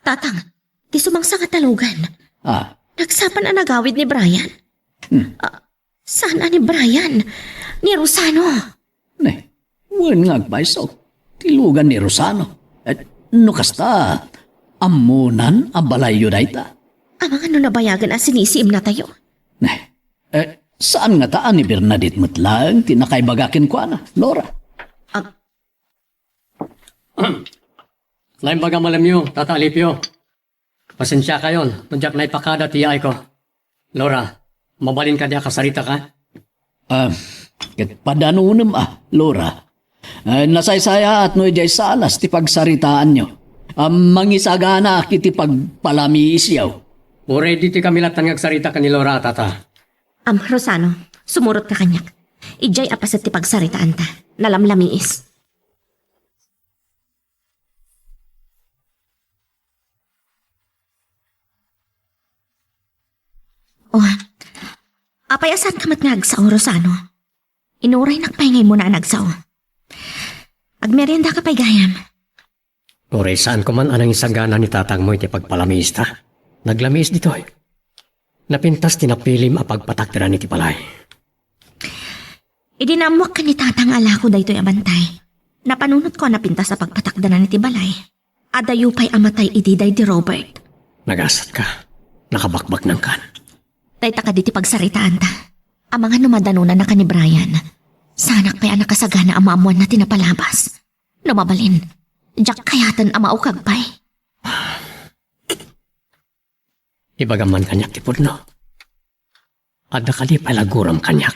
Tatang, di sumangsa nga talugan. Ah, Nagsapan ang nagawid ni Brian. Saan ni Brian? Ni Rosano. ne. Wen nga agpaisok. Tilugan ni Rosano. At no kasta, amunan ang balayo na ita. Amang ano nabayagan ang sinisiim na tayo. Saan nga taan ni Bernadette Matlang tinakaibagakin ko ana, Laura? Lain baga malam nyo, Tata Alipio. Pasensya kayon, tunjak na ipakada tiyay ko. Laura, mabalin ka diya kasarita ka? Kat padanunem Laura. Nasaysaya at no jay salas ti pagsaritaan nyo. Mangisagana kiti pagpalami isyaw. Already ti kami latang agsarita ka ni Laura, Tata. Rosano, sumurot ka kanyak. Ijay apas at tipagsaritaan ta. Nalamlamiis. Apayasan ka mat nga agsaw, Rosano. Inuray nakpahingay mo na ang agsaw. Agmerienda ka pa'y gayam. Oray, saan ko man anang isagana ni tatang mo iti pagpalamiis ta? Naglamiis dito eh. Napintas tinapilim a pagpataktiran iti palay. Idinamuak ka ni tatang ala ko daytoy abantay. Napanunot ko napintas sa pagpatakdanan iti balay. Adayo pa'y amatay ididay di Robert. Nagasat ka. Nakabakbak ng kan. Dayta ka diti pagsaritaan ta. Ang mga numadanunan na ka ni Brian. Sanak pa'y anak kasagana ang maamuan na tinapalabas. Lumabalin. Diyak kayatan ang maukag pa'y. Ibagaman kanyak ti pudno. Adda kali palaguram kanyak.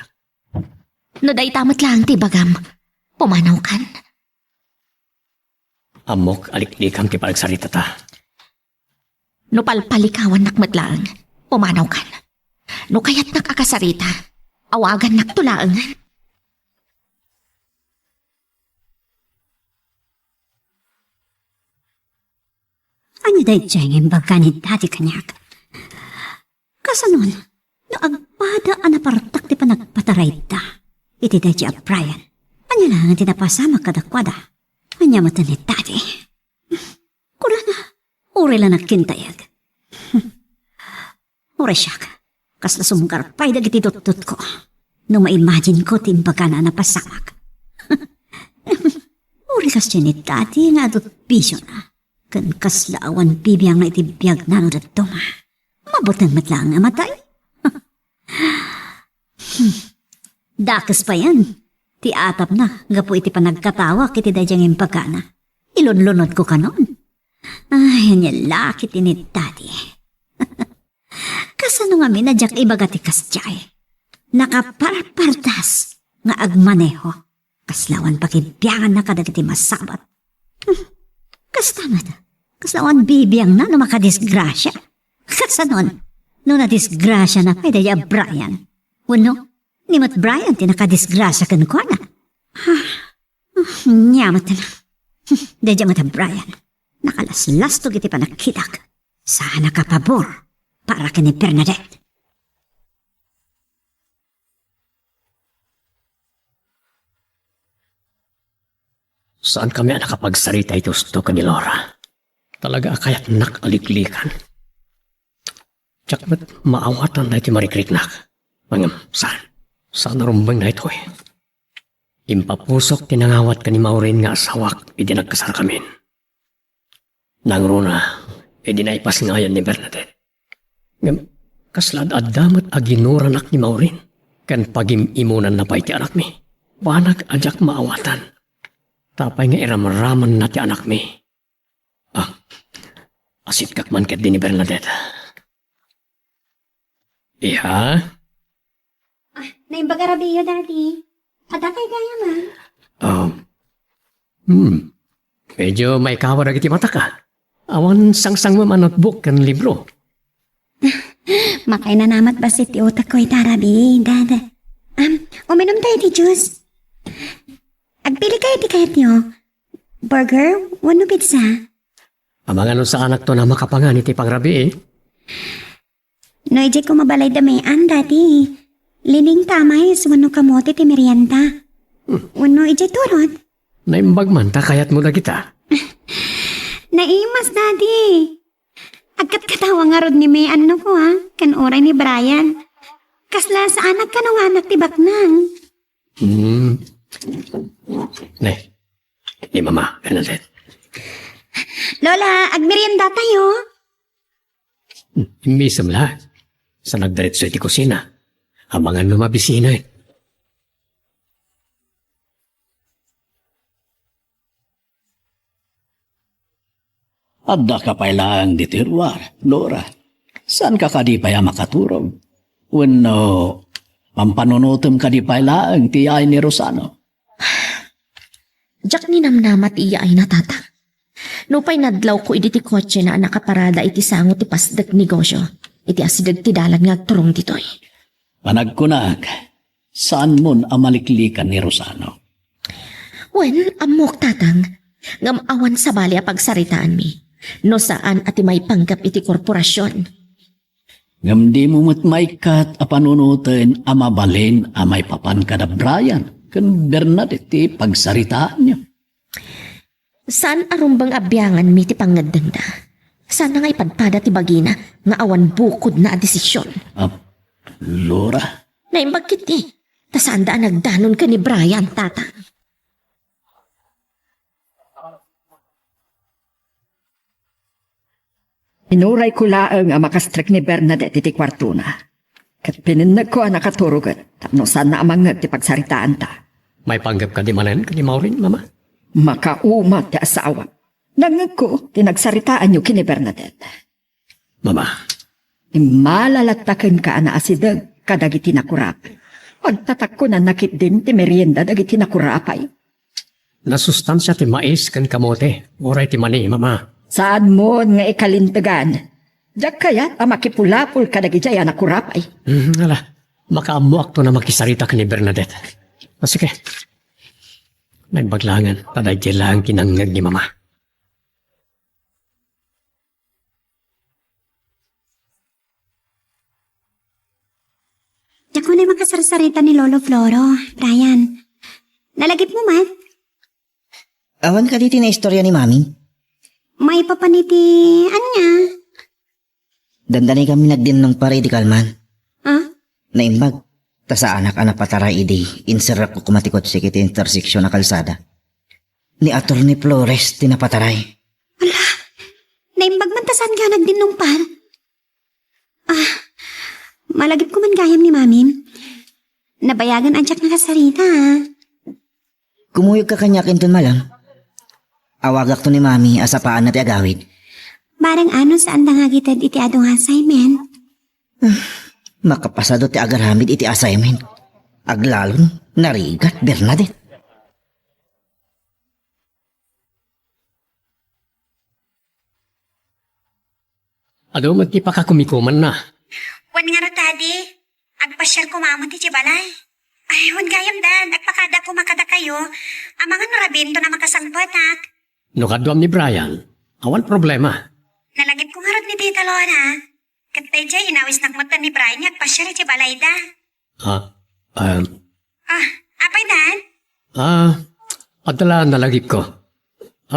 No day tamat lang ti bagam. Pumanaw kan. Amok aliklikam ti palagsarita ta. No palpalikawan nakmatlaang. Pumanaw kan. No kaya't nakakasarita. Awagan naktulaang. Ano dahi diyang bagkanit dati kanyak? Kasanon, no agpada anapartak ti panagpataray ta. Iti dahi Brian. Ano lang ang tinapasama kadakwada. Anya matanit dati. Kurana, uri lang nakintayag. Uri siya ka. Kasla sumungkar pa'y dagiti tutut ko. No ma-imagine ko timbaga na napasamak. Uri kas dyan dati nga adot bisyo na. Kan kaslaawan bibiyang na itibiyag na no dato ma. Mabutan matlang nga matay. Dakas pa yan. Ti atap na. Gapo iti panagkatawa kiti dadyang impagana. Ilunlunod ko kanon. Ay, yan laki tinit dati. Kasano nga minadyak ibagati kasjay. Nakaparpartas nga agmaneho. Kaslawan pakibiyangan na kadagiti masabat. Kastamat. Kaslawan bibiyang na makadisgrasya. Kasanon, no nadisgrasya na kay daya Brian. Wano, ni mat Brian tinakadisgrasya kan ko na. Nyamat na. Daya mata Brian. Nakalaslas to giti panakitak. Sana ka pabor para ka ni Bernadette. Saan kami nakapagsarita ito sto ka ni Laura? Talaga kaya't nakaliklikan. Tiyakmat maawatan na iti marikriknak. Mangam, saan? Saan narumbang na ito eh? Impapusok tinangawat ka ni Maureen nga asawak, idi nagkasar kami. Nangruna, idi naipasingayan ni Bernadette. Ngam, kaslad adamat aginuranak ni Maureen. Kan pagim-imunan na pa iti anak mi. Banag ajak maawatan. Tapay nga iramaraman na ti anak mi. Asit kakman ket din ni Bernadette. Iha? Naimbaga rabiyo dati. Ada kay gaya man. Medyo may kawarag iti mata ka. Awan sang-sang mo notebook kan libro. Makay na namat basit ti utak ko itarabi, dad. Uminom tayo ti juice. Agpili kayo ti kayat nyo. Burger, wano pizza. Amang ano sa anak to na makapangan iti pangrabi eh. No, ijay ko mabalay damian, dati. Lining tamay, wano kamote ti merienda. Wano ijay turot. Naimbag man, takayat mo na kita. Naimas, daddy. Amawang nga rod ni May ano ko ha, kan oray ni Brian. Kasla sa anak ka nung anak tibak nang. Ne, ni Mama Bernadette. Lola, agmerienda tayo. Misam la, sa nagdiretso iti kusina. Ang mga lumabisina eh. Adda ka pailang ditirwar, Lora. Saan ka di paya makaturog? Wano, pampanunutom ka di pailang tiyay ni Rosano. Jak ni namnamat iya ay natata. Nupay nadlaw ko iti kotse na nakaparada iti sango ti pasdag negosyo. Iti asidag ti dalan nga turong ditoy. Panagkunag, saan mon amaliklikan ni Rosano? Wen, amok tatang, ngam awan sa bali a pagsaritaan mi. No saan ati may panggap iti korporasyon. Ngam di mo matmay kat a panunutin a mabalin a may papan kada Brian. Kan Bernadette ti pagsaritaan niyo. Saan arumbang abyangan mi ti pangadanda? Saan na nga ipadpada ti bagina nga awan bukod na a desisyon? Lora, Naimbagkit ni, tasaan daan nagdanon ka ni Brian, tata. Inuray ko laang ang makastrek ni Bernadette iti kwartuna. Kat pininag ko ang nakaturugan, tapno saan na amang ti pagsaritaan ta. May panggap ka di manen ka ni Maureen, Mama? Makauma ti asawa. Nangag ko, tinagsaritaan niyo kini Bernadette. Mama, Malalatakan ka na asidag kadagiti nakurap. Pagtatak ko na nakit din ti merienda dagiti nakurapay. nasustansya ti mais kan kamote. Oray ti mani, Mama. Saan mo nga ikalintagan? Diyak kayat ang makipulapul kadagiti ay nakurapay. Ala, makaamuak to na makisarita ka ni Bernadette. Sige, may baglangan, taday lang kinangag ni Mama. Diyak ko na makasarsarita ni Lolo Floro, Brian. Nalagip mo man? Awan ka diti na istorya ni Mami. May papaniti, anya? Dandani kami nagdin ng pare di kalman. Ah? Naimbag. Ta sa anak pataray idi. Inserap ko kumatikot si kiti interseksyon na kalsada. Ni Atty. Flores tinapataray. Naimbag man tasan ka nagdinong par. Malagip ko man gayam ni Mami. Nabayagan anjak nakasarita, ha? Kumuyog ka kanyakin dun malang. Awagak to ni Mami asapaan na ti agawid. Barang ano saan dangagitad iti adong assignment? Makapasado ti agaramid iti assignment. Aglalon, narigat, Bernadette. Ado, magkipakakumikuman na. Wan nga ro, Daddy. Agpasyal ko mamo ti Jibalay. Ay, wan gayam dan. Agpakada ko makada kayo. Ang mga narabin to na makasangpot, hak. Nukadwam ni Brian, awan problema. Nalagip ko nga ro ni Tita Lona. Katay jay, inawis nakmutan ni Brian niya agpasyal ti Jibalay da. Apay dan? Adala nalagip ko.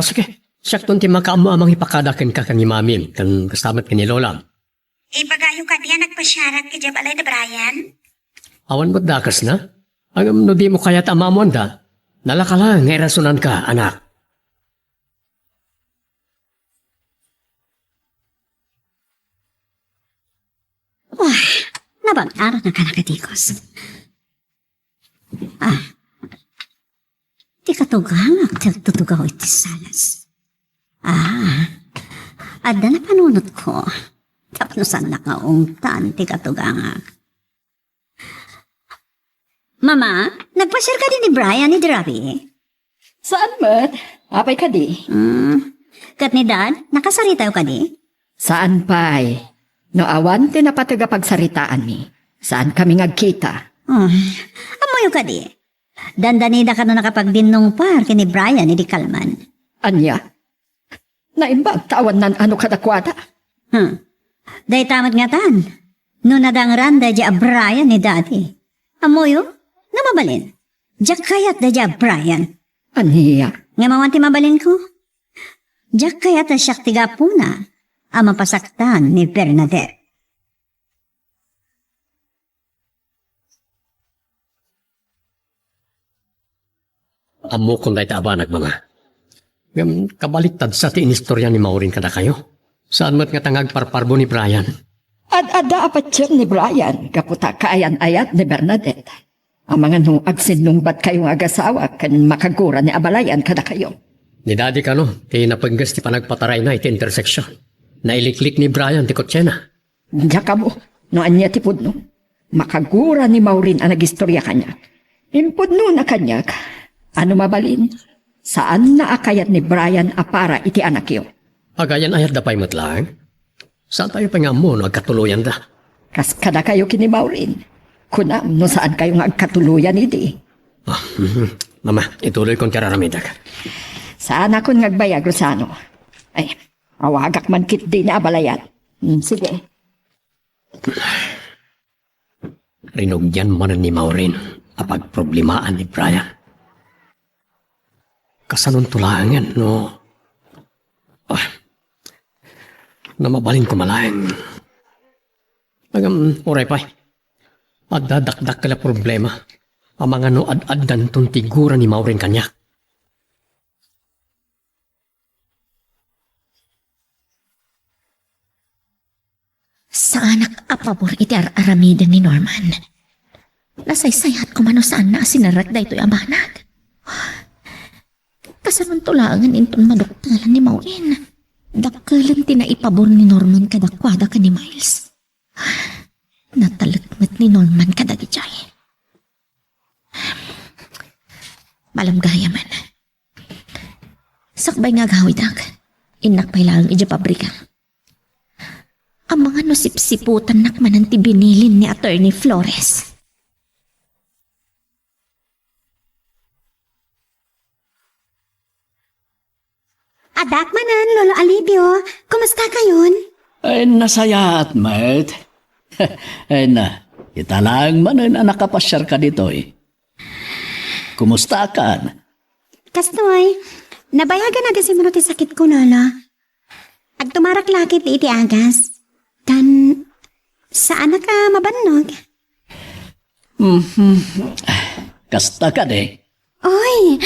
Sige, sakton ti makaamu amang ipakadakin ka ni Mami, kan kastamat ka ni Lola. Ibagayo ka diya nagpasyarak ti Jibalay da Brian? Awan mo't dakas na? Ang no di mo kaya tamamon da. Nalakalang, ngay rasunan ka, anak. Wah, nabang-araw na ka nakatikos. Di katugang tutugaw iti salas. Adda na panunot ko. Tapnosan na kaungtan, ti katugang. Mama, nagpasyal ka din ni Brian ni Drabi. Saan mat? Apay ka di? Kat ni Dad, nakasaritaw ka di? Saan pa'y? No awan tinapataga pagsaritaan mi. Saan kami ngagkita? Amoyo ka di? Dandanida ka na nakapagdinong par kini Brian ni di Kalman. Anya? Naimbag tawan nan ano kadakwada? Day tamat nga tan. No nadangran da dya Brian ni Daddy. Amoyo? Namabalin. Diyak kayat da dya Brian. Anya? Nga mawanti mabalin ko? Diyak kayat da siyak tiga puna. ang mapasaktan ni Bernadette. Amo kung dahi abanag, mga. Ngam, kabaliktad sa tiinistorya ni Maureen kada kayo. Saan mo't nga tangag parparbo ni Brian? Ad-ada apat siya ni Brian, kaputa kaayan-ayat ni Bernadette. Ang mga nung agsinungbat kayong agasawa, kan makagura ni abalayan kada kayo. Ni daddy ka no, ti napaggas ti panagpataray na iti intersection. Nailiklik ni Brian ti kotsena. Diya ka mo, no anya tipod no. Makagura ni Maureen ang nagistorya kanya. Impod no na kanya, ano mabalin? Saan na akayat ni Brian apara iti anak yo? Agayan ayat dapay matlang. Saan tayo pa nga mo no agkatuluyan da? Kas kada kayo kini Maureen. Kunam no saan kayo nga agkatuluyan idi. Mama, ituloy kong kararamidag. Saan ako ngagbayag, Rosano? Ay, awagak man kit di na abalayan. Sige. Rinugyan mo na ni Maureen apag problemaan ni Brian. Kasanong tulangan, no? Na mabalin ko malayan. Oray pa. Adadakdak kala problema. Ang mga no ad-adan tong tigura ni Maureen kanya. Sa anak apabor iti aramida ni Norman. Nasaysayat ko mano saan na sinarak da ito'y abanag. Kasanong tulangan inton madoktalan ni Maureen. Dakkalan tinaipabor ni Norman kadakwada ka ni Miles. Natalagmat ni Norman kadagijay. Malamgaya man. Sakbay nga gawidag. Inakpay lang ija pabrika. Ang mga nosip-siputan nakmanan ti binilin ni Attorney Flores. Adak manan, Lolo Alibio. Kumusta kayon? Ay, nasaya at mate. Ay na, italang manon ang nakapasyar ka dito eh. Kumusta ka? Kastoy, nabayagan na di si ti sakit ko, Lolo. Agtumarak lakit iti agas. Kan, saan na ka mabannog? Kasta ka de. Oy,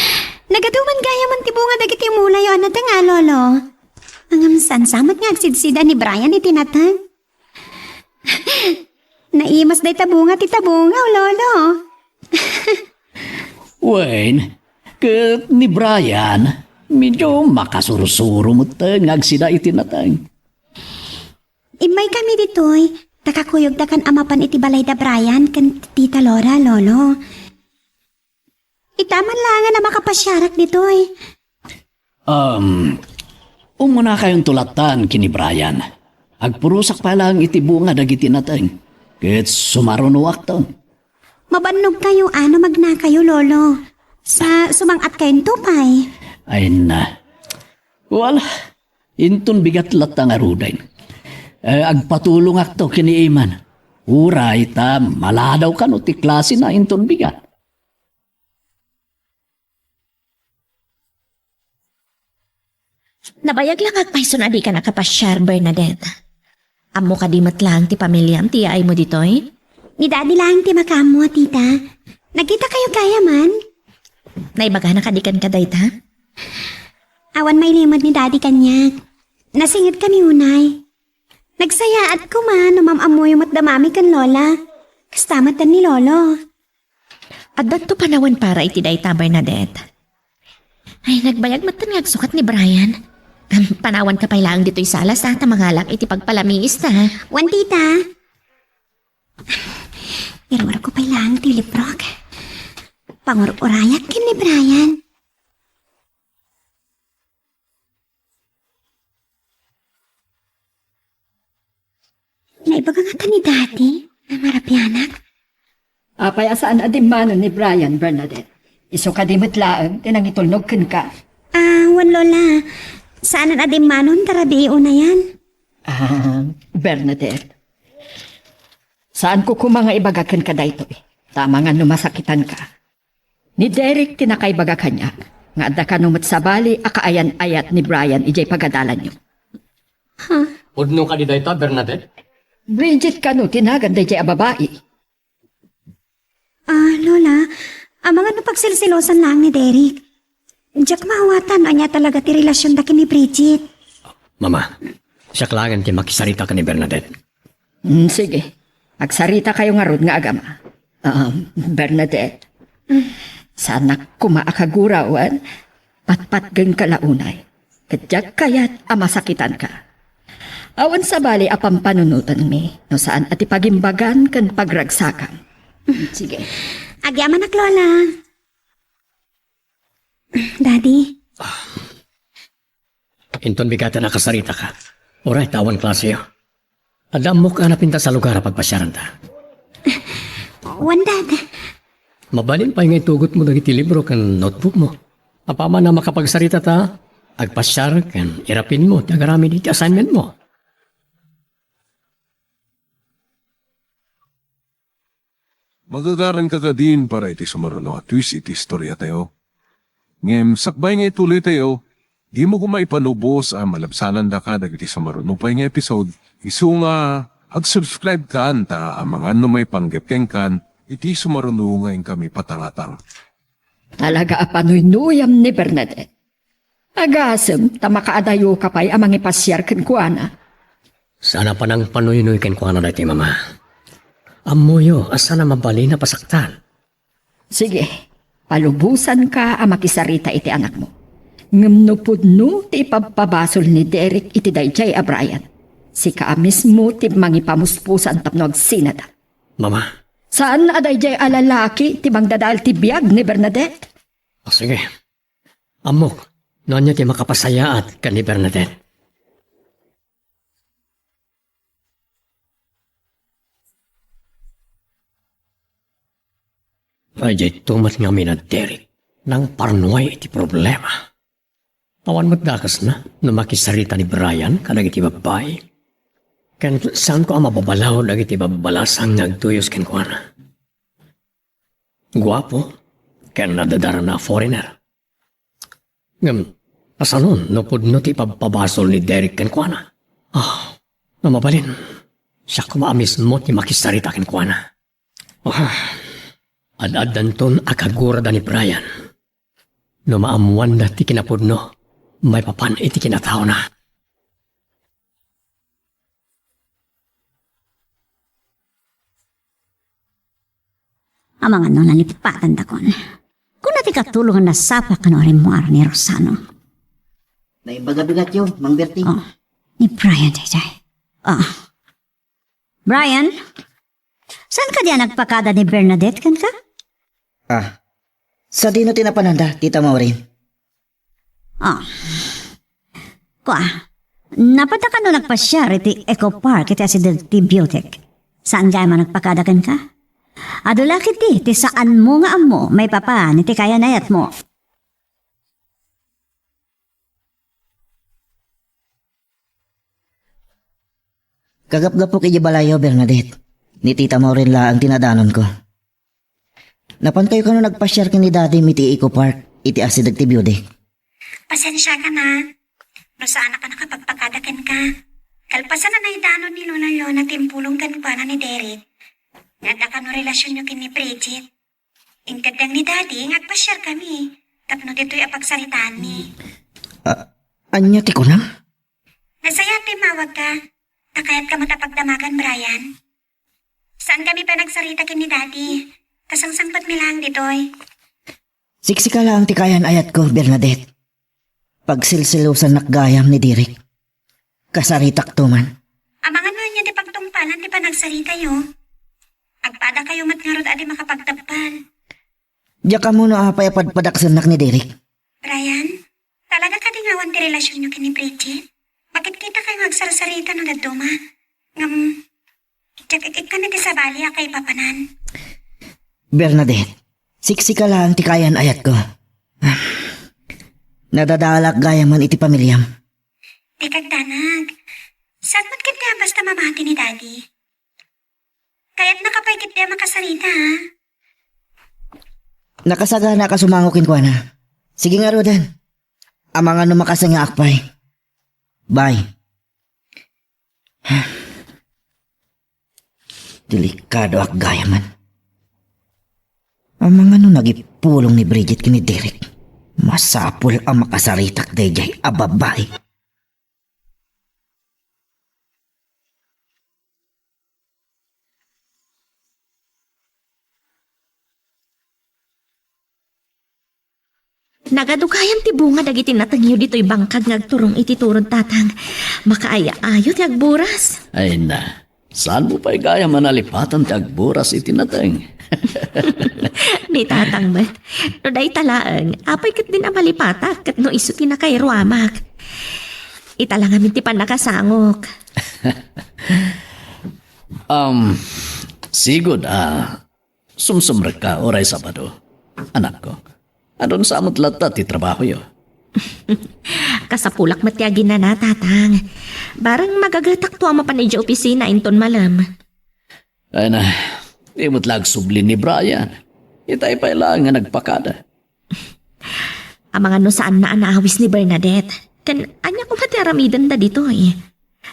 nagaduman gaya man tibunga dagiti mula yo anata nga, Lolo. Ang sansamat nga agsidsida ni Brian iti natang. Naimas day tabunga ti tabunga, Lolo. Wayne, kat ni Brian, medyo makasurusuro mo tangag sila itinatang. Imay kami ditoy, takakuyog da kan amapan iti balay da Brian kan tita Laura, Lolo. Itaman lang nga na makapasyarak ditoy. Umuna kayong tulatan kini Brian. Agpurusak pa lang iti bunga dagiti natang. Kat sumarunuak to. Mabannog kayo ano magna kayo, Lolo. Sa sumangat kayong tupay. Ay na. Wala, inton bigat latang arudain. Agpatulong akto kini Iman. Uray ta, maladaw ka no ti klase na inton bigat. Nabayag lang agpayson adi ka nakapasyar, Bernadette. Amo ka di matlang ti pamilyam ti ay mo ditoy? Ni daddy lang ti makamo, tita. Nagkita kayo kaya man? Naibaga na kadikan ka dayta? Awan may limod ni daddy kanya. Nasingit kami unay. Nagsayaat ko man, umamamoy mat damami kan lola. Kastamatan ni lolo. At to panawan para iti dayta, Bernadette. Ay, nagbayag matan sukat ni Brian. Panawan ka pa lang dito'y salas ha, tamangalak iti pagpalamiis na. Wan tita. Irawar ko pa lang tiliprok. Pangururayak kin ni Brian. Naibaga nga ka ni daddy na marapianak. Apay asaan adimano ni Brian, Bernadette. Iso ka dimit laang, tinangitulnog kin ka. Wan lola. Saan ang adimanon tarabi na yan? Bernadette. Saan ko kumanga ibagakan ka dayto eh. Tama nga numasakitan ka. Ni Derek tinakaibaga kanya. Nga adda ka numot sa bali, akaayan-ayat ni Brian ijay pagadalan nyo. Udno ka di dayta, Bernadette? Bridget ka no, tinagan day a babae. Lola, ang mga napagsilsilosan lang ni Derek. Diyak maawatan anya talaga ti relasyon da ni Bridget. Mama, siya klangan ti makisarita ka ni Bernadette. Sige, agsarita kayo nga rod nga agama. Bernadette, sana kumaakagurawan, patpat geng kalaunay. Kadyak kayat amasakitan ka. Awan sa bali apang panunutan mi, no saan at ipagimbagan kan pagragsakan. Sige. Agyaman ak, Lola. Daddy, Inton bigatan na kasarita ka. Oray, tawan klase yo. Adam mo ka na pinta sa lugar pagpasyaran ta. Dad. Mabalin pa yung itugot mo dagiti libro kan notebook mo. Apama na makapagsarita ta, agpasyar kan irapin mo, tagarami diti assignment mo. Magagaran ka din para iti sumaruno at twist iti istorya tayo. Ngem, sakbay nga ituloy tayo, di mo kumaipanubos ang malabsanan da ka dagiti sumaruno pa nga episode. Isu nga, ag-subscribe ka anta ang mga may panggepkeng kan, iti sumaruno nga kami patangatang. Talaga apanuyuyam ni Bernadette. Agasem, tamakaadayo ka pa'y amang ipasyar kan kuana. Sana pa nang panuy-nuy ken ko ano dati mama. Amoyo, asa na mabali na pasaktan. Sige, palubusan ka ang makisarita iti anak mo. Ngamnupod no ti ipagpabasol ni Derek iti dayjay a Brian. Si ka mismo ti mangipamuspusan tapno agsinada. Mama, Saan na dayjay a lalaki ti magdadal ti biyag ni Bernadette? sige. Amok, noon niya ti makapasayaat ka ni Bernadette. Ay, jay tumat nga minad Derek nang parnoy iti problema. Awan magdakas na na makisarita ni Brian kadag iti babay. Kan saan ko ang mababalaw dag iti babalasang nagtuyos ken kuana. Guwapo, ken nadadara na foreigner. Ngam, asanon no pudno ti pababasol ni Derek ken kuana. Namabalin. Siya kumaamis mo ti makisarita ken kuana. Ad-adan ton akagura da ni Brian. No maamuan da ti kinapudno, may papan iti kinatao na. Ang mga nalipatan da kon. Kung nati katulungan na sapa ka no remuar ni Rosano. Naibaga-bigat yun, Mang Bertie. Ni Brian, Jay. Brian, saan ka diyan nagpakada ni Bernadette kan ka? Sa dino tinapananda, Tita Maureen. Napata ka no nagpasyar iti Eco Park iti Acidity Beautic. Saan gaya man nagpakada kan ka? Adula kiti, ti saan mo nga amo, may papaan iti kaya nayat mo. Kagap-gapok ijibalayo, Bernadette. Ni Tita Maureen la ang tinadanon ko. Napantay ko no nagpasyar ka ni Daddy iti Eco Park, iti Acid Activity. Pasensya ka na. No saan ka nakapagpakadakan ka. Kalpasan na naidanon ni Lola Leona timpulong kan pa na ni Derek. Nada ka no relasyon nyo kin ni Bridget. Ingkadang ni Daddy, ngagpasyar kami. Tapno dito'y apagsaritaan ni. Anya ti ko na? Nasaya timawag ka. Takayat ka matapagdamagan, Brian. Saan kami pa nagsarita kin ni Daddy? Kasangsangpat mi lang dito'y. Siksika lang ti kayan ayat ko, Bernadette. Pagsilsilusan nakgayam ni Derek. Kasaritak tuman. Amangan na niya di pagtungpalan di pa nagsarita yo. Agpada kayo matngarod adi makapagtagpal. Diya ka muna payapadpadaksan nak ni Derek. Brian, talaga ka dingawan ti relasyon nyo kini Bridget? Bakit kita kayo magsarsarita no daduma? Diyak ka na di sa bali kay papanan. Bernadette, siksika lang ti kayan ayat ko. Nadadalak gaya man iti pamilyam. Di kagdanag. Saan mo't kita basta mamati ni Daddy? Kaya't nakapay kita makasarita ha? Nakasagana ka sumangukin ko na. Sige nga Rodan. Ang mga numakasa nga akpay. Bye. Delikado ak gaya man. Ang mga nagipulong ni Bridget kini Derek. Masapul ang makasaritak dayjay ababay. Nagadukayan ti bunga dagiti natagyo dito'y bangkag ngagturong iti turod tatang. Makaaya-ayo ti agburas. Ay na, saan mo pa'y gaya manalipatan ti agburas iti nateng? Di tatang met. No day talaang, apay kat din amalipatak kat no iso ti nakairuamak. Italang amin ti panakasangok. Sigod sumsumrek ka oray Sabado. Anak ko, adon sa amot lata ti trabaho yo. Kasapulak matyagin na tatang. Barang magagatak to ang mapanidya opisina inton malam. Ay na, di mo't lag sublin ni Brian. Itay pa ilang nga nagpakada. Ang mga no saan na anaawis ni Bernadette. Kan anya ko matiramidan da dito eh.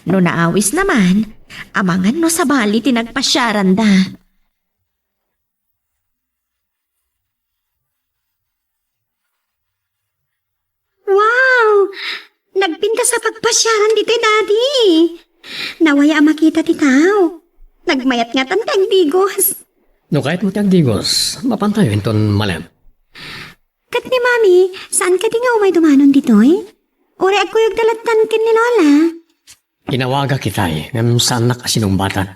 No naawis naman, amangan no sa bali tinagpasyaran da. Wow! Nagpinta sa pagpasyaran dito, Daddy. Nawaya ang makita ti tao. Nagmayat nga tantang bigos. No kahit mo tiyang digos, mapantayo inton malam. Kat ni Mami, saan ka di nga umay dumanon dito eh? Uri ako yung dalatan kin ni Lola. Kinawaga kita ngam saan na kasinumbatan.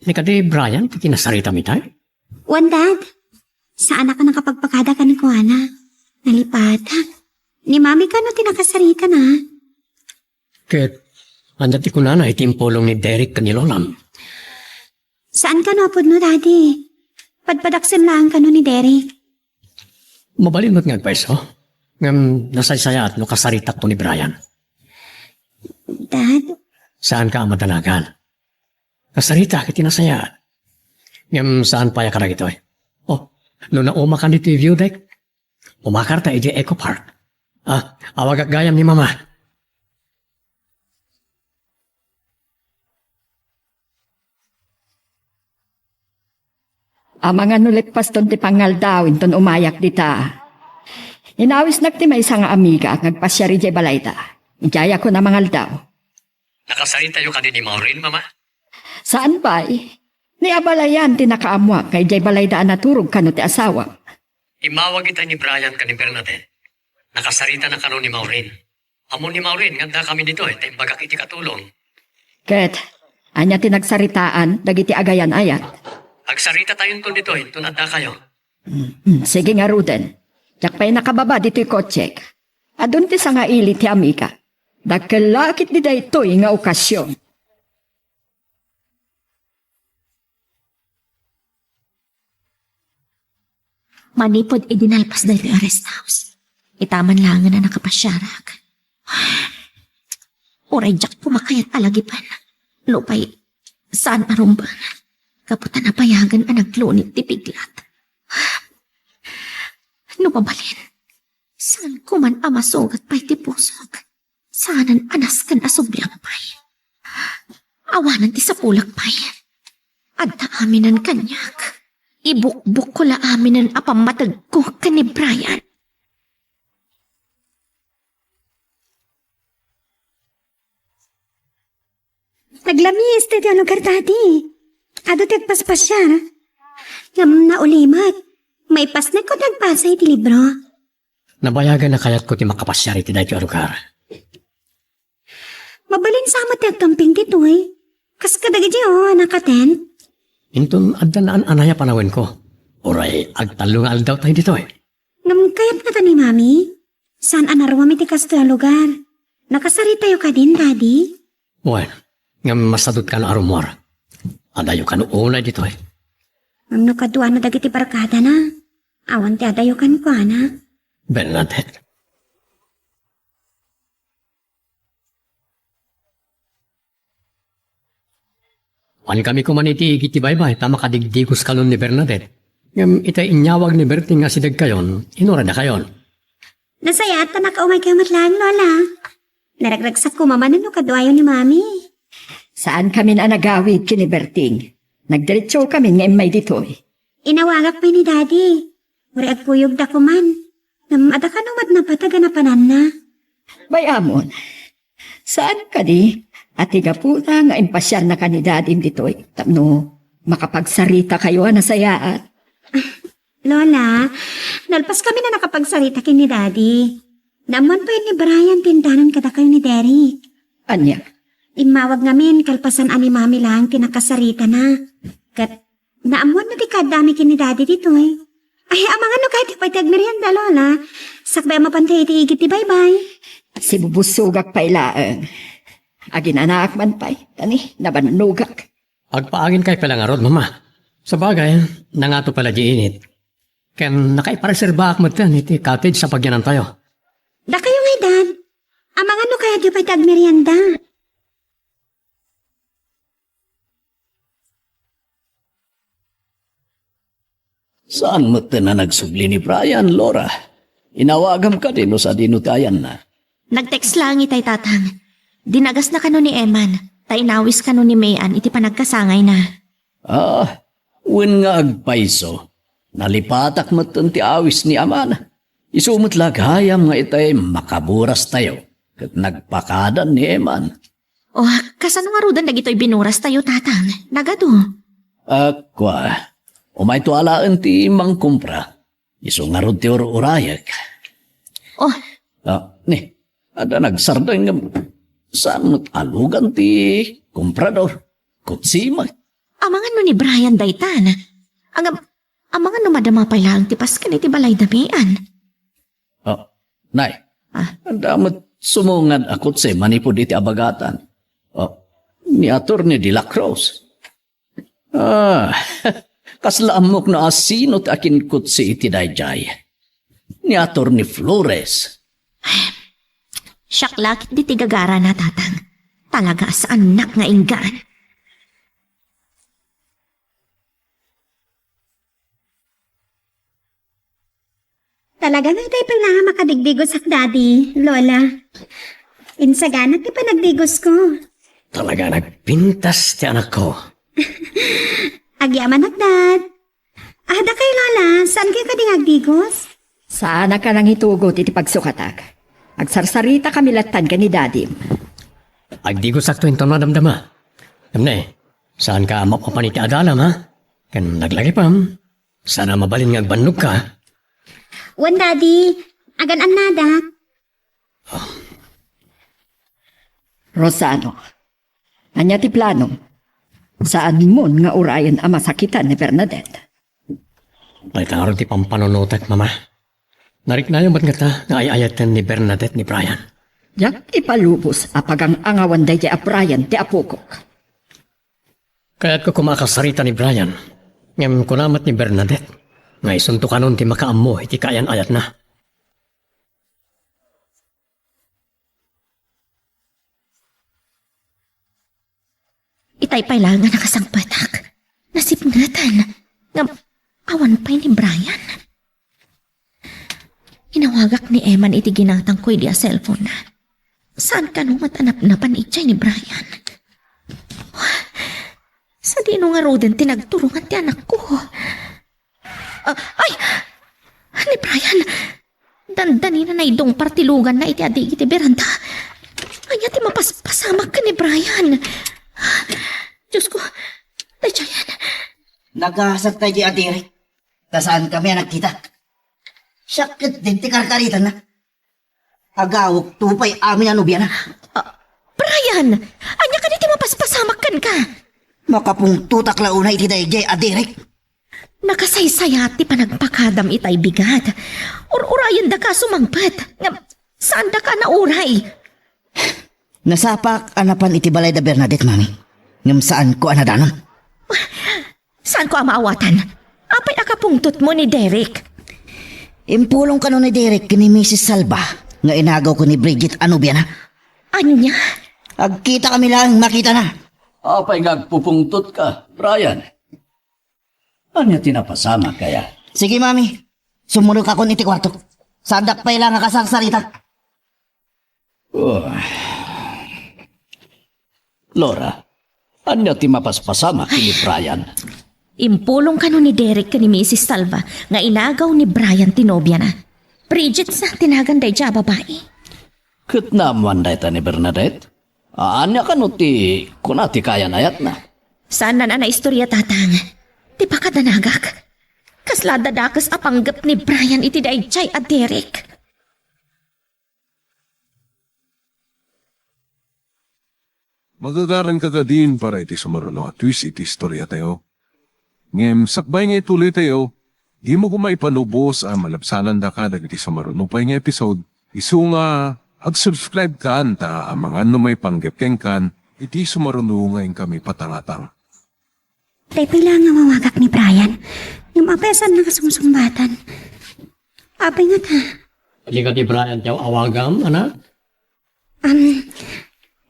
Ni kadi Brian, kinasarita mi tayo? Wan, Dad. Saan ka nakapagpakada ka ni Kuana? Nalipata. Ni Mami ka no tinakasarita na. Ket, andati ko na itimpolong ni Derek kanilolam. Saan ka no apod no, Daddy? Padpadaksin lang ka no ni Derek. Mabalin mo't nga paiso. Ngam nasaysaya at no kasaritak to ni Brian. Dad, Saan ka madalagan? Kasarita kiti nasaya. Ngam saan pa ya karag ito eh? Oh, no nauma ka dito view deck? Umakar ta iti Eco Park. Awag gayam ni Mama. Mga nulit paston ti pangal daw, inton umayak dita. Inawis nagti may isang amiga at nagpasya rin jay balayta. Ijaya ko na mangal daw. Nakasarita yung kanini ni Maureen, Mama? Saan ba Ni abalayan ti nakaamwa kay jay balaydaan naturog kano ti asawa. Imawag kita ni Brian ka ni Bernadette. Nakasarita na karon ni Maureen. Amo ni Maureen, nganda kami dito tayo bagak iti katulong. Ket, anya ti nagsaritaan, dagiti agayan ayat. Agsarita tayong dito tunada kayo. Sige nga Ruden. Yak pa'y nakababa dito yung kotsek. Adun ti sa nga ili ti amika. Dagkalakit di daytoy nga okasyon. Manipod idinalpas dahil yung rest house. Itaman lang na nakapasyarak. Oray jak pumakayat alagipan. Lupay, saan arumban? Kaputa na payagan ang naglunit ti piglat. Numabalin. Saan ko man amasugat pa'y ti pusok? Saanan anas kan asublyang pa'y? Awanan ti sapulak pa'y. Adta aminan kanyak. Ibukbuk ko la aminan apamatag ko ka ni Brian. naglamis ti lugar, Daddy. Ado tagpaspasyar. Ngam na ulimat. May pasna ko nagpasay ti libro. Nabayagan na kayat ko ti makapasyari ti dahil lugar. Mabalin sa amat nagkamping dito eh. Kas kadagi di nakatent. Inton adda na anaya panawin ko. Oray, agtalo nga aldaw tayo dito eh. Ngam kayat na ta ni Mami. Saan anarwa mi ti kasto lugar? Nakasari tayo ka din, Daddy. Well, nga masadot ka na arumor. Adayo ka no unay dito eh. Ngam no kadwa na dagiti barkada na. Awan ti adayo kan ko, ana. Bernadette. Wan kami kumaniti iti baybay, tama kadigdigos kalon ni Bernadette. Ngam itay inyawag ni Berting nga sidag kayon, inura na kayon. Nasaya at ta nakaumay kayo matlaan, Lola. Naragragsak ko mamanan no kadwayo ni mami. Saan kami na nagawid kini Berting? Nagdiretso kami nga may ditoy. Inawagak pa ni daddy. Uri agkuyog da ko man. Ada ka numad na pataga na panan na. Bayamon, saan ka di? At tigaputa nga impasyal na kanidadim ditoy. Tapno, makapagsarita kayo na sayaat. Lola, nalpas kami na nakapagsarita kin ni daddy. Naman pa yun ni Brian tindanan kada kayo ni Derek. Anya, Imawag ngamin kalpasan ani mami lang tinakasarita na. Kat naamuan na di kadami kin ni daddy dito eh. Ay, amang ano kahit ipay tagmerienda, Lola. Sakbay mapantay iti igit ti bye-bye. si bubusugak pa ilaang. Agin anak man pa'y, tani, nabanugak. Agpaagin kay pala nga rod, mama. Sa bagay, nangato pala di init. Ken nakaipareserba akmat tan iti cottage sa pagyanan tayo. Da kayo nga, Dad. Amang ano kaya di ipay tagmerienda? Saan mo na nagsubli ni Brian, Laura? Inawagam ka din o sa dinutayan na. Nag-text lang itay tatang. Dinagas na kano ni Eman. Tainawis kano ni Mayan iti panagkasangay na. Wen nga agpaiso. Nalipatak mo ti awis ni Aman. Isumot laghayam nga itay makaburas tayo. Kat nagpakadan ni Eman. Oh, kasano nga rudan nagito'y binuras tayo tatang. Nagado. Akwa. Umay tualaan ti mangkumpra. Iso nga rod ti urayak. Oh, Ni, ada nagsardang nga saan mo't alugan ti kumprador. Kutsima. amang ano ni Brian daytan. Amang ano madama pa lang tipas ka iti balay damian. Nay, ang damot sumungad akot sa manipod iti abagatan. Ni Atty. De La Cruz. Kaslaamok na asinot akin kutsi iti dayjay. Ni Atty. Flores. Siyaklakit di tigagara na tatang. Talaga sa anak nga inggan. Talaga nga tayo pang nga makadigdigos ak daddy, Lola. Insaganat ti panagdigos ko. Talaga nagpintas ti anak ko. Agyaman ak, Dad. Da kay Lola, saan kayo kading agdigos? Sana ka nang hitugot iti pagsukatak. Agsarsarita kami latan ka ni dadim. Agdigo sakto yung tono damdama. Damne, saan ka mapapan iti adalam ha? Kan naglagi pam. Sana mabalin nga agbannog ka. Wan, Daddy. Agan nada. Rosano, anya ti plano? Saan mo nga urayan ang masakitan ni Bernadette? Palitang ti pampanonotek, mama. Narik na yung ba't nga ta nga ayayatan ni Bernadette ni Brian. Yak ipalubos apagang angawan day a Brian ti apukok. Kaya't ko kumakasarita ni Brian. Ngam kunamat ni Bernadette. Nga isuntukanon ti makaammo iti kayan ayat na. Itay pa'y lang nga nakasangpatak. Nasipngatan. Nga awan pa'y ni Brian. Inawagak ni Eman iti ginatang ko'y di a cellphone na. Saan ka nung matanap-napan itchay ni Brian? Sa di nung nga roden tinagturungan ti anak ko. Ay! Ni Brian! Dandani na idong partilugan na iti adig iti beranda. Anya ti mapaspasamak ka ni Brian. Diyos ko, Dayayan. Nagkasag tayo di Derek. Tasaan kami nagkita. Sakit din ti karkaritan na. Agawok tupay amin ano biyan na. Brian! Anya ka diti mapaspasamakkan ka. Makapung tutak launa iti dayjay Derek. Nakasaysayat ti panagpakadam itay bigat. Urayan da ka sumangpat. Saan da ka nauray? Nasapak anapan iti balay da Bernadette, mami. Ngam saan ko anadanon? Saan ko amaawatan? Apay akapungtot mo ni Derek. Impulong ka ni Derek kini Mrs. Salva nga inagaw ko ni Bridget Anubia na. Anya? Agkita kami lang, makita na. Apay ngagpupungtot ka, Brian. Anya tinapasama kaya? Sige, mami. Sumunod ka ko iti kwarto. Sandak pa ilang kasarsarita. Oh. Laura, anya ti mapaspasama kini Brian? Impulong ka ni Derek ka ni Mrs. Salva nga inagaw ni Brian tinobya na. Bridget sa tinaganday dya babae. Kat naman dahi ta ni Bernadette? Anya ka no ti kunati kaya nayat na. Saan na istorya tatang? Di pa kadanagak. Kasla dadakas apanggap ni Brian iti dayjay at Derek. Magagaran ka din para iti sumaruno at twist iti istorya tayo. Ngem, sakbay nga ituloy tayo, di mo kumaipanubos ang malabsanan da ka dagiti sumaruno pa nga episode. Isu nga, ag-subscribe ka anta ang mga may panggapkeng kan, iti sumaruno ngayon kami patangatang. Tay pila nga mawagak ni Brian. Yung apesan na kasumsumbatan. Apay nga ta. Hindi ka ti Brian tiyaw awagam, anak?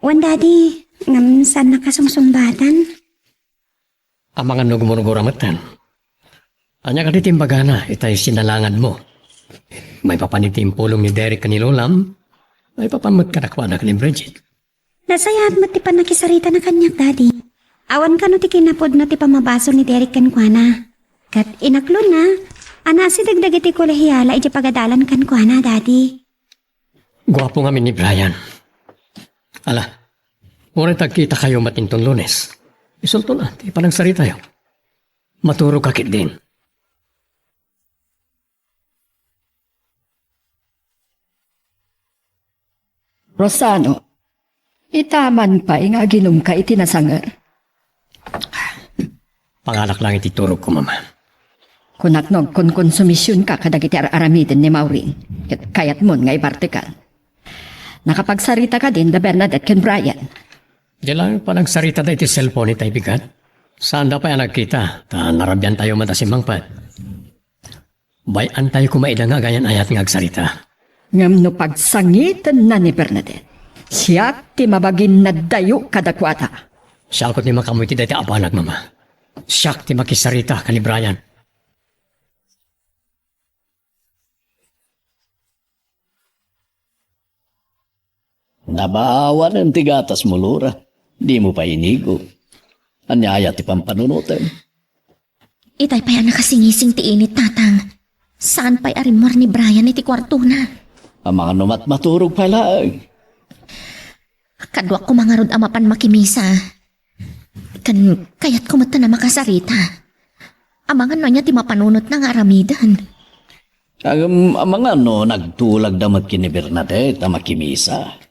Wan daddy, ngam saan na kasumsumbatan? Ang mga nugumuruguramatan. Anya ka ti timbagana, itay sinalangan mo. May papanitim pulong ni Derek kanilulam, may papamot ka nakwanak ni Bridget. Nasayat mo ti pa nakisarita na kanyak daddy. Awan ka no ti kinapod no ti pamabaso ni Derek kankwana. Kat inaklo na, anasi dagdag iti kolehiyala iti pagadalan kankwana daddy. Gwapo nga ni Brian. Ala, oray tagkita kayo matintong Lunes. Isulto na, di pa nagsari tayo. Maturo kakit din. Rosano, itaman pa nga ginom ka itinasangar. Pangalak lang ititurog ko, mama. Kunatnog kun konsumisyon ka kadagiti aramiden ni Maureen. Kayat mo nga ibartikal. Nakapagsarita ka din da Bernadette ken Brian. Di lang pa nagsarita da iti cellphone iti bigat. Saan da pa yan nagkita? Ta narabyan tayo matasimbang pa. Bayan tayo kumaida nga ganyan ayat nga agsarita. Ngam no pagsangitan na ni Bernadette. Siya ti mabagin na dayo kadakwata. Siya ko ni makamoy ti dati abanag, mama. Siya ti makisarita ka ni Brian. Nabaawan ang tigatas mo, Laura. Di mo pa inigo. Anyaya ti pampanunutan. Itay pa yan nakasingising ti init tatang. Saan pa'y arimor ni Brian iti kwarto na? Ang mga numat maturog pa lang. Kadwa ko mga rod amapan makimisa. Kaya't kumata na makasarita. Amangan no niya ti mapanunot ng aramidan. Ang mga nagtulag damat kini Bernadette na makimisa.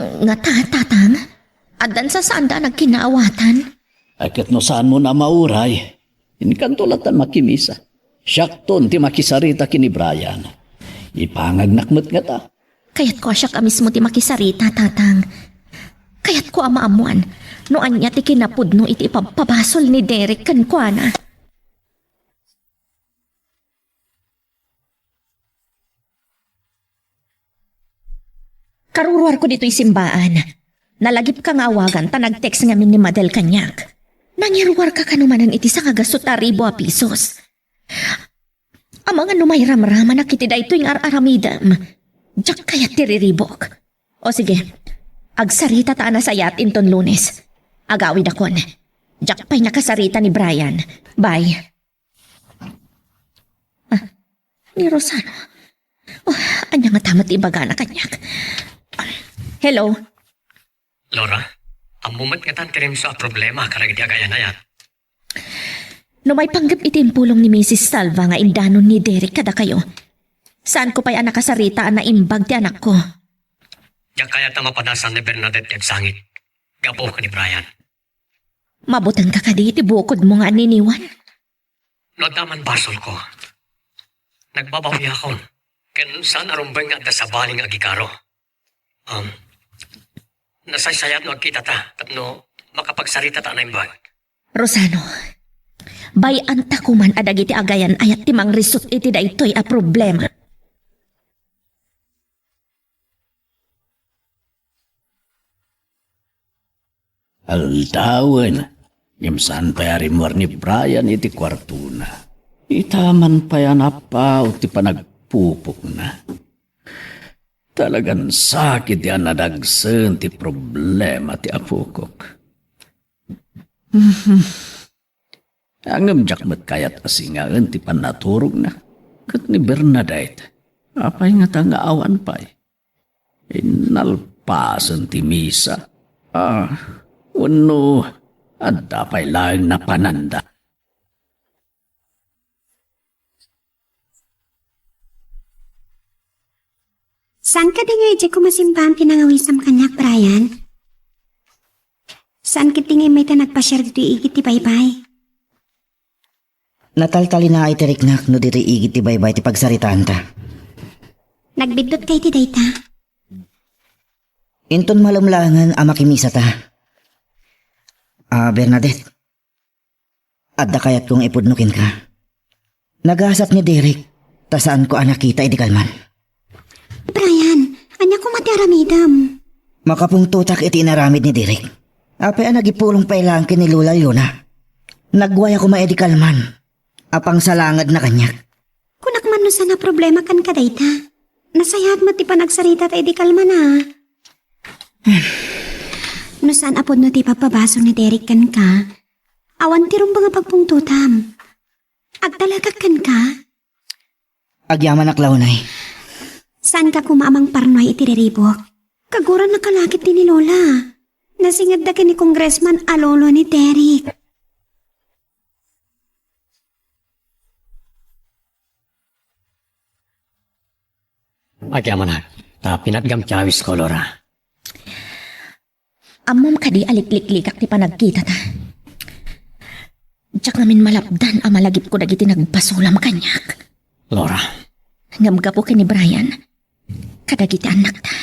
Nga tatang, adan sa saan da nagkinaawatan? Akit no saan mo na mauray. Inkantulatan makimisa. Siyakton ti makisarita kini Brian. Ipangagnak nga ta. Kaya't ko asya ka mismo ti makisarita tatang. Kaya't ko amaamuan, noan niya ti kinapudno iti ipapabasol ni Derek kankwana. Karuruar ko dito'y simbaan. Nalagip ka nga awagan, tanag-text nga min ni Madel kanyak. Nangiruar ka kanumanan iti sa kagasot a ribo a pisos. Ang mga numayram-rama na kiti da ito'y aramidam. Diyak kaya tiriribok. O sige, agsarita ta na sayat inton Lunes. Agawid akon. Diyak pa'y nakasarita ni Brian. Bye. Ni Rosano. Oh, anya nga tamat ibaga na kanyak. Hello? Laura, ang mumat nga tantirim sa problema karag di agaya na yan. No may panggap itimpulong ni Mrs. Salva nga indanon ni Derek kada kayo. Saan ko pa'y nakasarita na imbag ti anak ko? Diyak kaya ta mapadasan ni Bernadette yung sangit. Gapo ka ni Brian. Mabutan ka kadi iti bukod mo nga niniwan. No daman basol ko. Nagbabawi ako. Ken saan arumbay nga da sa baling agikaro. Nasaysayat no agkita ta. Tapno makapagsarita ta na imbag. Rosano, bayan ta kuman adag iti agayan ayat timang risot iti da ito'y a problema. Altawan, yamsan pa yarimor ni Brian iti kwarto na. Itaman pa yan apa o ti panagpupok na. Talagang sakit yan nadagsan ti problema ti apukok. Ang amjak mat kayat asingaan ti panaturog na. Kat ni Bernadette, apay nga tanga awan pa'y. Inalpasan ti misa. Uno, at dapay lang na pananda. Saan ka di nga iti kumasimbahan pinangawisam kanyak, Brian? Saan kiti nga may nagpasyar dito igit ti baybay? Nataltali na iti riknak no dito igit ti baybay ti pagsaritaan ta. Nagbidot kay ti dayta? Inton malamlangan ama kimisa ta. Bernadette. Adda kayat kong ipudnukin ka. Nagasat ni Derek, ta saan ko nakita iti kalman. Brian, anya ko matiaramidam. Makapungtutak iti inaramid ni Derek. Apay nagipulong pailangkin ni Lola Yona. Nagwaya ko maedi kalman. Apang salangad na kanyak. Kunak man no sana problema kan ka dayta. Nasayad mo ti panagsarita ta di kalma na. No saan apod no ti papabaso ni Derek kan ka. Awan ti rumba nga pagpungtutam. Agdalagag kan ka. Agyaman aklawnay. Saan ka kumamang parnoy itiriribok? Kaguran nakalakit din ni Lola. Nasingad da ni Congressman Alolo ni Derek. Agyaman na, ta pinatgam tiyawis ko, Lora. Amom kadi alikliklikak ti panagkita ta. Diyak namin malapdan ang malagip ko dagiti nagpasulam kanyak. Lora, Ngamgapo ka ni Brian. Kadagiti anak ta.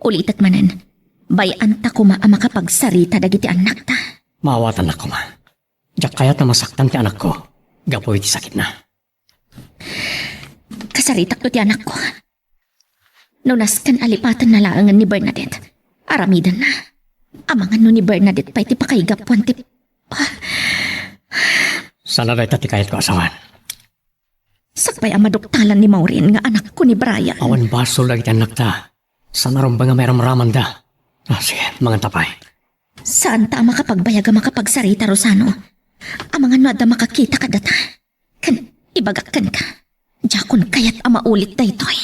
Ulitat manan. Bayan ta kuma ang makapagsarita dagiti anak ta. maawatan ako ma. Diyak kayat na masaktan ti anak ko. Gapoy ti sakit na. Kasaritak to ti anak ko. Nunas kan alipatan na laangan ni Bernadette. Aramidan na. Amangan no ni Bernadette pa iti pakaigapuan ti... Sana rin ti kayat ko asawan. Sakpay ang maduktalan ni Maureen nga anak ko ni Brian. Awan basol lagi ti anak ta. Sana rin ba nga may ramraman da? Sige, mga tapay. Saan ta makapagbayag ang makapagsarita, Rosano? Amangan no adda makakita ka data. Kan ibagakan ka. Jakon kayat ang maulit da ito'y.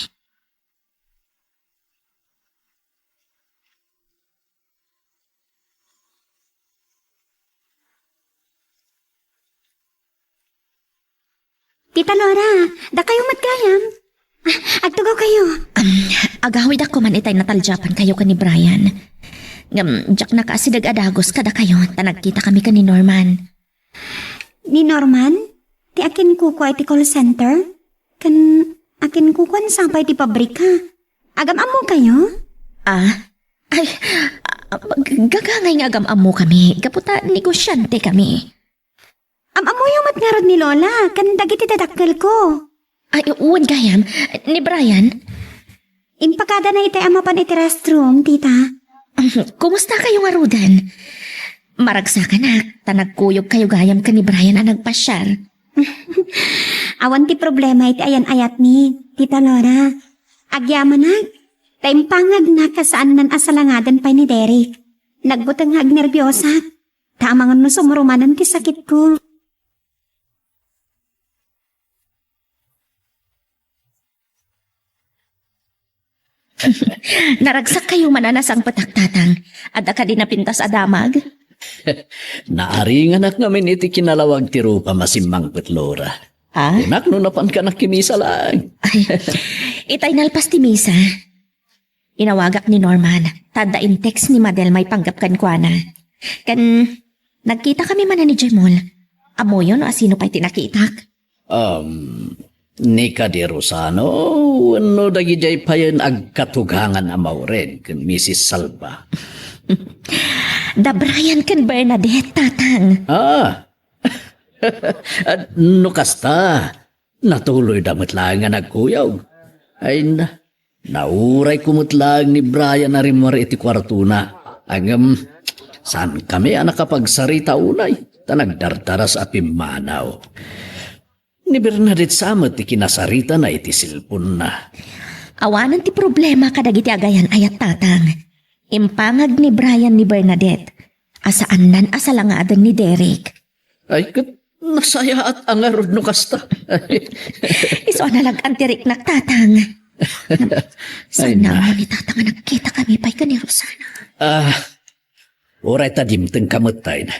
Tita Laura, da kayo matgayam. Agtugaw kayo. Agawid ako man itay nataljapan kayo ka ni Brian. Jak na kaasidag adagos kada kayo, tanagkita kami ka ni Norman. Ni Norman? Ti akin kuko iti call center? Kan akin kukuan sampay ti pabrika. Agam amo kayo? Gagangay nga agam-amo kami. Kaputa negosyante kami. Amo yung matngarod ni Lola. Kan dagiti dadakkel ko. Ay, uwan gayam. Ni Brian? Impakada na itay ama pan iti restroom, tita. Kumusta kayo nga Rudan? Maragsa ka na. Tanagkuyog kayo gayam ka ni Brian ang nagpasyar. Awan ti problema iti ayan ayat ni Tita Laura. Agyaman na. Taimpangag na kasaan nan asalangadan pa ni Derek. Nagbutang hag nervyosa. Tamangan no sumurumanan ti sakit ko. Naragsak kayo mananasang pataktatang. Ada ka din napintas adamag? Naaringan ak ngamin iti kinalawag ti rupa masimmang petlora. Inak no napan ka nakimisa lang. Ay, itay nalpas ti misa. Inawagak ni Norman. Tada in text ni Madel may panggap kan kwa na. Kan, nagkita kami man ni Jemol. Amo yun o asino pa'y tinakitak? Ni Kadi Rosano, no dagijay pa yun agkatugangan amaw rin kan Mrs. Salva. Da Brian kan Bernadette, tatang. At no kasta, natuloy damat lang nga nagkuyaw. Ay nauray kumutlang ni Brian na rin iti kwartuna. Ang saan kami nakapagsarita unay, tanagdardaras apimanaw. Ni Bernadette samat ti kinasarita na iti silpon na. Awanan ti problema kadagiti agayan ayat tatang. Impangag ni Brian ni Bernadette. Asaan nan asalangadan ni Derek. Ay, nasaya at angarod no kasta. Iso nalag antirik na tatang. Sana mo ni tatang nga nagkita kami pa'y ka ni Rosana. Oray tadimteng kamutay na.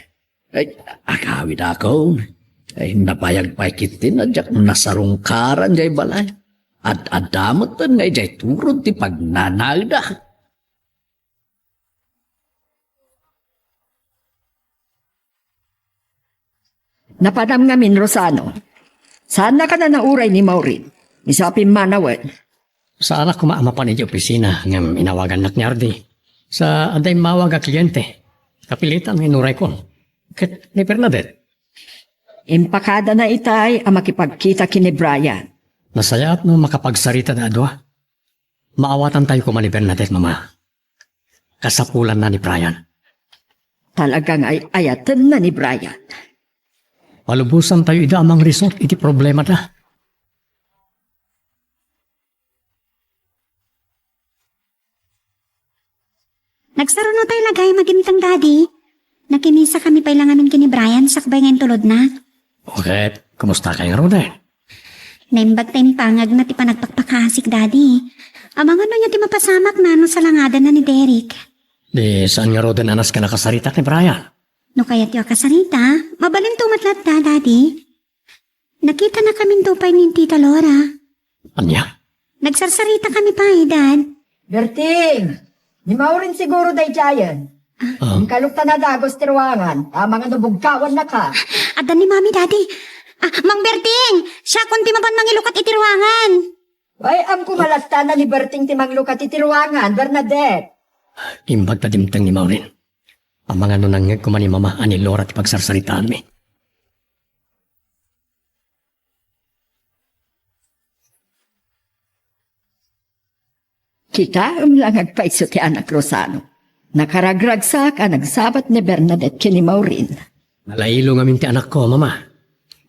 Ay, akawid ako. Ay, napayag pa'y kitin na jak nasarungkaran jay balay. At adamot nga jay turod ti pagnanagda. Napadam ngamin, Rosano. Saan na ka na nauray ni Maureen? Isapin manawad. Sa anak ko maama pa ni opisina ng inawagan nak nyardi. Sa aday mawag a kliyente. Kapilitan ng inuray ko. Ket ni Bernadette. Impakada na itay ang makipagkita kini Brian. Nasaya at no makapagsarita na adwa. Maawatan tayo ko man ni Bernadette, mama. Kasapulan na ni Brian. Talagang ay ayatan na ni Brian. Palubusan tayo ida amang resort, iti problema na. Nagsaruno tayo lagay magintang daddy. Nakinisa kami pailangamin kini Brian sakbay ngayon tulod na. Okay, kumusta kayo Rode? Naimbag tayo ni pangag na ti panagpakpakasik daddy. Amang ano niya ti mapasamak na no sa langadan na ni Derek. Di saan nga Rode anas ka nakasarita ni Brian? No kaya tiyo kasarita, mabalin tumatlat da daddy. Nakita na kami tupay ni Tita Laura. Anya? Nagsarsarita kami pa dad. Berting! Ni Maureen siguro day Giant. Ang kalukta na dagos tiruangan. Tama nga nabugkawan na ka. Adan ni mami daddy. Mang Berting, siya kunti maban mangilukat itiruangan. Ay, am kumalasta na ni Berting timanglukat itiruangan, Bernadette. Imbag tadimtang ni Maureen. Ang mga nunangag ko man ni mama ani Laura ti pagsarsaritaan mi. Kita lang agpaiso ti anak Rosano. Nakaragragsak ang nagsabat ni Bernadette kini Maureen. Nalailo nga ti anak ko, mama.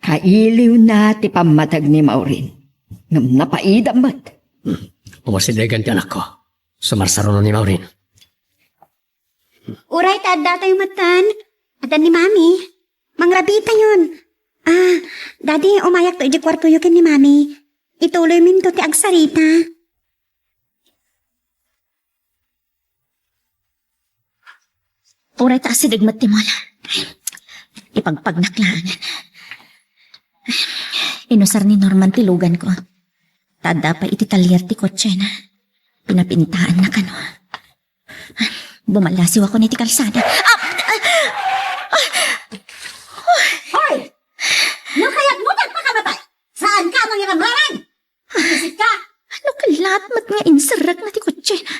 Kailiw na ti pamatag ni Maureen. Ngam napaidam mat. Umasidegan ti anak ko. Sumarsarono ni Maureen. Uray, tada tayo matan. Adan ni mami. Mangrabita yun. Daddy, umayak to iji kwarto yukin ni mami. Ituloy min to ti agsarita. Uray ta asidagmat ti mola. Ipagpagnaklangan. Inusar ni Norman tilugan ko. Tada pa iti talyar ti kotse na. Pinapintaan na kano. Bumalasiw ako ni ti kalsada. Hoy! No kaya't mo nagpakamatay? Saan ka mangiramraman? Isip ka? Ano kalatmat nga insarak na ti kotse na.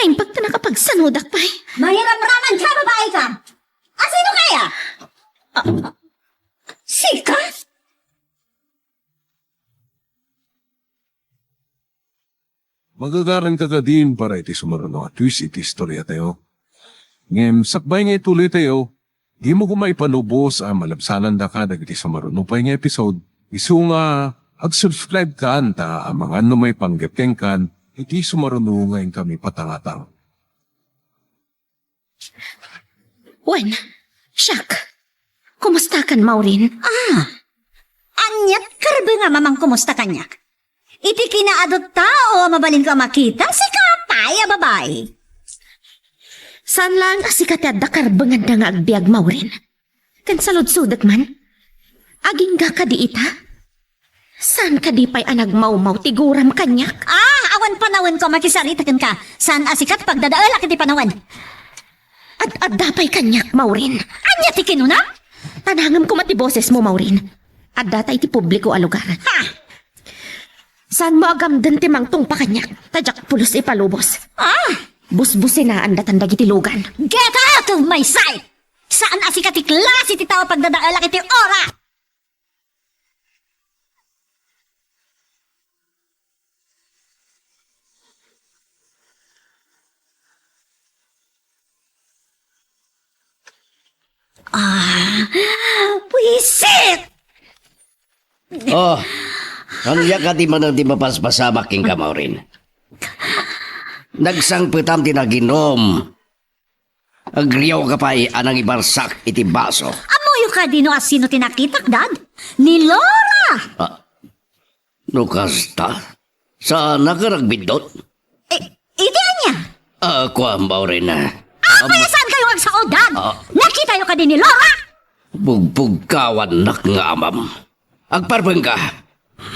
Naimpag ta nakapagsanudak pa. Mangiramraman ka, babae ka! Sino kaya? Sika? Magagaran ka din para iti sumaruno at twist iti istorya tayo. Ngem, sakbay nga ituloy tayo, di mo kumaipanubos ang malabsanan da ka dagiti sumaruno pa nga episode. Isu nga, ag-subscribe ka anta ang mga ano may panggapeng kan, iti sumaruno ngayon kami patangatang. Wen, Shak, kumusta kan Maureen? Anyat karbe nga mamang kumusta kanyak? Iti kinaadot tao mabalin ka makita si kapay a babae. Saan lang asikat at dakar bangad na nga agbiag Maureen? Kan salud-sudak man? Aging ga ka di ita? Saan ka di pa'y anagmaumaw tiguram kanyak? Awan panawan ko makisarita ka. Saan asikat pagdadaala kiti panawan? At dapay kanyak, Maureen. Anya ti kinuna? Tanangam ko mati boses mo, Maureen. At datay ti publiko a lugar. Ha? Saan mo agamdan ti mangtong pa kanyak? Tadyak pulos ipalubos. Busbusin na ang datang dagitilugan. Get out of my sight! Saan asikat ti klase ti tao pagdadaala kiti ora? Puisit! Oh, kanya ka di man ang di mapaspasamak king ka, Maureen. Nagsangpitam tinaginom. Agriyaw ka pa'y anang ibarsak iti baso. Amoyo ka dino as sino tinakitak, Dad? Ni Laura! Nukasta? Sa nakaragbidot? Iti niya! Ako ang rin na. Kaya saan kayo agsao, Dad? Nakita yo ka din ni Laura! Bugbugkawan nak nga amam. Agparbang ka.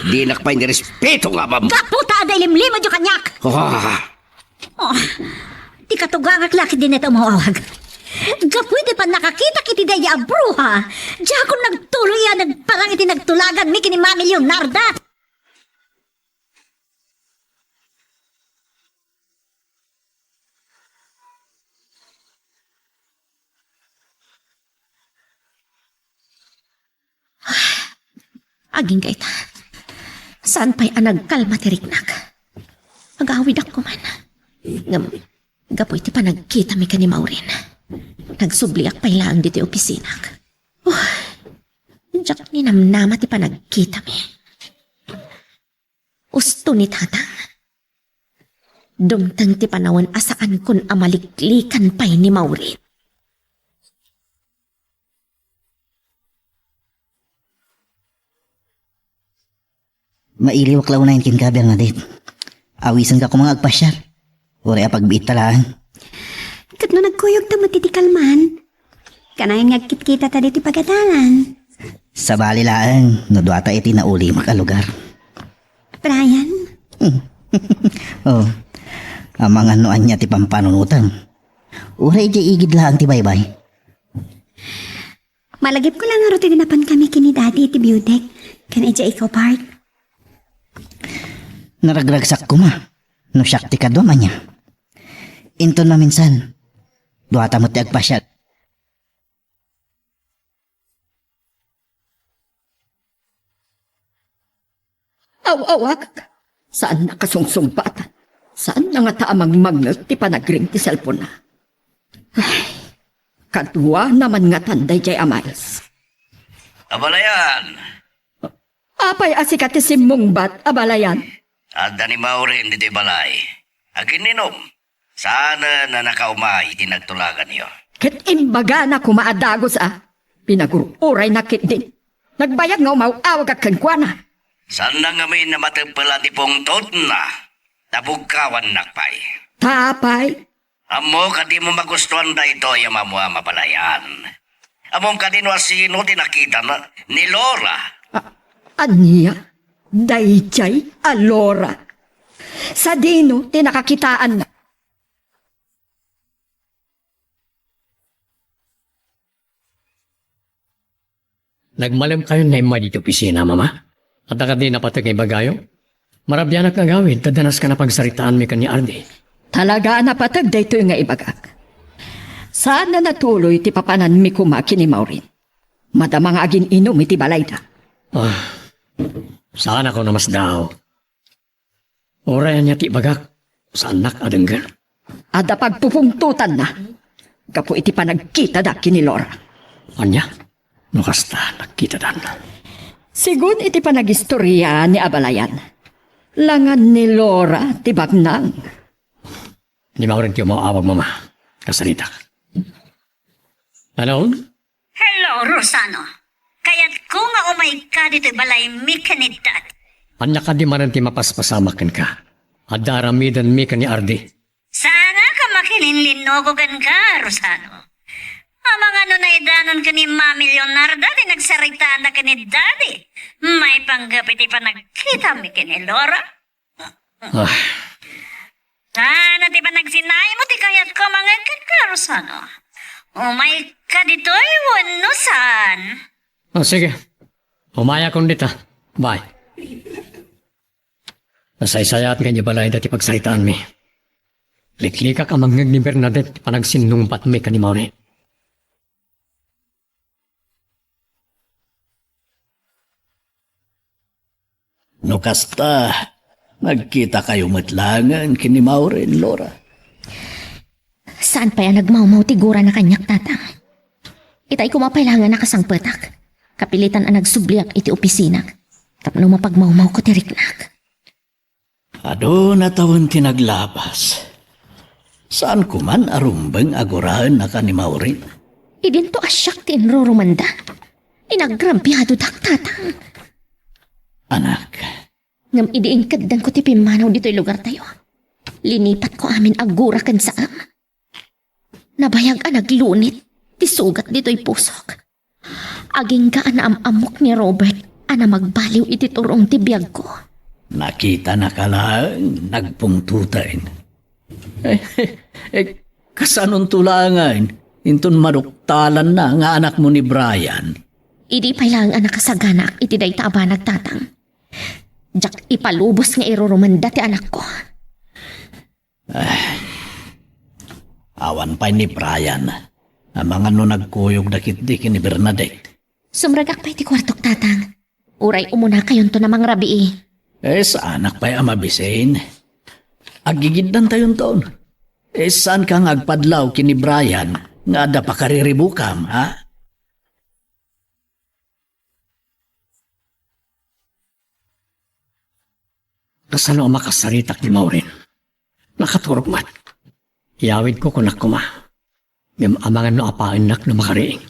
Di nakpay ni respeto nga amam. Kaputa da ilimlimad yo kanyak! Di katugangak laki din ito mawawag. Pwede pa nakakita kiti daya bruha. Diya kung nagtuloy yan, parang iti nagtulagan mi kini Mami Leonarda. Aging kaita. Saan pa'y anagkalma ti riknak? Agawid ako man. Gapoy ti pa nagkita mi ka ni Maureen. Nagsubliak pa'y lang dito opisinak. Diyak ni namnama ti pa nagkita mi. Usto ni tatang. Dumtang ti panawan asaan kun amaliklikan pa'y ni Maureen. Mailiwak launayin kin ka, Bernadette. Awisan ka kung mga agpasyar. Uri apagbiit talaan. Kat no nagkuyog ta matitikal man. Kanayan ngagkit-kita ta dito pagadalan. Sa bali laang, no duata iti na uli makalugar. Brian, Oh, ang mga noan niya ti pampanunutan. Uri iti igid laang ti baybay. malagip ko lang nga ruti dinapan kami kini Daddy iti Budek. Kan eja ikaw part. Naragragsak ko ma. No siyak ti kadwa man niya. Into na minsan. Duata mo ti agpasyar. Awak. Saan nakasungsumpat? Saan na nga taamang magnet ti panagring ti cellphone na? Ay, kadwa naman nga tanday jay amayos. Abalayan! Apay asikat ti simong bat, abalayan. Adda ni Maureen dito balay. Agininom. Sana na nakaumay tinagtulagan niyo. Ket imbaga na kumaadagos Pinagururay na kit din. Nagbayag nga umawawag at kankwana. Sana nga may namatagpala di pungtot na. Tabugkawan nakpay. Tapay, Amo ka di mo magustuhan na ito yung mamua mapalayan. Among ka din sino tinakita na ni Laura. aniya, dayjay, alora. Sa dino, tinakakitaan na. Nagmalam kayo na ima dito pisina, mama? At nakadi na patag kay bagayo? Marabyanak na gawin, tadanas ka na pagsaritaan mi kanya Ardi. Talaga na patag dayto nga ibagak. Saan na natuloy ti papanan mi kumaki ni Maureen? Madama nga agin inom iti balay da. Saan ako na mas daw? Orayan niya ti bagak, sa anak adengger. Ada pagpupungtutan na. Kapo iti panagkita da kini Laura. Anya? Nukasta, nakita dan. Sigun iti panagistorya ni Abalayan. Langan ni Laura ti bagnang. Di ba rin kayo maawag, mama? Kasalita ka. Ano? Hello, Rosano. Kaya't kung nga umay ka dito balay mi kanidad. Anya ka di maranti mapaspasamakan ka. At daramidan mi ka ni Ardi. Sana ka makilinlinogogan ka, Rosano. Ang mga na idanon ka ni Mami Leonarda, di nagsaritaan na ka ni Daddy. May panggapit pa nagkita mi ka ni Laura. Sana di ba nagsinay mo, di kaya't ko mga ka, Rosano. Umay ka dito, no saan? Sige. Umaya kong dita. Bye. Nasaysayat nga niya balay dati pagsaritaan mi. Liklika ka mangyag ni Bernadette panagsinumpat mi ka ni Maureen. Nukasta, nagkita kayo matlangan kini Maureen, Laura. Saan pa yan nagmaumaw tigura na kanyak tatang? Itay kumapailangan na kasangpetak. Kapilitan ang nagsubliak iti opisinak. Tapno mapagmaumaw ko ti riknak. Ado na taon tinaglabas. Saan ko man arumbeng agurahan na ka ni Maureen? Idinto asyak ti inroromanda. Inagrampiyado dak tatang. Anak, Ngam idiing kaddan ko ti pimanaw dito'y lugar tayo. Linipat ko amin agura kan saam. Nabayag a naglunit, ti sugat dito'y pusok. Aging ka na amok ni Robert, ana magbaliw iti turong ti biyag ko. nakita na ka lang, nagpungtutain. Kasanon tulangan, inton maduktalan na nga anak mo ni Brian. Idi pa lang anak kasaganak, iti day taba nagtatang. Jak ipalubos nga irurumanda ti anak ko. Awan pa ni Brian, ang mga no nagkuyog dakit-dikin ni Bernadette. Sumragak pa iti kwartok tatang. Uray umuna kayon to namang rabii. Sa anak pa'y amabisin. Agigindan tayon taon. Saan kang agpadlaw kini Brian nga ada pa kariribukam, ha? Kasano ang makasaritak ni Maureen? Nakaturog man. Iyawid ko kunak kuma. Ngam amangan no apain nak na makariing.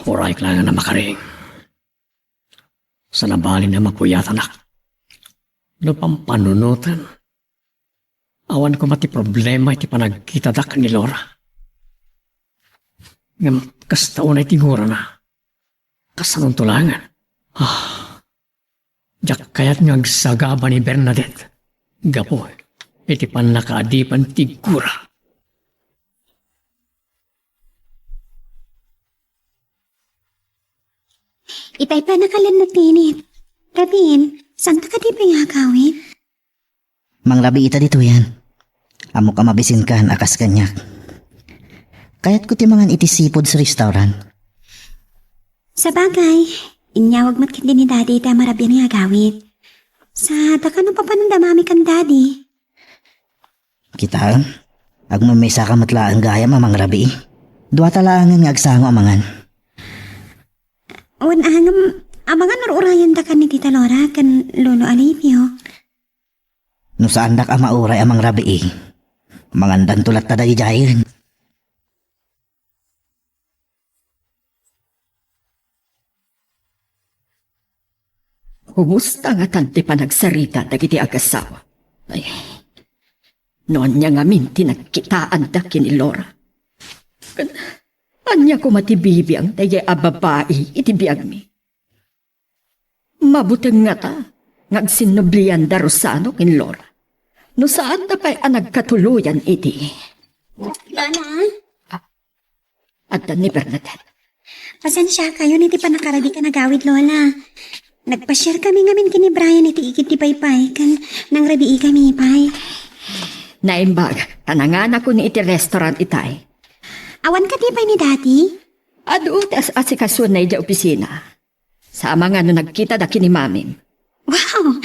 Uray kailangan na makariing. Sa nabalin na mapuyatan nak. No pampanunutan. Awan ko mati problema iti panagkita dak ni Laura. Ngam kastaon ay tigura na. Kasanong tulangan. Jak kayat nga agsagaba ni Bernadette. Gapo, iti pan nakaadipan tigura. Itay pa nakalan na tinit. Rabin, saan ka di pangagawin? Manglabi ita dito yan. Amo ka mabisin ka akas kanyak. Kaya't ko timangan itisipod sa restaurant. Sa bagay, inyawag mat kindi ni daddy ita marabyan nga agawin. Sa daka no papanandamami kan daddy. Kita, agmamesa ka matlaan gaya mamang rabi. Dua talangan nga agsango amangan. Wan amangan narurayan da kan ni Tita Laura kan Lolo Alivio. No saan dak amauray amang rabi. Mangandan tulat taday jayan. Humusta nga tanti pa nagsarita dagiti agasawa. Ay, noon niya nga minti nagkitaan da kini Laura. Anya ko matibibi ang tayo ababae itibiyag mi. Mabuteng nga ta, ngagsinublian da Rosano kin Laura. No saan na pa'y nagkatuluyan iti. Lola, At ni Bernadette. pasensya kayo niti pa nakaradi ka nagawid Lola. Nagpa-share kami ngamin kini Brian iti ikit di paypay kan nang rabii kami pay. Naimbag, tanangan ako ni iti restaurant itay. Awan ka di pay ni daddy? Adu tas asikasun na iti opisina. Sa mga no nagkita da kini mamim. Wow!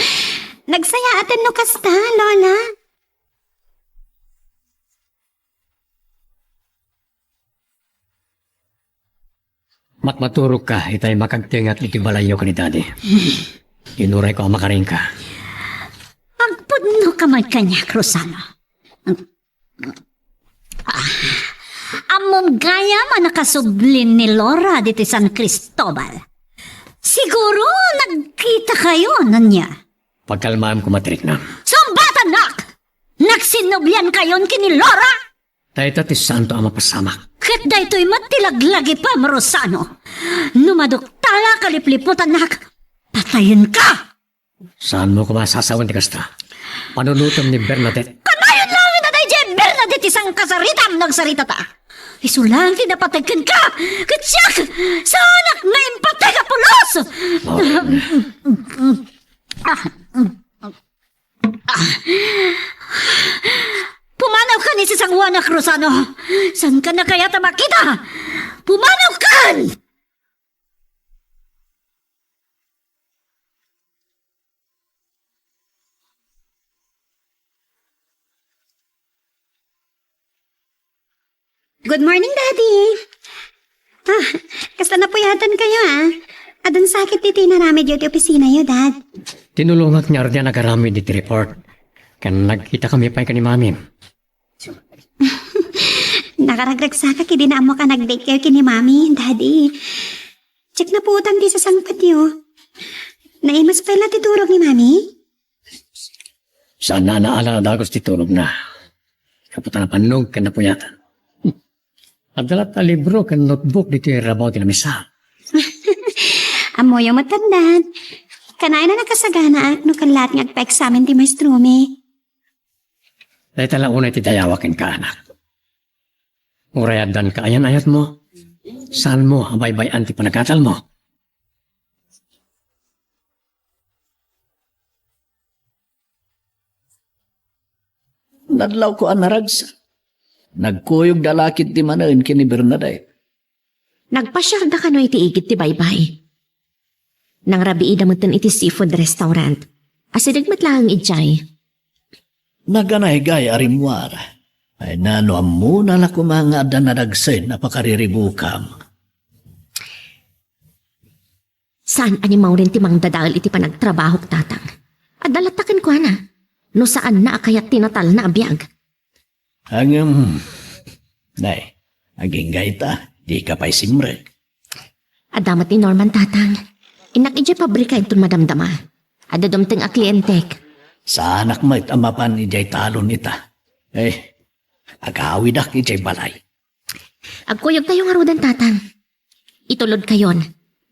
Nagsaya atin no kasta, Lola. Matmaturog ka, itay makagtingat iti balayo ka ni daddy. Inuray ko ang makaring ka. Agpudno ka man kanya, Rosano. Amom gaya man nakasublin ni Laura dito San Cristobal. Siguro nagkita kayo nanya. Pagkalmaam ko matrik na. Sumbatan nak! Nagsinubyan kayon kini Laura! Tayo ti santo ang mapasamak. Kat daytoy matilaglagi pa, Rosano. Numaduktala kalipliputan nak. Patayin ka! Saan mo ko masasawan ti kasta? Panunutom ni Bernadette. Kanayon lang na day Jem Bernadette isang kasaritam nagsarita ta. Isulang tinapatagan ka! Katsyak! Sa anak na impatay ka pulos! Pumanaw ka ni si Sang Juan Rosano. San ka na kaya ta makita? Pumanaw ka! Good morning, Daddy. Kasta na puyatan kayo, Adun sakit dito na rami di opisina yo, Dad. Tinulungat niya rin nagarami diti report. Kan nagkita kami pa ni mami. Nakaragragsa ka kidi na mo ka nag-daycare kini mami, daddy. Check na po utang di sa sangpatyo. Naimas pala titurog ni mami? Saan na naala na dagos titulog na. Kaputan na panog ka na po yata. At dalat na libro kan notebook dito yung rabaw din na misa. Amo yung matandaan. Kanain na nakasagana no kan lahat ng agpa-examen ti maestro me. Dahil talang unay ti dayawakin ka anak. Urayadan ka ayan ayat mo. Saan mo ang baybayan ti panagatal mo? Nadlaw ko ang naragsa. Nagkuyog dalakit di manain kini Bernadette. Nagpasyar da kano iti igit ti baybay. Nang rabiida mo iti seafood restaurant. Asidag matlang ijay. Naganay gay arimwar. Ay nano amuna la kumanga da nadagsen na pakariribukam. Saan animaw rin ti mang dadal iti panagtrabaho tatang. At dalatakan ko na. No saan na kayat tinatal na abiyag. Nay, aging gayta, di ka pa'y simre. Adamat ni Norman tatang. Inak ijay pabrika itong madamdama. Adadumting a klientek. Sa anak mo amapan ijay talon ita. Agawid ak ijay balay. Agkuyog tayo nga rudan tatang. Itulod kayon.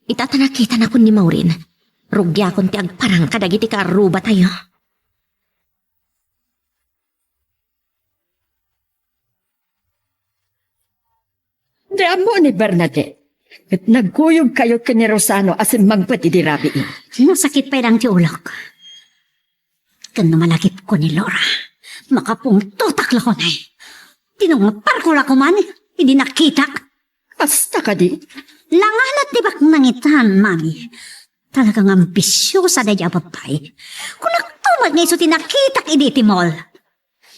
Itatanakita na kun ni Maureen. Rugya kon ti agparang kadagiti karuba tayo. Di amo ni Bernadette. At nagkuyog kayo kini Rosano asin magpati di rabiin. Masakit pa lang ti ulok. Kano malakit ko ni Laura. Makapungtutak la ko na eh. Tinungapar ko la ko man. Hindi nakita. Basta ka di. Langalat di bak nangitan, mami. Talagang ambisyosa na niya babay. Kung nagtumag nga iso tinakitak iditi mall.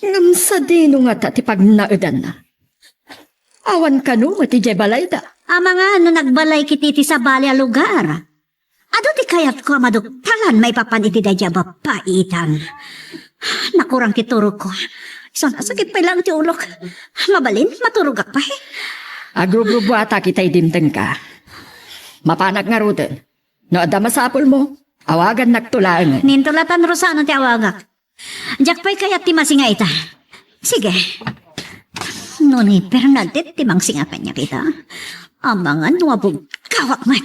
Ngam sa dino nga ta ti pagnaudan na. Awan ka no, mati jay balay da. Ama nga, no nagbalay kititi sa bali a lugar. Ado ti kayat ko maduktalan may papaniti da niya babaitan. Nakurang kituro ko. Sana sakit pa lang ti ulok. Mabalin, maturugak pa eh. Agrubo ata kita'y dimdeng ka. Mapanak nga ruten. No ada masapol mo, awagan nagtulaan. Nintulatan Rosano ti awagak. Diyak pa'y kayat ti masinga ita. Sige. Nuni Bernadette ti mangsinga pa niya kita. Amangan nuwabog kawak man.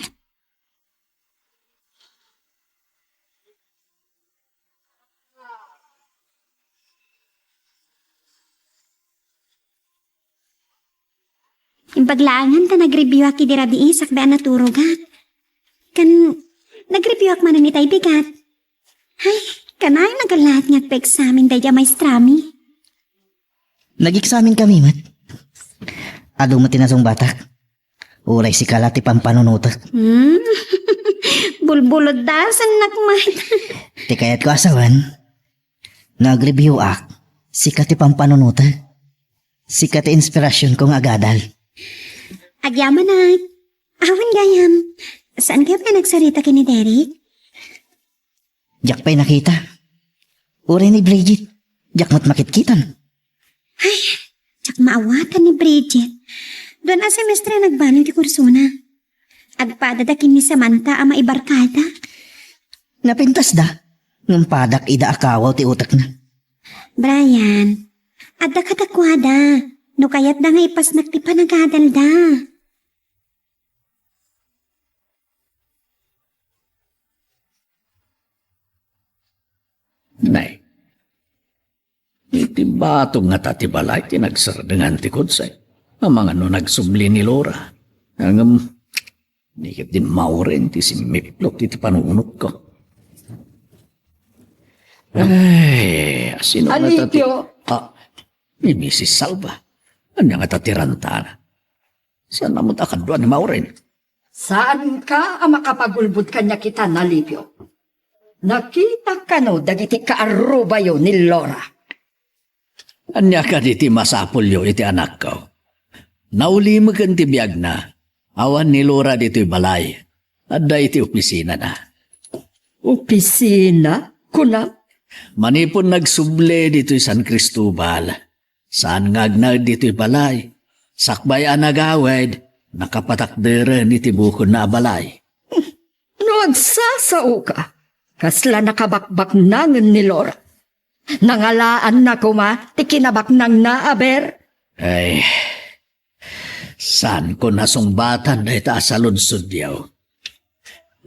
Imbaglaangan ta nag-review aki di rabi isak daan naturugat. Kan nag-review ak manan itay bigat. Ay, kanay nagalahat nga pa-examen day may strami. Nag-examine kami, mat. Ado mo tinasong batak. Uray si kalati pampanunutak. Bulbulod dasan nakmat. Ti kayat ko asawan. Nag-review ak. Sikat ti pampanunutak. Sikat ti inspirasyon kong agadal. Agyaman na. Awan gayam. Saan kayo pa nagsarita kini Derek? Diyak pa'y nakita. Uray ni Bridget. Diyak mo't makitkitan. Ay, tsak maawatan ni Bridget. Doon ang semestre nagbalo di kursona. Agpadadakin ni Samantha ang maibarkada. Napintas da. Ng padak ida akawaw ti utak na. Brian, adda katakwada. No kayat da nga ipasnak ti panagadal da. Nay, iti batong nga tatibalay tinagsardengan ti kudsay. Ang mga no nagsubli ni Laura. Ang nikit din mauren ti simiplok iti panunok ko. Ay, asino nga tati... Alipyo! Ni Mrs. Salva. Ano nga tatirantana? Saan namot akadwa ni mauren? Saan ka ang makapagulbud kanya kita na Livio? Nakita ka no, dagiti kaarubayo ni Laura. Anya ka diti masapulyo iti anak ko. Nauli mo kan ti biyag na. Awan ni Laura dito'y balay. Adda iti opisina na. Opisina? Kuna? Manipon nagsuble dito'y San Cristobal. Saan ngagnag dito'y balay? Sakbay ang nagawid, nakapatakderen iti bukod na balay. No agsasao ka, kasla nakabakbak nangan ni Lora. Nangalaan na kuma, ti kinabak nang naaber. Ay, saan ko nasungbatan na ita sa lunsod yaw?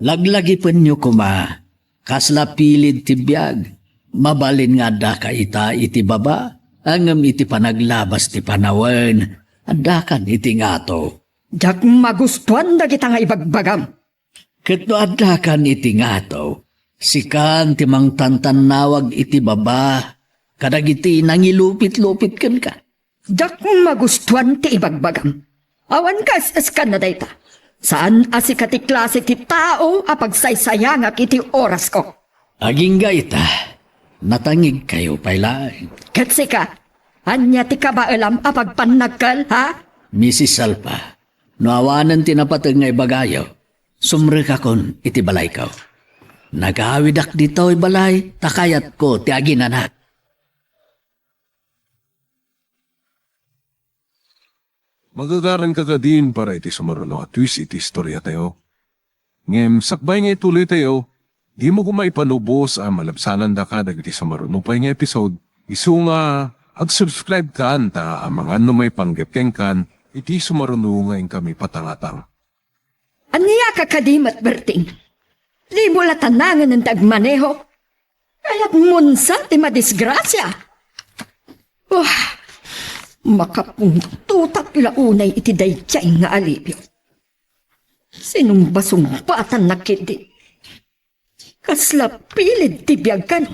Laglagi pa niyo kuma, kasla pilid ti biyag, mabalin nga da ka ita iti baba, angam iti panaglabas ti panawen, adakan iti ngato. Jak magustuhan da kita nga ibagbagam. Ket no adakan iti ngato, sikan ti mang tantanawag iti baba, kadagiti nangilupit-lupit ken ka. Jak magustuhan ti ibagbagam. Awan kas eskan na dayta. Saan asikati klase ti tao apagsaysayangak iti oras ko. Aging gaita, natangig kayo pailaan. Katsi ka, anya ti kabaalam apagpanagkal, ha? Mrs. Salpa, no awanan tinapatag nga ibagayo, sumre ka kon iti balay ko. Nagawidak dito balay, takayat ko ti aginanak. Magagaran ka din para iti sumaruno at twist iti istorya tayo. Ngem, sakbay nga ituloy tayo, di mo kumaipanubos ang malabsanan da ka dagiti sumaruno pa nga episode. Isu nga, ag-subscribe ka anta ang mga ano may panggapkeng kan, iti sumaruno nga kami patangatang. Anya ka kadimat berting? Di mo latanangan ng tagmaneho. Kaya't munsa ti madisgrasya. Makapungtutak launay iti dayjay nga alipyo. Sinumbasumbatan na kidi. Kasla pilid ti biyag ka no.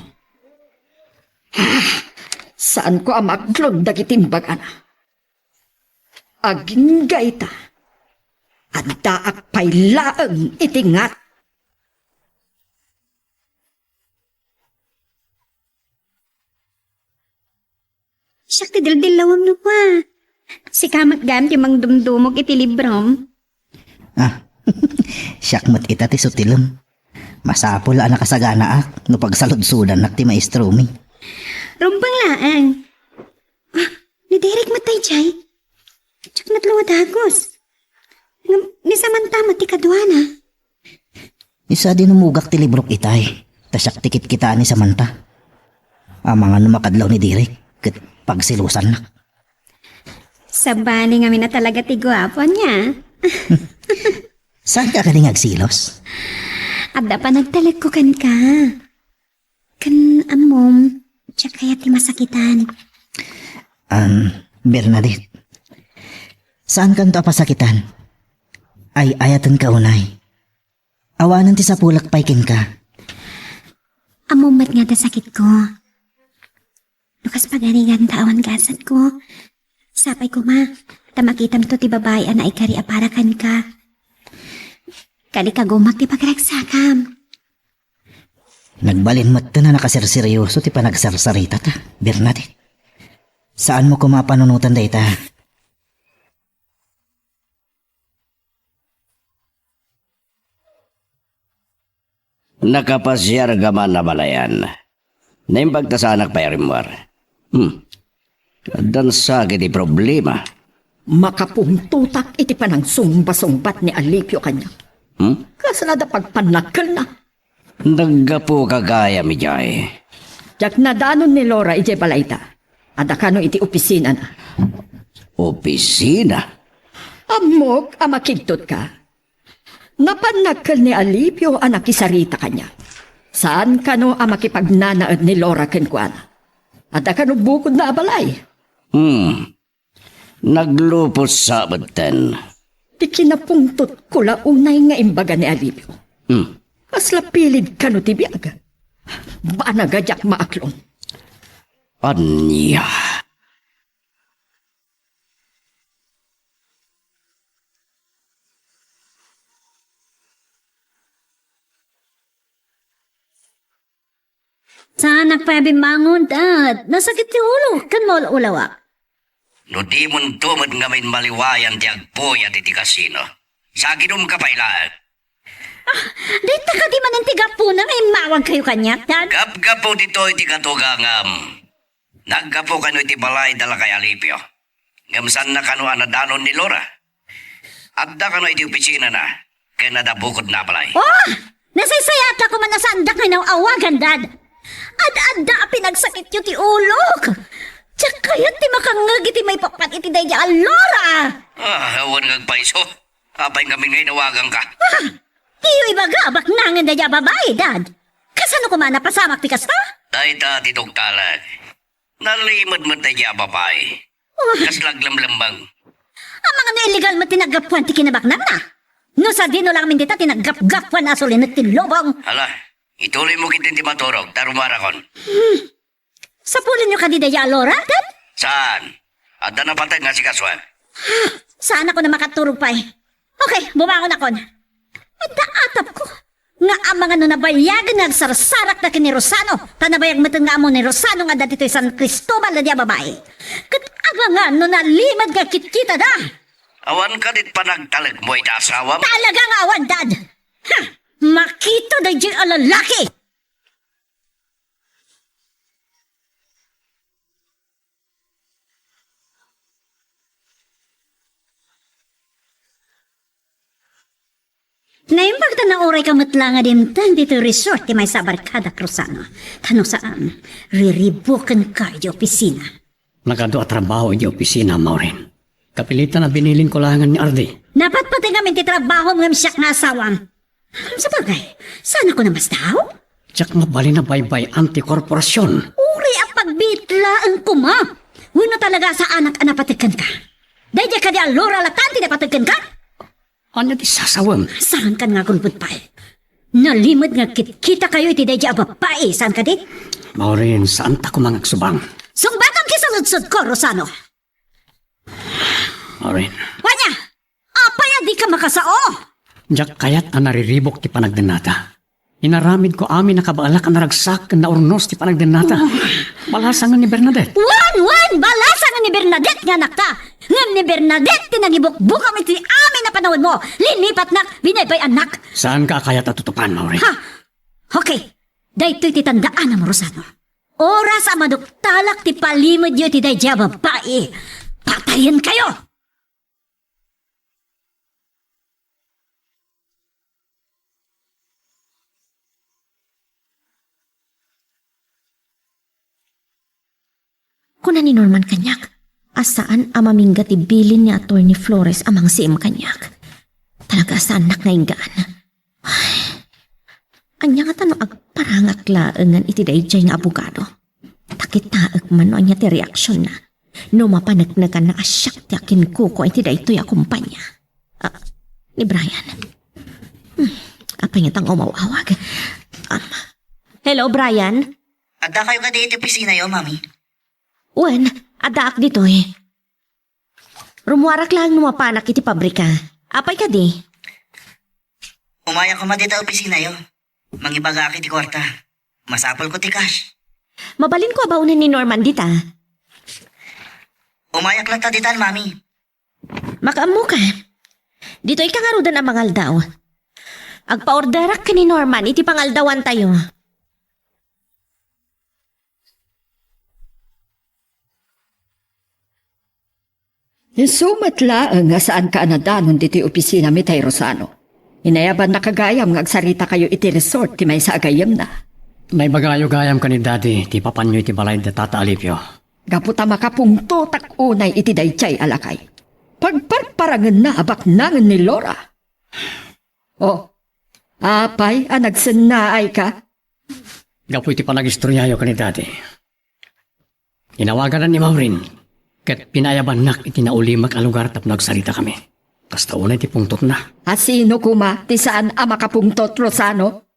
Saan ko amaglon dagitimbag ana? Aging gaita. Adaak pailaang itingat. Siyak ti dildilawam no pa. Si kamat gam ti mang dumdumog iti librom. Siyakmat ita ti sutilem. Masapol ang nakasagana ak, no pagsaludsudan nak ti maestro mi. Rumbang laang. Ni Derek matay jay. Tsak natlawad hagos. Ni samantama ti kadwana. Isa din umugak ti librok itay, tasyak tikit kita ni Samantha. Ang mga numakadlaw ni Direk, ket pagsilusan nak. Sabani nga na talaga ti guwapo niya. Saan ka kaling agsilos? Adda pa nagtalag ko kan ka. Kan amom, tiyak kaya ti masakitan. Bernadette, saan kan to pasakitan? Ay ayatan ka unay. Awanan ti sa pulak paikin ka. Amom mat nga ta sakit ko. Lukas paganingan tawan gasat ko. Sapay ko ma, tamakitam to ti babae na ikari aparakan ka. Kali ka gumak ti pagragsakam. Nagbalin mat na nakasirseryoso ti panagsarsarita ta, Bernadette. Saan mo kumapanunutan dayta? Nakapasyar gaman na balayan. Naimbag ta sa anak pa yarimwar. Dan sa di problema. Makapungtutak iti panang sumba-sumbat ni Alipyo kanya. Kasalada pagpanakal na. Naggapo kagaya mi jay. Jak nadanon ni Lora ije balayta. Adakano iti opisina na. Opisina? Amok amakigtot ka. Napanakal ni Alipyo ang nakisarita kanya. Saan kano ang makipagnanaad ni Lora kenkwana? Adakano bukod na abalay. Naglupos sa abatan. Di kinapungtot ko launay nga imbaga ni Alipyo. Kasla pilid kano tibiyag. Banagajak maaklong. Anya. Saan nagpabimangon dad? Nasakit ti ulo, kan mo ulawak. No di mon tumad nga may maliwayan ti agpoy at iti kasino. Sa ginom ka pa ilaan. Dito ka di man ang tigapo na may mawag kayo kanya, dad. Gap-gapo dito iti katugangam. Naggapo kano iti balay dala kay Alipyo. Ngamsan na kano anadanon ni Laura. Adda kano iti opisina na, kaya nadabukod na balay. Oh! Nasaysayat ako man nasandak na awagan, Dad. Ad-adda pinagsakit yu ti ulok. Tsaka yun ti makangag iti may papat iti day Laura. Awan ngagpaiso. Apay kami ngayon nawagan ka. Iyo ibagabak nangan day babae, Dad. Kasano ko man napasamak ti kasta? Ay ta titugtalag. Nalimad-mad na niya babae. Kaslaglamlambang. Ang mga illegal mo tinagapuan ti kinabaknang na. No sa dino lang min dita tinagap-gapuan na sulinat ti lobong. Hala, ituloy mo kitin ti maturog, tarumarakon. Sa pulin nyo kadidaya, Laura, Dad? Saan? Adda na patay nga si Kaswan. Saan ako na makaturog pa eh? Okay, bumangon akon. Atap ko. Nga ang mga nabayagan nagsarsarak na kini Rosano. Tanabayag matang nga mo ni Rosano nga dati ito'y San Cristobal na diya babae. Kat abangan no nalimad ka kitkita da. Awan ka dit pa nagtalag mo ita asawa mo. Talagang awan, Dad. Ha! Makito na diyan ang lalaki. Naimbag na oray ka matlanga din tan dito resort ti may sa Barkada Cruzano. Tano saan, riribukan ka di opisina. Nagado at trabaho di opisina, Maureen. Kapilitan na binilin ko langan ni Ardi. Dapat pati nga ti trabaho ng siyak na asawang. Sa bagay, sana ko na mas daw? Tsak mabali na baybay anti-korporasyon. Uri ang pagbitlaan ko ma. Wino talaga sa anak anapatikan ka. Dahil ka di alura latan ti napatikan ka? Ano di sasawam? Saan ka nga kulput pa? Nalimod nga kita kayo iti dahil babae. Saan ka di? Maureen, saan ta ko mga subang? Sungbatang kisaludsod ko, Rosano. Maureen, Wanya! Apaya di ka makasao! jak kayat ang nariribok ti panagdanata. Inaramid ko amin nakabaalak ang naragsak na urnos ti panagdanata. Balasangan ni Bernadette. Wan! Balasan ni Bernadette nga nakta! Ngam ni Bernadette tinagibok-buk kami ti amin na panahon mo! Linipat na binaybay anak! Saan ka kayat atutupan, Maureen? Ha! Okay, daytoy ti tandaan na mo, Rosano. Oras ang maduktalak ti palimod yo ti dayja babae. Patayin kayo! Kuna ni Norman kanyak, asaan amamingga ti bilin ni Atty. Flores amang siim kanyak. Talaga saan naknainggaan. Anya nga tano agparangak laengan iti dayjay nga abogado. Takitaag man no anya ti reaksyon na. No mapanagnagan na asyak ti akin kuko iti daytoy akumpanya. Ni Brian. Apa nga tang umawawag. Hello, Brian? Adda kayo ka di iti opisina yo, mami. Wen, adaak dito eh. Rumuarak lang numapanak iti pabrika. Apay ka di? Umaya ko madita opisina yo. Mangibaga aki ti kwarta. Masapol ko ti cash. Mabalin ko abaunan ni Norman dita. Umayak lang ta ditan, mami. Makaammo ka. Dito'y kangarudan ang mangaldaw. Agpa-orderak ka ni Norman, iti pangaldawan tayo. Sumatlaang nga saan ka anadanon diti opisina mi tay Rosano. Inayaban na kagayam nga agsarita kayo iti resort ti may sa agayam na. May bagayo-gayam ka ni Daddy, ti papanyo iti balay da Tata Alipio. Gaputa makapungto tak unay iti dayjay alakay. Pagparparangan na abaknangan ni Laura. Oh, apay anagsannaay ka? Gapu iti panagistoryayo ka ni Daddy. Inawagan na ni Maureen. Kat pinayaban nak iti naulimag a lugar tap nagsarita kami. Kasta unay ti pungtot na. Asino kuma ti saan a makapungtot Rosano?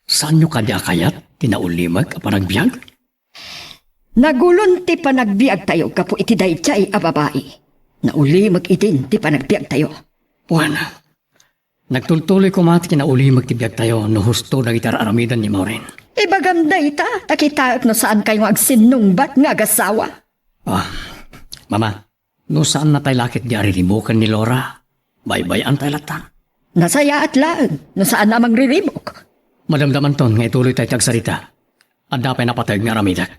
Saan nyo kadya kayat tinaulimag a panagbiag? Nagulon ti panagbiag tayo kapo iti dayjay a babae. Naulimag itin ti panagbiag tayo. Buwan. Nagtultuloy ko mat kinaulimag ti biag tayo no husto nagitar aramidan ni Maureen. Ibaganda ita, nakitaot no saan kayo agsinungbat nga agasawa. Mama, no saan na tayo lakit di aririmukan ni Laura? Baybayan tayo latan. Nasaya at laan, no saan namang riribok. Madamdaman ton nga ituloy tayo tagsarita. At dapay napatag nga aramidak.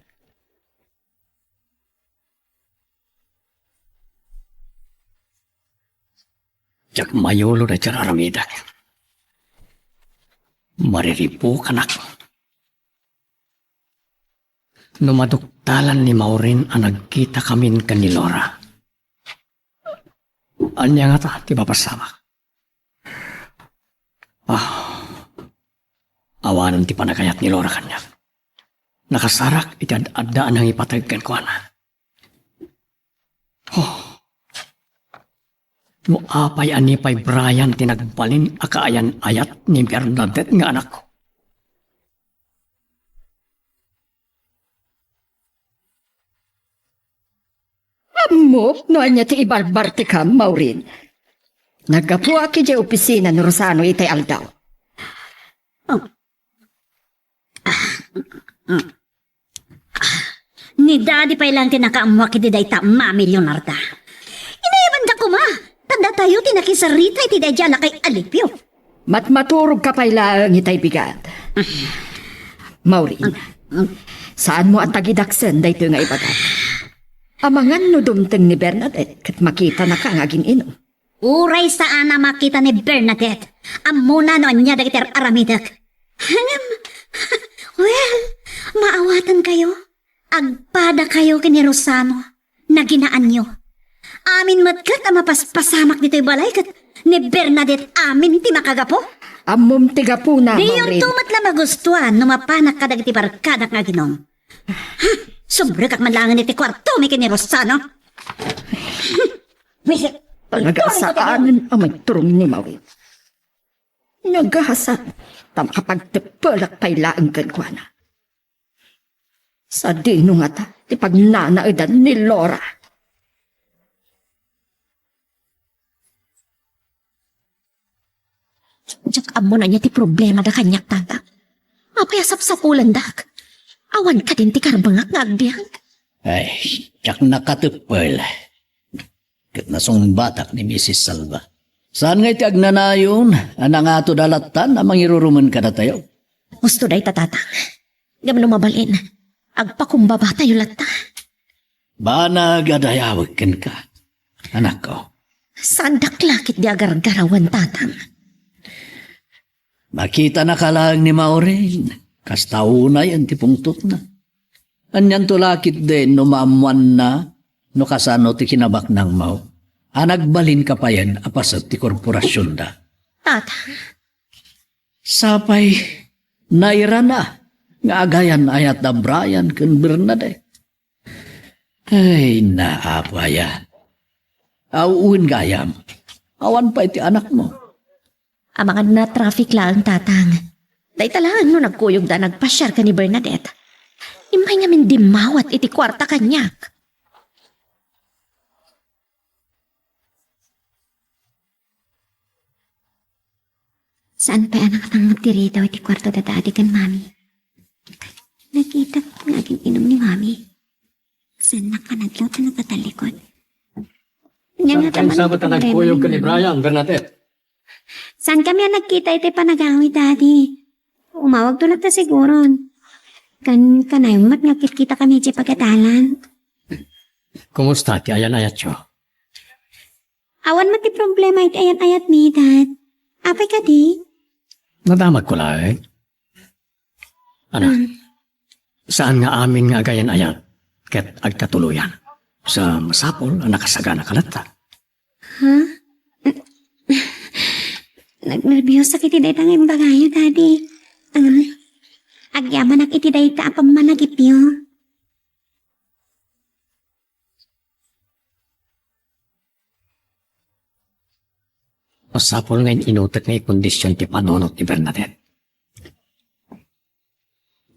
Jak mayulo da jar aramidak. Mariripo kanak. Numaduktalan ni Maurin ang nagkita kamin kan ni Laura. Anya nga ta, ti papasama. Awanan ti panagayat ni Laura kanya. Nakasarak iti ad-addaan ang ipatagkan ko na. No apay anipay Brian tinagbalin akaayan ayat ni Bernadette nga anak ko. Amo, no anya ti ibalbarte ka, Maureen. Nagapuwa ki di opisina ni Rosano itay aldaw. Ni daddy pa ilang tinakaamwa kiti day ta mamilyonarda. Inayaman da ko ma. Tanda tayo tinakisarita iti day dyan kay Alipio. Matmaturog ka pa ilang itay bigat. Maureen, saan mo ang tagidaksen dayto nga ibagat? Amangan no dumteng ni Bernadette kat makita na ka nga ginom. Uray saan na makita ni Bernadette. Amuna no anya dagiter aramidak. Hangam. Well, maawatan kayo. Agpada kayo kini Rosano. Naginaan nyo. Amin matkat ang mapaspasamak dito'y balay kat ni Bernadette amin ti makagapo. Amom tiga po na, Di yung Maureen. tumat lang magustuhan no mapanak ka dagiti barkadak nga ginom. Sobre kak malangan iti kwarto mi kini Rosano. Nag-asaan ang magturong ni Maureen. Nagahasa, tamakapagtepelak pa ilaang kankwana. Sa dino nga ta, ti pagnanaidan ni Laura. Diyak amo na niya ti problema da kanyak tata. Apayasap sa pulan dak. Awan ka din ti karbangak nga agdiyang. Ay, tsak nakatupal. Kat nasong batak ni Mrs. Salva. Saan nga iti agnanayon? Anang ato dalatan na mangiruruman ka na tayo? Gusto day tatatang. Gam lumabalin. Agpakumbaba tayo lata. Bana gadayawag ken ka. Anak ko, Saan daklakit di agar-garawan tatang. makita na ka lang ni Maureen. Kastaunay ang tipungtot na. Anyan tulakit din no maamuan na no kasano ti kinabak ng mau. Anagbalin ka pa yan apasat ti korporasyon da. Tatang, Sapay, naira na. Nga agayan ayat na Brian ken Bernadette. Ay, naapaya. Auuin gayam. Awan pa iti anak mo. amangan na traffic lang tatang. Day talaan no nagkuyog da nagpasyar ka ni Bernadette. Imay nga min dimawat iti kwarta kanyak. Saan pa anak nang magtiri daw iti kwarto da dati kan mami? Nakita ko naging inom ni mami. Saan na ka naglaw ka nagkatalikod? Brian, Bernadette? Saan kami nagkita iti panagawi daddy? Umawag tulad ta siguro. Kanay mat nagkita kami iti pagkatalan. Kumusta ti ayan ayat yo? Awan mati problema iti ayat-ayat mi dad. Apay ka di? Nadamag ko lang. Anak, saan nga amin nga agayan ayat? Ket agkatuluyan. Sa masapol ang nakasagana kalata. Ha? Nagnervyos sakit iti dayta nga bagayo daddy. Agyaman ak iti dayta apam managipyo. Masapol ngayon inutot nga kondisyon ti panonot ni Bernadette.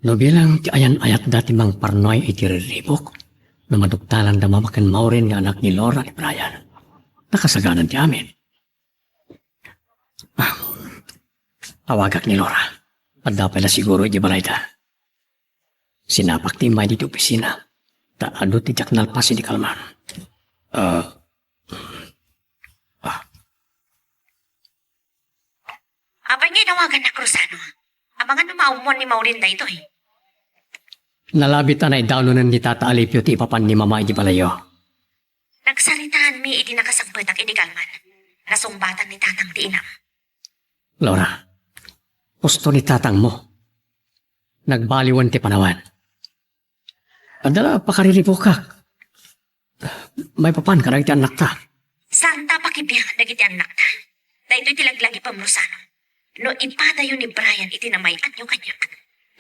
No bilang ti ayan ayat dati mang parnoy iti riribok, na madugtalan da mamakan Maureen nga anak ni Laura ni Brian. Nakasaganan ti amin. Awagak ni Laura. Adda pala siguro iti balayda. Sinapak ti may dito opisina. Taado ti jaknal pa si di kalman. Abay nga inawagan na Cruzano. Abangan na maumuan ni Maureen da ito eh. Nalabit na idawnunan ni Tata Alipio ti ipapan ni Mama iti balayo. Nagsaritahan mi iti nakasagbatak iti kalman. Nasumbatan ni tatang di inam. Laura, gusto ni tatang mo. Nagbaliwan ti panawan. Andala, pakariribok ka. May papan ka na iti anak ta. Saan ta pakibiyang dagiti anak na? Dahil tilaglagi pa Rosano. No ipadayo ni Brian itinamayan nyo kanya.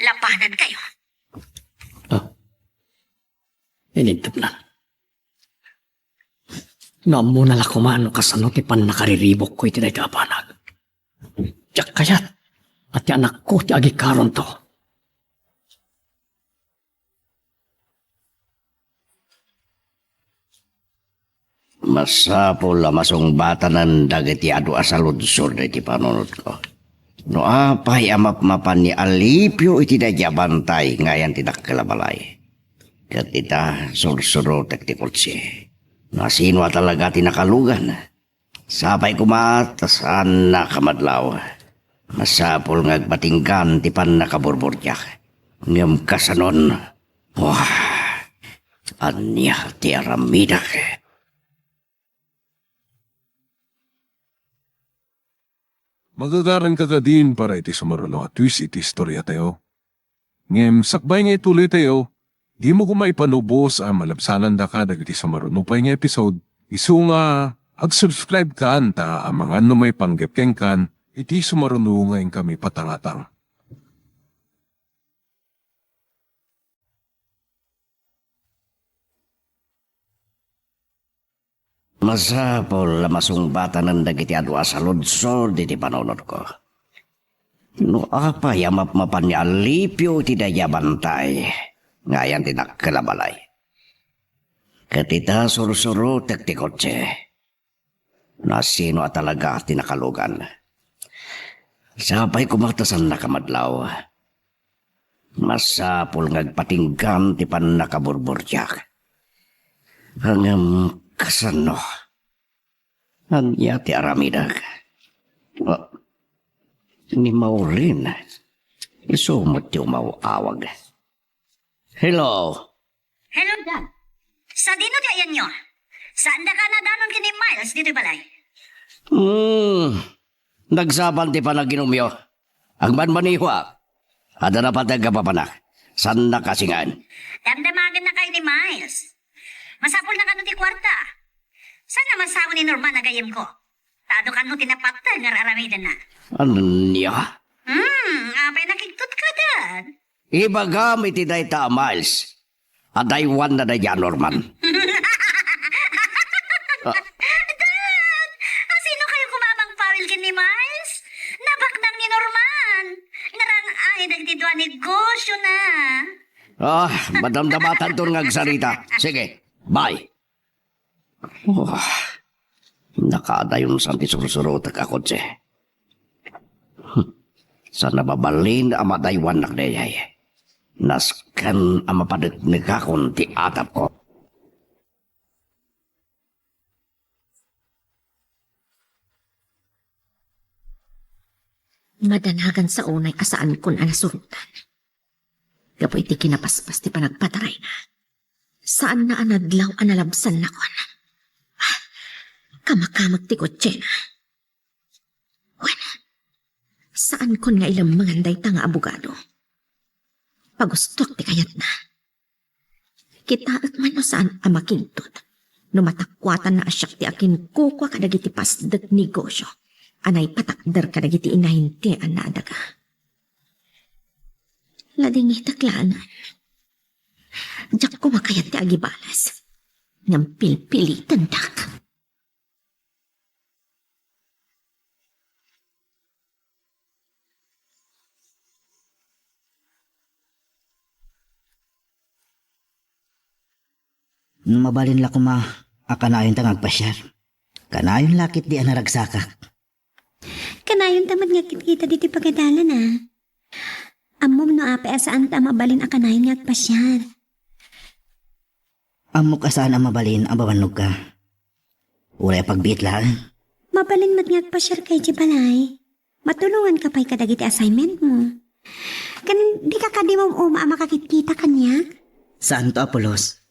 Labanan kayo. Inintap na. Naam mo na lakumaan no kasano ti pan nakariribok ko iti na itapanag. Tiyak kayat at ti anak ko ti agikaron to. Masapol la masungbatanan dagiti adu asaludsod iti panunod ko. No apay amapmapan ni Alipio iti dayabantay ngayan tidak kalabalay. Kat ita sursuro tektikotsi. Nasino talaga tinakalugan. Sapay kumatasan na kamadlaw. Masapol ngagbatinggan ti pan nakaburburyak. Ngam kasanon. Wah, anya ti aramidak. Magagaran ka din para iti sumaruno at twist iti istorya tayo. Ngem sakbay nga ituloy tayo, di mo kumaipanubos ang malabsanan da ka dagiti sumaruno pa nga episode. Isu nga, ag-subscribe ka anta ang mga may panggapkeng kan, iti sumaruno ngayon kami patangatang. Masapol la masungbatan ng dagiti adwa sa ludsod iti panunod ko. No apa yamapmapan ni Alipio ti dayabantay. Ngayan ti nakalabalay. Katita sursuro tektikotse. Nasino at talaga tinakalugan. Sapay kumatasan nakamadlaw. Masapol ngagpatinggan ti pan nakaburburyak. Hanggang kasano? Anya ti aramidag. Ni Maureen. Isumot ti umawawag. Hello? Hello, Dad. Sa dino di ayan nyo? Saan da ka na danon kini Miles dito balay? Nagsaban ti panaginumyo. Ang banmaniwa. Ada na patag kapapanak. San na kasingan? Damdamagan na kayo ni Miles. Masapol na ka ti kwarta. Saan naman sa ni Norman na gayem ko? Tado ka no tinapakta nga raramidan na. Ano niya? Apay nakiktot ka, Dad. Iba gamit iday ta Miles. Adaywan na daya Norman. Dad! Sino kayo kumamang pawil kin ni Miles? Nabaknang ni Norman. Narang ay nagtidwa negosyo na. Madamdamatan to ngagsarita. Sige, bye. Nakadayon sa tisursurot kakotse. Sa nababalin ang madaywan na kdayay. Naskan ang mapadat ni kakon ti atap ko. Madanagan sa unay asaan kun anasurutan. Kapo iti kinapaspas ti panagpataray na. Saan na anadlaw analabsan na kon? Kamakamag ti kotse na. Bueno, saan kon nga ilang manganday ta nga abogado? Pagustok ti kayat na. Kitaat man no saan amakintod. No matakwatan na asyak ti akin kukwa kadagiti pasdag negosyo. Anay patakder kadagiti inahinti ang naadaga. Lading itaklanan. Diyak kumakayat ti agibalas. Ngam pilpilitan dak. Mabalin la kuma akanayon tangag pasyar. Kanayon lakit di anaragsakak. Kanayon tamad nga kita diti pagadalan Amom no ape asaan ta mabalin akanayon nga agpasyar. Amok asaan ang mabalin ang bawanog ka. Ulay pagbiit lang. Mabalin mat nga agpasyar kay Jibalay. Matulungan ka pa'y kadagiti assignment mo. Kan di ka kadimom makakikita kanya? Saan to, Apolos?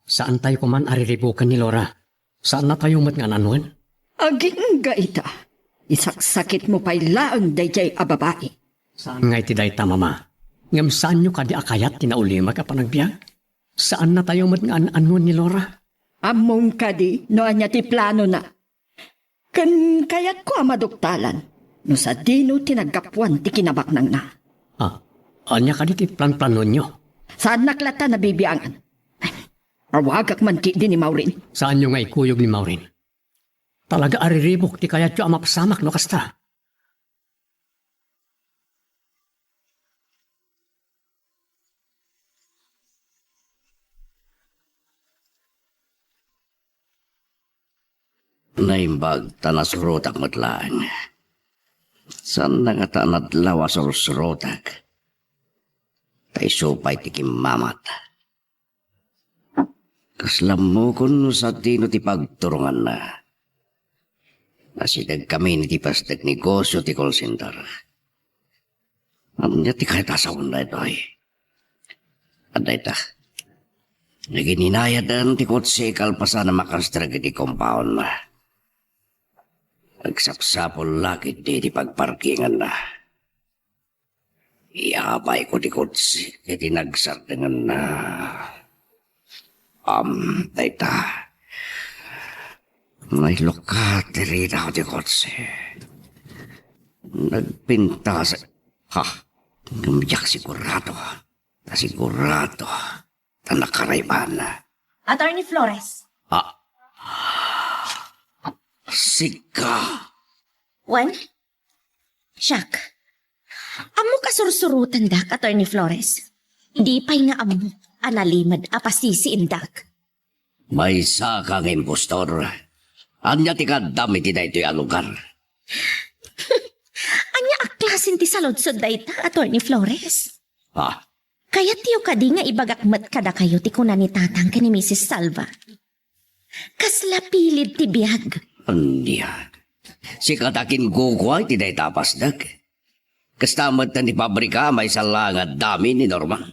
Saan tayo kuman ariribukan ni Laura? Saan na tayo mat nga nanuan? Aging gaita. Isaksakit mo pa'y laang dayjay a babae. Saan nga iti dayta, mama? Ngam saan nyo kadi akayat tinaulima ka panagbiag? Saan na tayo mat nga anuan ni Laura? Among kadi, no anya ti plano na. Kan kayat ko amaduktalan. No sa dino tinagapuan ti kinabak nang na. Anya kadi ti plan-plano nyo? Saan naklata na bibiangan? Awagak man ki din ni Maureen. Saan nyo nga ikuyog ni Maureen? Talaga ariribok ti kayat nyo amapasamak no kasta. Naimbag tanasurotak matlaan. Saan na nga tanadlawa surusurotak? Tay supay ti kimamat. Kaslam mo kun sa tino ti pagturungan na. Nasidag kami ni ti pasdag negosyo ti call center. Amnya ti kahit asawon na ito ay. Aday ta. Nagininayadan ti kotsekal pa sana makastrag ti compound na. Nagsapsapol lakit di pagparkingan na. Iabay ko di kotse kaya tinagsardangan na. Tayta. May lokatiri daw di kotse. Nagpinta sa... Ha? Gumiyak sigurado. Sigurado. Nakarayban na. Attorney Flores. Sika. Juan? Siak. Amo kasursurutan dak, Attorney Flores. Di pa'y nga amo, analimad apasisi indak. May sakang impostor. Anya ti kadami ti daytoy a lugar. Anya aklasin ti salodsod dayta, Attorney Flores. Ha? Kaya tiyo ka di nga ibagakmat kada kayo ti kuna ni tatang ka ni Mrs. Salva. Kasla pilid ti biyag. Anya. Si katakin gukway ti day tapasdag. Kastamad na ni pabrika may salangad dami ni Norman.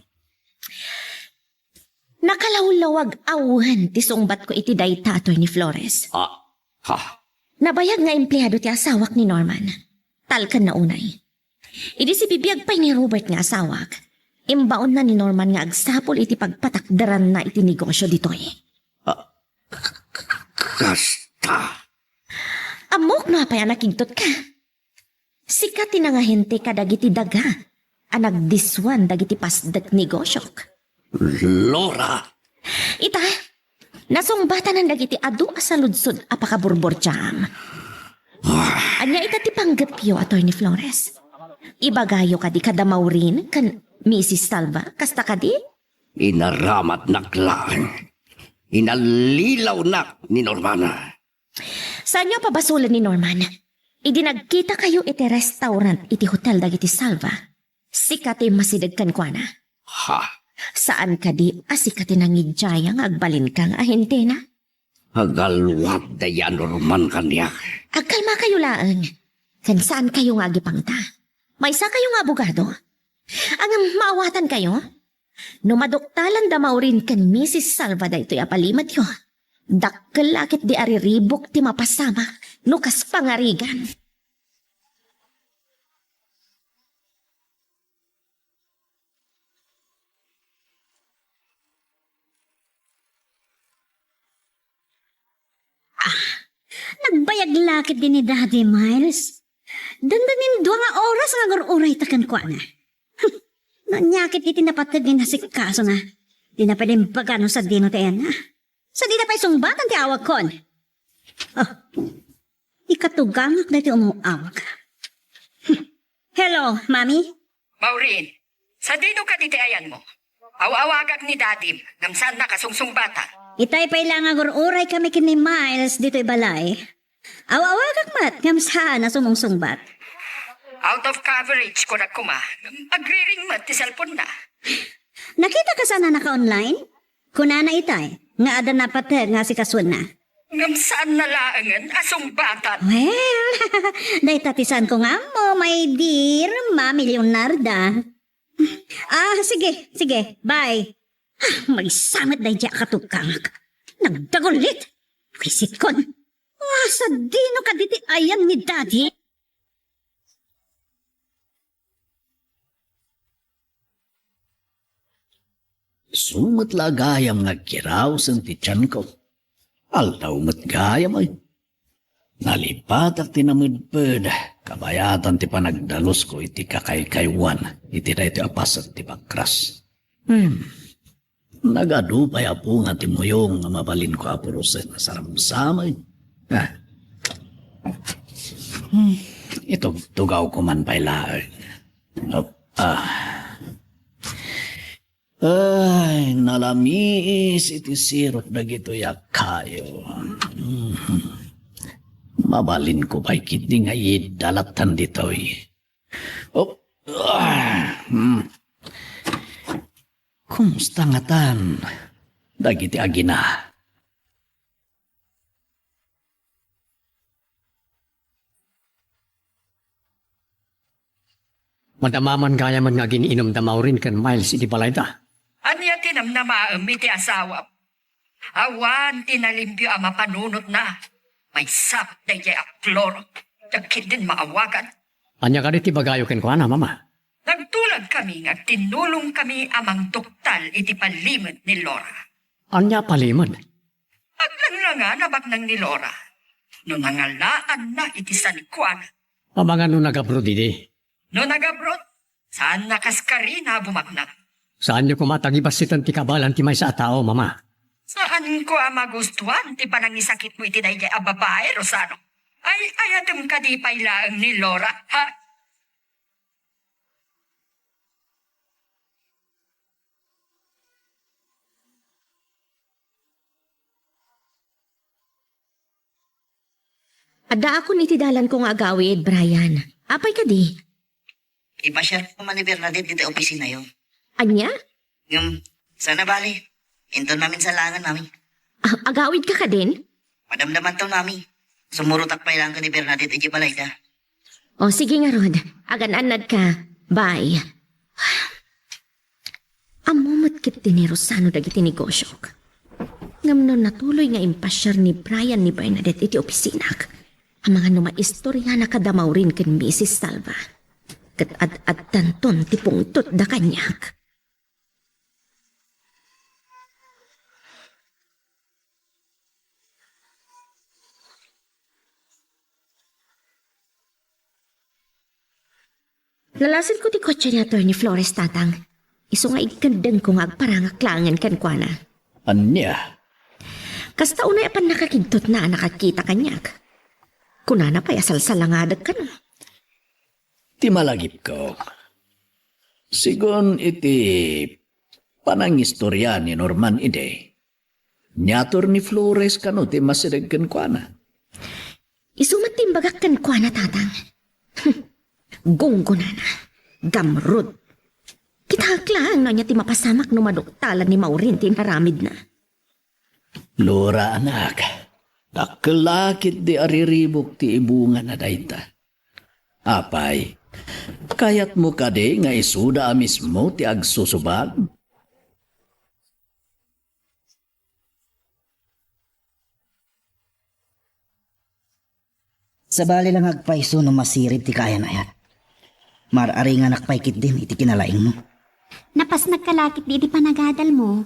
Nakalawlawag awhan ti sungbat ko iti dayta, Attorney Flores. Ha? Nabayag nga empleyado ti asawak ni Norman. Talkan na unay. Idi si bibiyag pa'y ni Robert nga asawak. Imbaon na ni Norman nga agsapol iti pagpatakdaran na iti negosyo ditoy. Kasta. Amok na pa'y nakigtot ka. Sikat tinangahente ka dagiti daga. Anagdiswan dagiti pasdag negosyok. Laura. Ita, nasungbatan ng dagiti adu asaludsod apakaburbor jam. Anya ita ti panggapyo, Attorney Flores. Ibagayo ka di kadamaw rin kan Mrs. Salva, kasta ka di? Inaramat naklaan. Inalilaw nak ni Normana. Saan nyo pabasulan ni Norman? Idi nagkita kayo iti restaurant iti hotel dagiti Salva. Sikati masidagkan kwa na. Ha? Saan ka di asikati nangidjayang agbalin kang ahente na? Hagalwat da yan Norman kanyak. Agkalma kayo laang. Kan saan kayo nga agipangta? May isa kayo nga abogado? Ang maawatan kayo? Numaduktalan da maurin kan Mrs. Salva da ito'y apalimat yo. Dakkel akit di ariribok ti mapasama. Nukas pangarigan. Nagbayag lakit din ni Daddy Miles. Dandanin doa nga oras nga uray takan kwa na. Nanyakit iti napatagin na si kaso na. Di na pwedeng pagano sa dino tayo na. Sa di na pa'y sungbatan ti awag kon. Oh, ikatugangak na ti umuawag. Hello, Mami? Maureen, sa dino ka diti ayan mo? Awawagak ni Dadim, namsan na kasungsungsbatan. Itay pa'y lang uray kami kini Miles dito ibalay. Awawagak mat, ngamsa na sumungsungbat. Out of coverage ko na kuma. Agriring mat ti cellphone na. Nakita ka sana naka-online? Kunana itay, nga ada napatag nga si kasun na. Ngamsaan na laangan asong batan. Well, dahi tatisan ko nga mo, my dear Mami Leonarda. Sige, bye. May samat na dya katugkangak. Nagdagulit. Wisit kon. Sa dino ka diti ayan ni Daddy. Sumat lagayam nagkiraw sang tityan ko. Altaw mat gayam ay. Nalipat at tinamidpad. Kabayatan ti panagdalos ko iti kakaykaywan. Iti na iti apasat ti bakras. Nagadupay apo nga ti muyong nga mabalin ko apurusin na saramsamay. Ito tugaw ko man pala. Ay, nalamis iti sirot na gito kayo. Mabalin ko ba'y kiti nga idalatan dito'y. Kumusta nga tan? Dagiti agina. Madamaman gaya man nga giniinom da maurin kan Miles iti balay da. Anya tinamnamaam iti asawa. Awan tinalimpyo ang mapanunot na. May sap na jay akloro. Dagkit din maawagan. Anya ka iti bagayo ken kuana, mama. Nagtulag kami nga tinulong kami amang doktal iti palimod ni Laura. Anya palimod. Aglanlangan abak ng ni Laura. No nangalaan na iti San Juan. Amanga no nagabro didi. No nagabrot, saan nakaskari na bumaknak? Saan niyo kumatagibasitan ti kabalan ti may sa tao, mama? Saan ko ang magustuhan ti panangisakit mo iti dayjay a babae, Rosano? Ay ayatem ka di pailaang ni Laura, ha? Ada ako ni tidalan kong agawid, Brian. Apay ka di? Ipashare ko man ni Bernadette dito opisina yun. Anya? Yung, sana bali. Inton namin sa langan namin. Agawid ka din? Madamdaman to namin. Sumurutak pa ilang ko ni Bernadette iji balay ka. O sige nga Rod, agan-anad ka. Bye. Amumot kit ni Rosano dagiti negosyo. Ngamno natuloy nga impasyar ni Brian ni Bernadette iti opisina. Ang mga numaistorya na kadamaw rin ken Mrs. Salva. Kat at tanton ti pungtot da kanyak. Lalasin ko ti kotse ni Atty. Flores tatang. Iso nga ikandang ko nga agparangaklangan kan kwa na. Anya? Kasta unay apan nakakigtot na nakakita kanyak. Kunana pa yasalsalangadag ka no. Ti malagip ko. Sigon iti panangistorya ni Norman ide. Nyator ni Flores kano ti masidagkan kwa na. Isumat timbagak kan kwa na tatang. Gunggo na na. Gamrod. Kitaklang no niya ti mapasamak no madoktalan ni Maurin ti naramid na. Lora anak. Nakalakit di ariribok ti ibunga na dayta. Apay. Kayat mo kade nga isuda mismo ti agsusubag? Sa bali lang agpaiso no masirib ti kaya na yan. Marari nga nakpaikit din iti kinalaing mo. Napas nagkalakit di panagadal mo.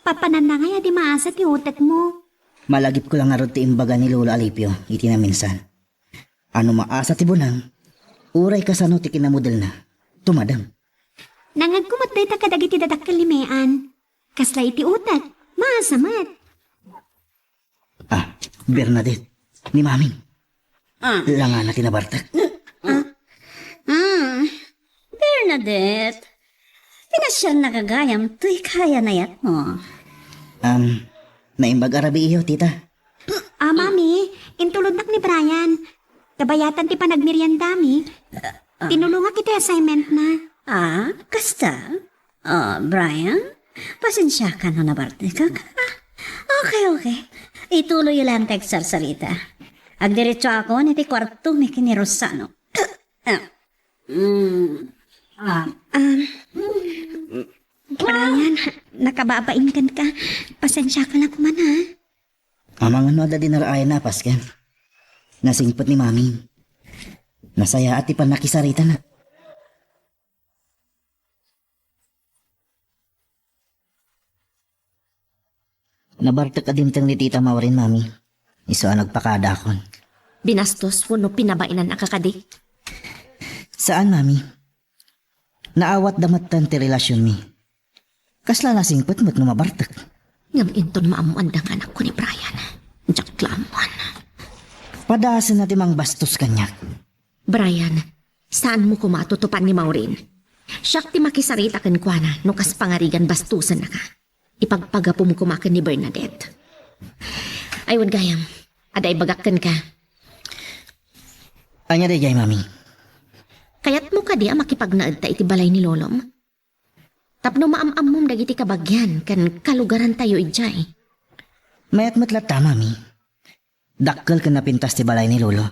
Papanan na nga di maasa ti utak mo. Malagip ko lang nga ron ti imbaga ni Lola Alipio iti na minsan. Ano maasa ti bunang? Uray ka sa no ti kinamodel na. Tumadam. Nangagkumot day takadagiti dadakkel limean. Kasla iti utak. Maasamat. Bernadette. Ni Maming. Langan na tinabartak. Bernadette. Pinasyal na kagayam tuy kaya na yat mo. Naimbag arabi iyo, tita. Mami, intulod ni Brian. Kabayatan ti panagmeriendami. Tinulunga kita assignment na. Kasta? Brian? Pasensya ka no nabarte ka. Okay. Ituloy lang tegsarsalita. Agdiretso ako niti kwarto ni kini Rosano. Brian, nakababain ka. Pasensya ka lang man ha. Amang ano da dinar ay napas ken. Nasingpot ni mami. Nasaya at ipan nakisarita na. Nabarta ka din tang ni Tita Maureen, mami. Iso ang nagpakadakon. Binastos mo no pinabainan ang kakadi. Saan, mami? Naawat damatan ti relasyon mi. Kasla nasingpot mo't numabartak. Ngam inton maamuan ang anak ko ni Brian. Jack Lamon. Padasan natin mang bastos kanyak. Brian, saan mo ko matutupan ni Maureen? Siyak ti makisarita kan kwa na no kas pangarigan bastusan na ka. Ipagpagapo mo kumakan ni Bernadette. Aywan gayam, aday bagakan ka. Anya day jay, mami. Kayat mo ka di makipagnaad ta iti balay ni Lolom. Tapno maamam mom dagiti kabagyan kan kalugaran tayo ijay. Mayat matlat ta, mami. Dakkel ka na pintas ti balay ni Lolo.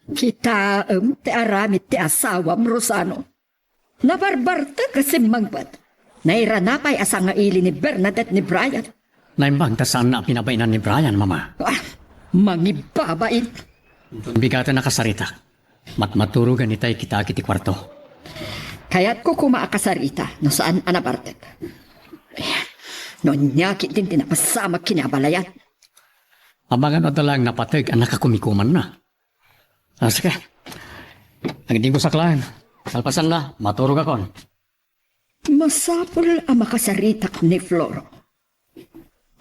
Kita ti aramit ti asawam Rosano. Nabarbarta kasi mangbat. Nairanapay asa nga ili ni Bernadette ni Brian. Naimbang ta saan na pinabainan ni Brian, mama. Mangibabait. Doon bigatan nakasarita. Maturugan itay kita kiti kwarto. Kaya't ko kumaakasarita no saan anabartet. No nyakit din tinapasama kinabalayan. Abangan o talang napatag ang nakakumikuman na. Sige. Ang hindi ko saklaan. Salpasan na, maturog ako. Masapol ang makasaritak ni Floro.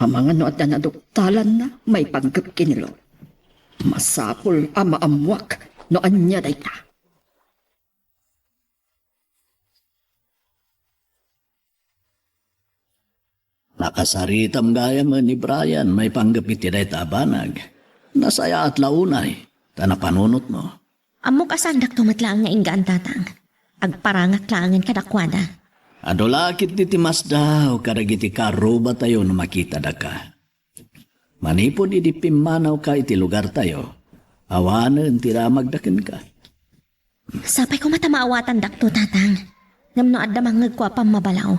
Ang mga nood na naduktalan na may panggap kinilo. Masapol ang maamwak no anya day ta. Nakasaritam gaya mo ni Brian, may panggapit tiday tabanag. Nasaya at launay, tanapanunot mo. Amok asandak tumatlaang nga inggaan tatang. Agparangak laangan kadakwada. Adolakit di timas daw, karagiti karuba tayo na makita da ka. Manipod idi pimanaw ka iti lugar tayo. Awanan tiramagdakin ka. Sapay ko matamaawatan dakto tatang. Ngam no adda mangagkwa pang mabalaw.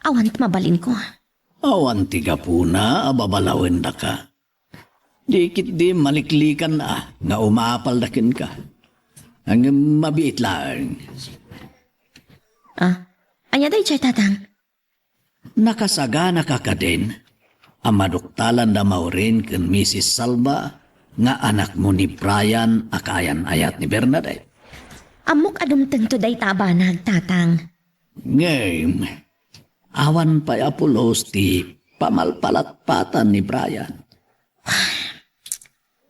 Awant mabalin ko. Awan tiga puna, ababalawin da ka. Dikit di maliklikan na, nga umapal dakin ka. Ang mabiit lang. Anya day chay tatang. Nakasagana ka ka din. Ang maduktalan da Maureen ken Mrs. Salva nga anak mo ni Brian akayan ayat ni Bernadette. Amok adumteng to day tabanag tatang. Ngayon, awan pa apulos ti pamalpalatpatan ni Brian.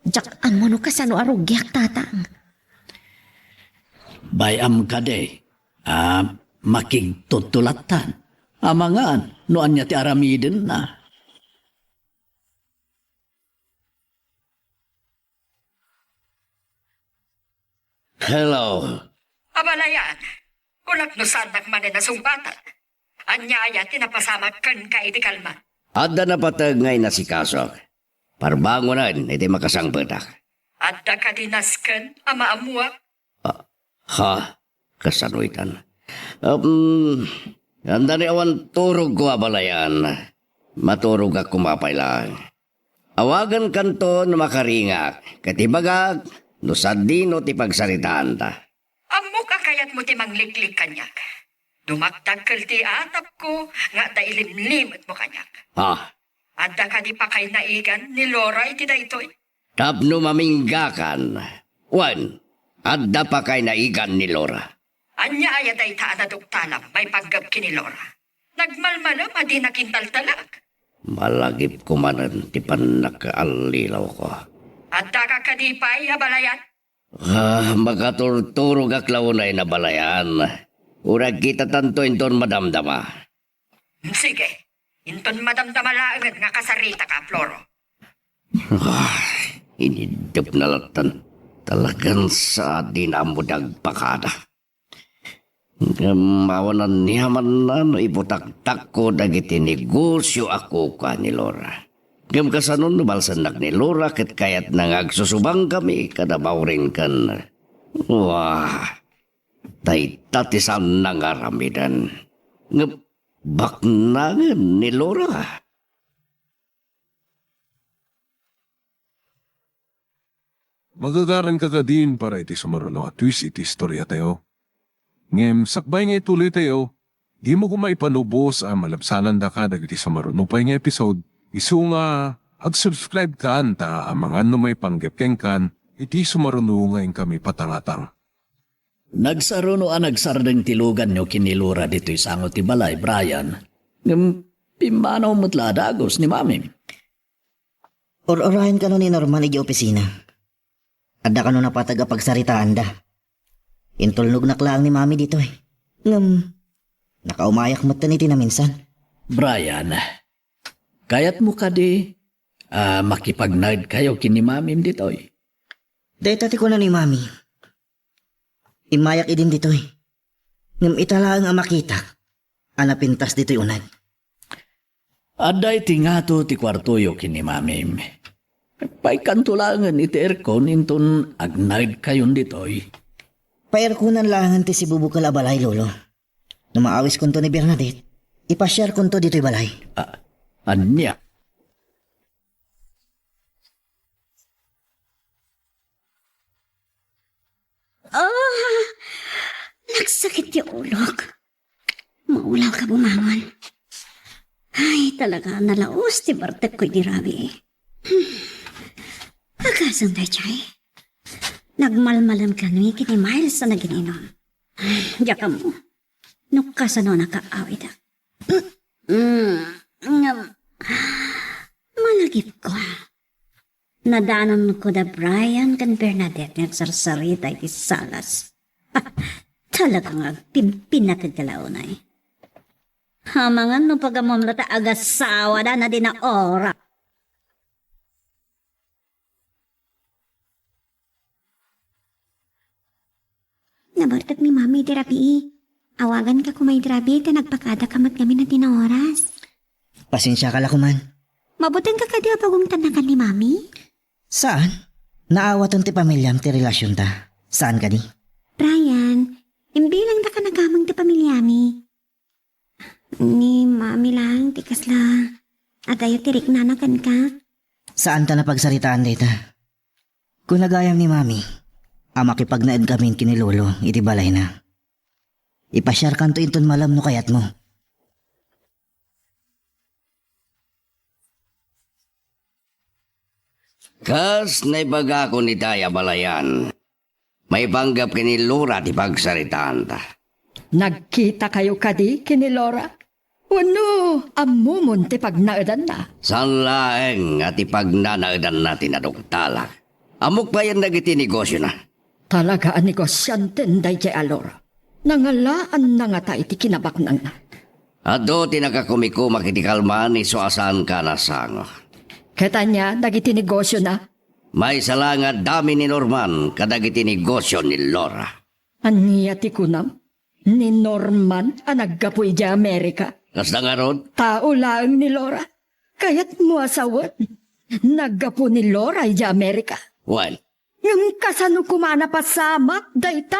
Jak ang mono kasano arugyak tatang. Bayam ka de, makigtutulatan. Amangan, noan niya ti aramidin na. Hello. Abalayan, kunak no sanak man na sumbatan. Anyaya tinapasamak kan ka iti kalma. Adda na patag ngay na si Kasok. Parbangonan, iti makasangpetak. Adda ka dinasken ama amuak. Ha? Kasanuitan. Anda ni awan turog ko abalayan. Maturog ako mapailang. Awagan kanto na makaringak. Katibagag, no sadino ti pagsaritaan ta. Amok ang kayat mo ti mangliklik kanyak. Dumakdagkel ti atap ko nga da ilimlimot mo kanyak. Ha? Adda ka di pa kay naigan ni Laura iti daytoy. Tapno maminggakan. Wan, adda pa kay naigan ni Laura. Anya aya day taan na duktalam may paggab kini Laura. Nagmalmalam adi nakintaltalag. Malagip ko manan ti panakaalilaw ko. Adda ka kadipay abalayan. Makaturturog aklaunay na balayan. Urag kita tanto inton madamdama. Sige, inton madamdama laangan nga kasarita ka, Floro. Inidip na latan. Talagang sa dinamudag pakada. Mawanan niya man na no iputak-tak ko dagiti negosyo ako ka ni Laura. Ngam kasanon nubalsanak ni Laura ket kayat nangagsusubang kami kada Maureen kan Wah, tatisan na nga ramidan. Nga baknangan ni Laura. Magagaran ka ka din para iti sumaruno at twist iti istorya tayo. Ngem, sakbay nga ituloy tayo, di mo kumaipanubos ang malabsanan da ka dagiti sumaruno pa nga episode, isu nga ag-subscribe ka ta ang mga may panggepkeng kan, iti sumaruno ngayon kami patangatang. Nagsaruno nagsardeng tilugan nyo kinilura dito'y sangot ti balay, Brian. Ngam pimbanaw mutla dagos ni Mami. Or-orahin ka no ni Norman iti opisina. Adda ka no napataga pagsaritaan da. Intulnog na klaang ni Mami dito eh. Nakaumayak mo taniti na minsan. Brian, kayat mo ka di makipag-nerd kayo kini Mami dito'y. Dahil ko na ni Mami. Imayak idin dito'y. Ngam italaang ang makita. Anapintas dito'y unad. Aday tingato ti kwartoyo kini Mami. Paikantulangan iti aircon inton ag-nerd kayon dito'y. Pairkunan langan ti si Bubukal a balay, Lolo. Numaawis kunto ni Bernadette, ipashare kunto dito'y balay. Anya? Nagsakit yung ulog. Maulaw ka bumangon. Ay, talaga nalaos ti Bartek ko'y di Rabi. Agasang day, Chay. Nagmalmalam ka nung kini Miles sa nagininom. Diya mo. Nukasano nakaawid ak. Malagip ko. Nadanon ko da Brian kan Bernadette nagsarsarita iti salas. Talagang agpimpinatid ka launay. Hamangan no pagamom na agasawa da na din na ora. Nabartak ni Mami dirabi. Awagan ka kumay dirabi ta nagpakada kamat kami na tinaoras. Pasensya ka lakuman. Mabuting ka kadi apagungtan na ka ni Mami? Saan? Naawatan ti pamilyam ti relasyon ta. Saan ka ni? Brian, imbilang na ka nagamang ti pamilyami. Ni Mami lang, tikas lang. At ayo tirik nanakan ka. Saan ta napagsaritaan dita? Kung nagayam ni Mami, makipagnaed kami kini Lolo, iti balay na. Ipashare kanto inton malam no kayat mo. Kas naibaga ko ni Daya Balayan. May panggap kini Laura di pagsaritaan ta. Nagkita kayo kadi kini Laura? Wano, amumon ti pagnaedan na. San laeng at ipagnanaadan natin na doktalak. Amok pa yan nagiti negosyo na. Talaga ang negosyanten day jay Laura. Nangalaan na nga ta iti kinabaknang na. Ado tinakakumiko makitikalman ni suasan ka na sango. Keta niya, nagiti negosyo na. May salangad dami ni Norman kadagiti negosyo ni Laura. Aniya ti kunam, ni Norman ang naggapoy di Amerika. Kas na nga ron? Tao lang ni Laura. Kaya't mo asawan. Naggapo ni Laura di Amerika. Well, Yung kasano kumana pa sa mat, dayta.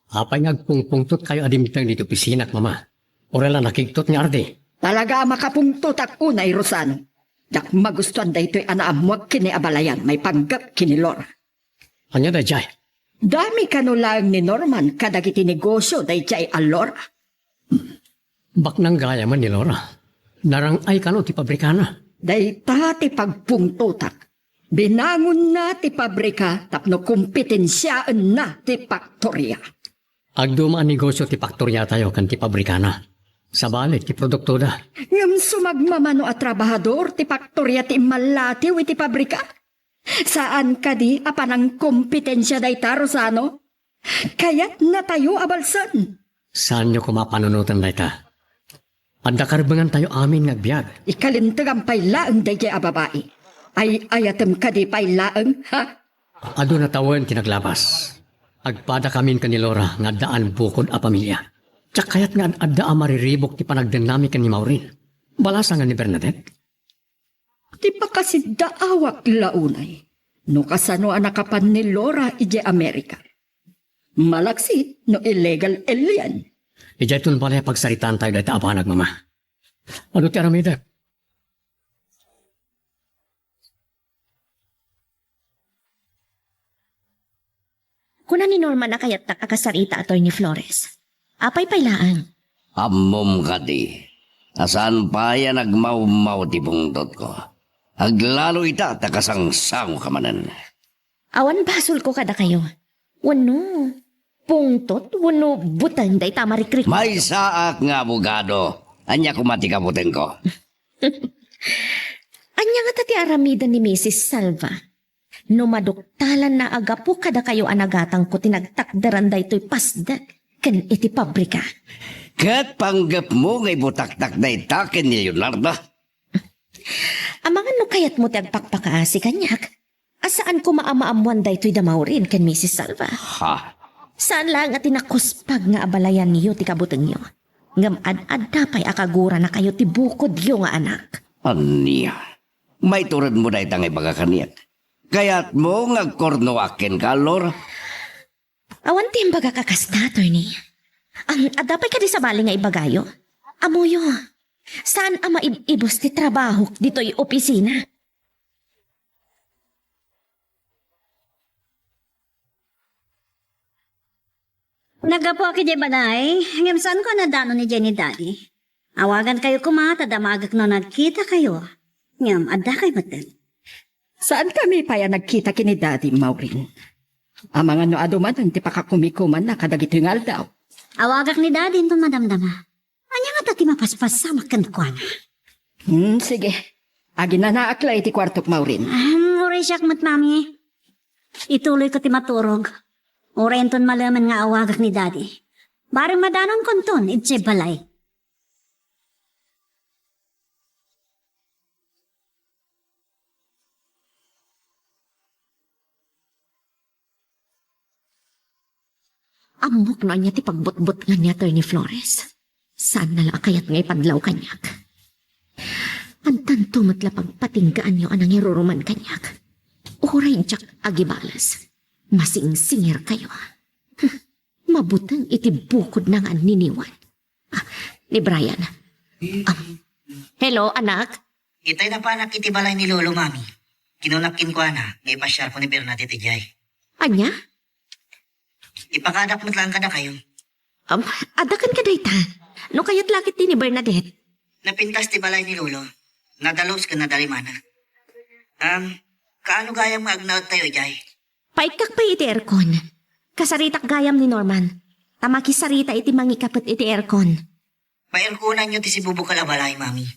Apay ngagpungpungtot kayo adimitang dito pisinak, mama. Orala nakigtot nga arde. Talaga makapungtot at unay, Rosano. Dak magustuhan da ito'y anaamuag kini Abalayan, may panggap kini Laura. Anya da jay? Dami kano lang ni Norman kadagiti negosyo da ito'y Laura. Baknang gaya man ni Laura. Narang ay kano ti pabrikana. Dayta ti pagpungtotak. Binangon na ti pabrika tapno kompetensyaan na ti faktorya. Agdumaan negosyo ti faktorya tayo kan ti pabrikana. Sa balit ti produkto da. Ngam sumagmamano at trabahador ti faktorya ti malatiw iti pabrika. Saan ka di apanang kompetensya dayta, Rosano? Kaya't na tayo abalsan. Saan nyo kumapanunutan na ita? Addakarbangan tayo amin ngagbiag. Ikalintagang pailaang dayjay a babae. Ay ayatem ka di pailaang, ha? Ado na tawen tinaglabas. Agpada kamin ka ni Laura nga daan bukod a pamilya. Tsak kayat nga adda a mariribok ti panagdinamik ni Maureen. Balasa nga ni Bernadette. Ti pa kasi daawak launay. No kasano anakapan ni Laura ije Amerika. Malaksit no illegal alien. Ijay tun pala pagsaritaan tayo dahil apanag, mama. Ano ti Aramida? Kuna ni Norman na kayat nakakasarita Atty. Flores. Apay pailaan. Amom ka di. Asan pa yan nagmaumaw ti bungtot ko. Aglalo ita takasangsango ka manan. Awan basol ko kada kayo. Wano, pungtot, wano butang day tamarikrik. May saak nga abogado. Anya kumati kabutin ko. Anya nga tati aramida ni Mrs. Salva. No maduktalan na agapo kada kayo anagatang ko tinagtakdaran da ito'y pasdag. Kan iti pabrika. Kat panggap mo ngay butak-tak na itakin ni Leonardo. Amangan no kayat mo tagpakpakaasi kanyak. Asaan ko maamaamuan da ito'y damaurin kan Mrs. Salva. Ha? Saan lang at tinakuspag nga abalayan niyo ti kabuteng niyo. Ngam ad-ad pa'y akagura na kayo ti bukod yung nga anak. Aniya. May turad mo na itang ibagakaniyak. Kaya't mo ngagkornoakin ka, Lor. Awan ti imbaga kakasta, attorney. Ang adapay ka di sa bali nga ibagayo. Amuyo. Saan ang maibibos ti trabaho dito'y opisina? Nagapo aki di balay. Ngam saan ko nadano ni Jenny Daddy? Awagan kayo kumata damagak no nagkita kayo. Ngam, adda kayo matan. Saan kami pa yan nagkita kini Daddy Maureen? Ang mga no aduman ang ti pakakumikuman na kadagitingal daw. Awagak ni Daddy ito madamdama. Anya nga tati mapaspas sa makan ko na. Sige. Agi na naakla iti kwartok Maureen. Uray siyak mat mami. Ituloy ko ti maturog. Uray enton malaman nga awagak ni Daddy. Barang madanon konton, itse balay. Amok na niya ti pagbutbut nga niya Atty. Flores. Saan na lang kayat nga ipadlaw kanyak? Antan tumatla pagpatinggaan niyo anang iruruman kanyak. Uray jak agibalas. Masing-singir kayo. Mabutang iti bukod na nga niniwan. Ni Brian. Hello, anak? Itay na pa nakitibalay ni Lolo, Mami. Kinunakin ko na, nga ipasyar ko ni Bernadette Ijay. Anya? Ipakadak mo lang ka na kayo. Adakan ka dayta. No kayat lakit din ni Bernadette. Napintas ti balay ni Lolo. Nadalos ka na dalimana. Kaano gayang maagnaot tayo, Ijay? Paikak pa iti aircon. Kasaritak gayam ni Norman. Tamakisarita iti mangikapit iti aircon. Pairkunan nyo ti si Bubo Kalabalay, Mami.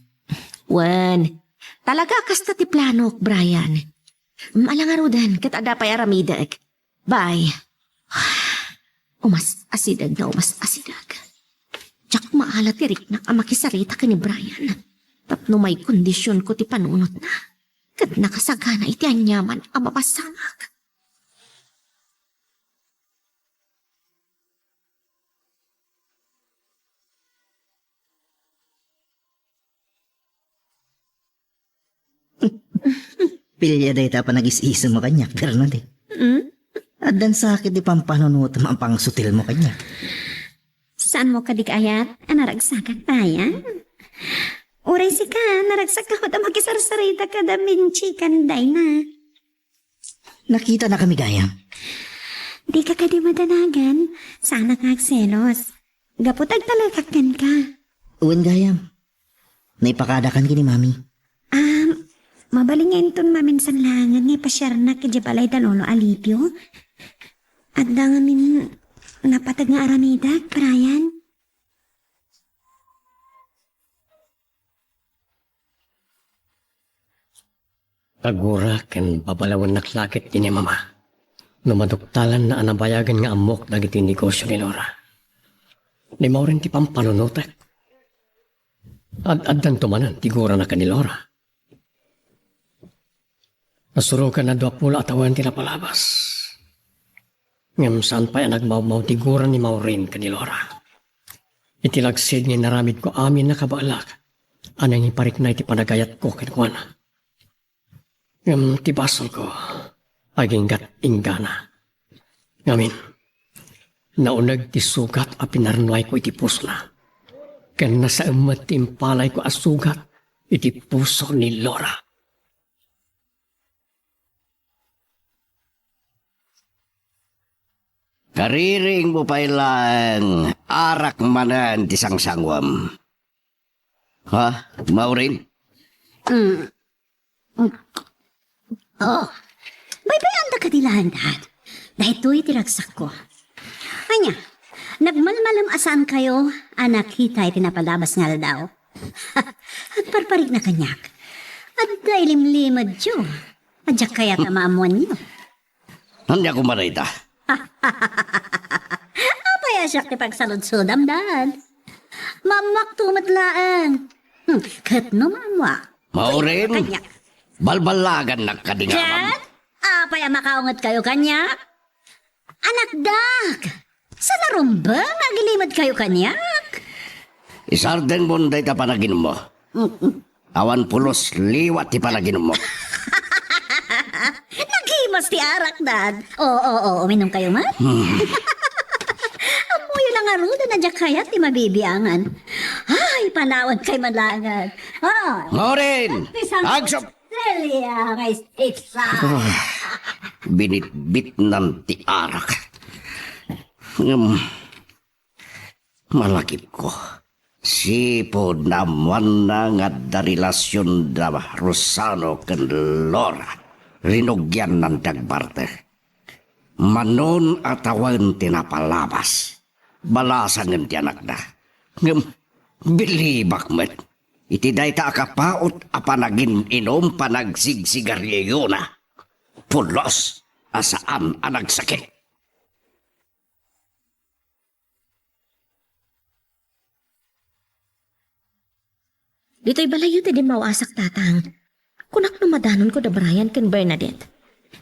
Wan. Talaga kasta ti plano, Brian. Malangarudan, kat ada pa'y aramidag. Bye. Umas asidag na umas asidag. Tsak maalat tirik na amakisarita ka ni Brian. Tapno may kondisyon ko ti panunot na. Kat nakasagana iti anyaman ang mapasangag. Pilya day pa nag-is-isa mo kanya, Bernadette. At dan sakit di pampanunutam ang pangsutil mo kanya. Saan mo kadigayat? Naragsakan pa yan? Uray si ka, naragsak ka da makisarsarita ka da minchi kanday na. Nakita na kami gayam. Di ka di madanagan. Sana ka agselos. Gaputag talakakan ka. Uwan gayam. Naipakadakan kini mami. Mabalingin ton maminsan langan nga pasyar na kajabalay da Lolo Alipio. At da nga min napatag nga aramidag, Brian. Agura ken babalawan naklakit ini mama. Numaduktalan na anabayagan nga amok dagiti negosyo ni Laura. Ni maurin ti pampanunutek. Ad-addan tumanan tigura na ka ni Laura. Nasurukan na 20 atawan ti napalabas. Ngam saan pa yan nagmawmaw tigura ni Maureen ka ni Laura. Itilagsid nga naramid ko amin na kabalak. Anang iparik na iti panagayat ko kinuwana. Ngam tibasol ko, aging gat ingana. Ngamin, naunag ti sugat a pinarnuay ko iti puso na. Kan nasa emat timpalay ko a sugat iti puso ni Laura. Kariring mo pa ilang arak manan ti sangsangwam. Ha, Maureen? Oh, baybayan da kadilahan dad. Dahil ito'y tiragsak ko. Anya, nagmalmalam asan kayo, anak hitay pinapalabas nga daw. At parparig na kanyak. At dahil limlimad yo. Adyak kaya tamaamuan niyo. Hanya ko marita. Apaya siya kipagsaludsudam dad. Mamak tumatlaan. Kat no mamwa. Maureen, Kanyak. balbalagan na kadingamam. Dad, apaya makaungat kayo kanyak. Anak dak. Sa narumba, nagilimad kayo kanyak. Isarden mo day ta panagin mo. Awan pulos liwat ti panagin mo. Naghimas ti arak, dad. Oo, uminom kayo, ma? Amoy lang aruda na dyak kayat ti mabibiangan. Ay, panawad kay malangan. Maureen, agsop! Celia, kay Stitsa. Binitbit ng ti arak. Malakip ko. Sipod naman na nga da relasyon da Rosano ken Laura. Rinugyan ng dagbarte. Manon atawan tinapalabas. Balasan ng ti anak na. Bilibak met. Iti day ta akapaot a panagin inom panagsigsigaryo na. Pulos asaan ang nagsakit. Dito'y balayo ti din mawasak tatang. Kunak no madanon ko da Brian ken Bernadette.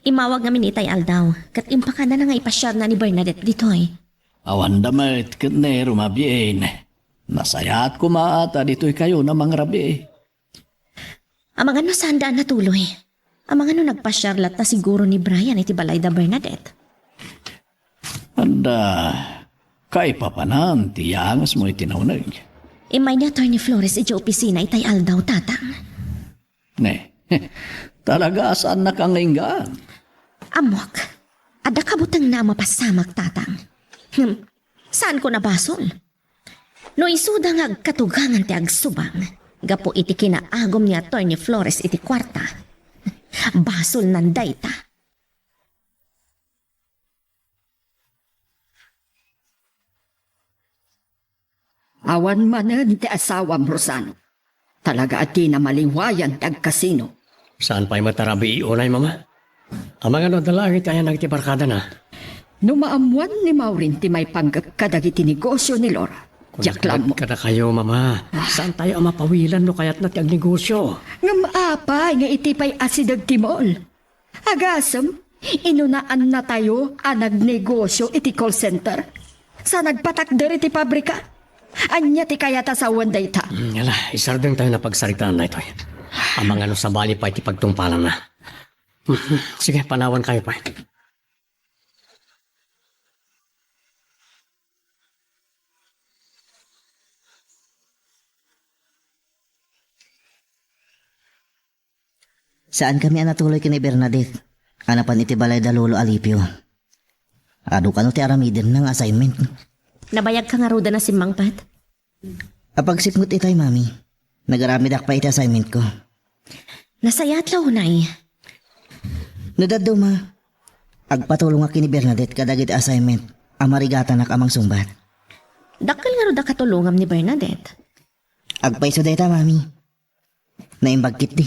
Imawag namin itay Aldaw, kat impaka na nga ipasyar na ni Bernadette dito'y. Awan damit ket ne rumabien. Nasayat ko maata dito'y kayo na mangrabi. Amang ano sandaan na tuloy. Amang ano nagpasyarlat na siguro ni Brian iti balay da Bernadette. Anda, kay papanan, tiyangas mo itinawag. Imay ni Atty. Flores iti opisina itay Aldaw tatang. Ne, talaga saan na kang inggan? Amok, ada kabutang na mapasamak tatang. Saan ko nabasol? No isuda nga katugangan ti agsubang, gapo iti kinaagom ni Atty. Flores iti kwarta. Basol nan dayta. Awan manan ti asawam Rosano. Talaga ati na maliwayan tag kasino. Saan pa'y matarabi iunay, mama? Ang mga nodalangit kaya nagtibarkada na. Numaamuan ni Maureen ti may panggagkadagiti negosyo ni Laura. Jaklam mo. Kada kayo, mama. Saan tayo ang mapawilan no kaya't nati ang negosyo? Nga maapay nga iti pa'y asidag timol. Agasam, inunaan na tayo ang nagnegosyo iti call center. Sa nagpatakder iti pabrika. Anya ti kayata sa wanday ta. Yala, isardeng tayo na pagsaritaan na ito. Ang mga sa bali pa iti pagtungpalan na. Sige, panawan kayo pa. Saan kami natuloy kini Bernadette? Anapan iti balay da Lolo Alipio. Ado ka no ti aramiden ng assignment. Nabayag ka nga ruda na si Mang Pat. Apagsipngot itay mami. Nagaramid pa iti assignment ko. Nasayat launay. Nadaddo ma. Agpatulong ako ni Bernadette kadagit assignment. Amarigata na kamang sumbat. Dakal nga ruda katulungam ni Bernadette. Agpaiso dayta mami. Naimbagkit di.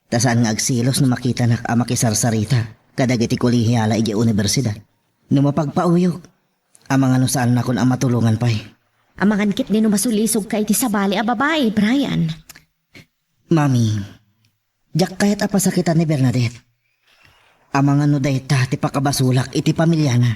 Tasaan nga agsilos na makita na amakisarsarita. Kadagiti kolihiyala igi universidad. Numapagpauyog. Amang ano saan na kun ang matulungan pa'y. Amangan kit din masulisog ka iti sabali a babae, Brian. Mami, jak kayat apasakitan ni Bernadette. Amang ano dayta ti pakabasulak iti pamilya na.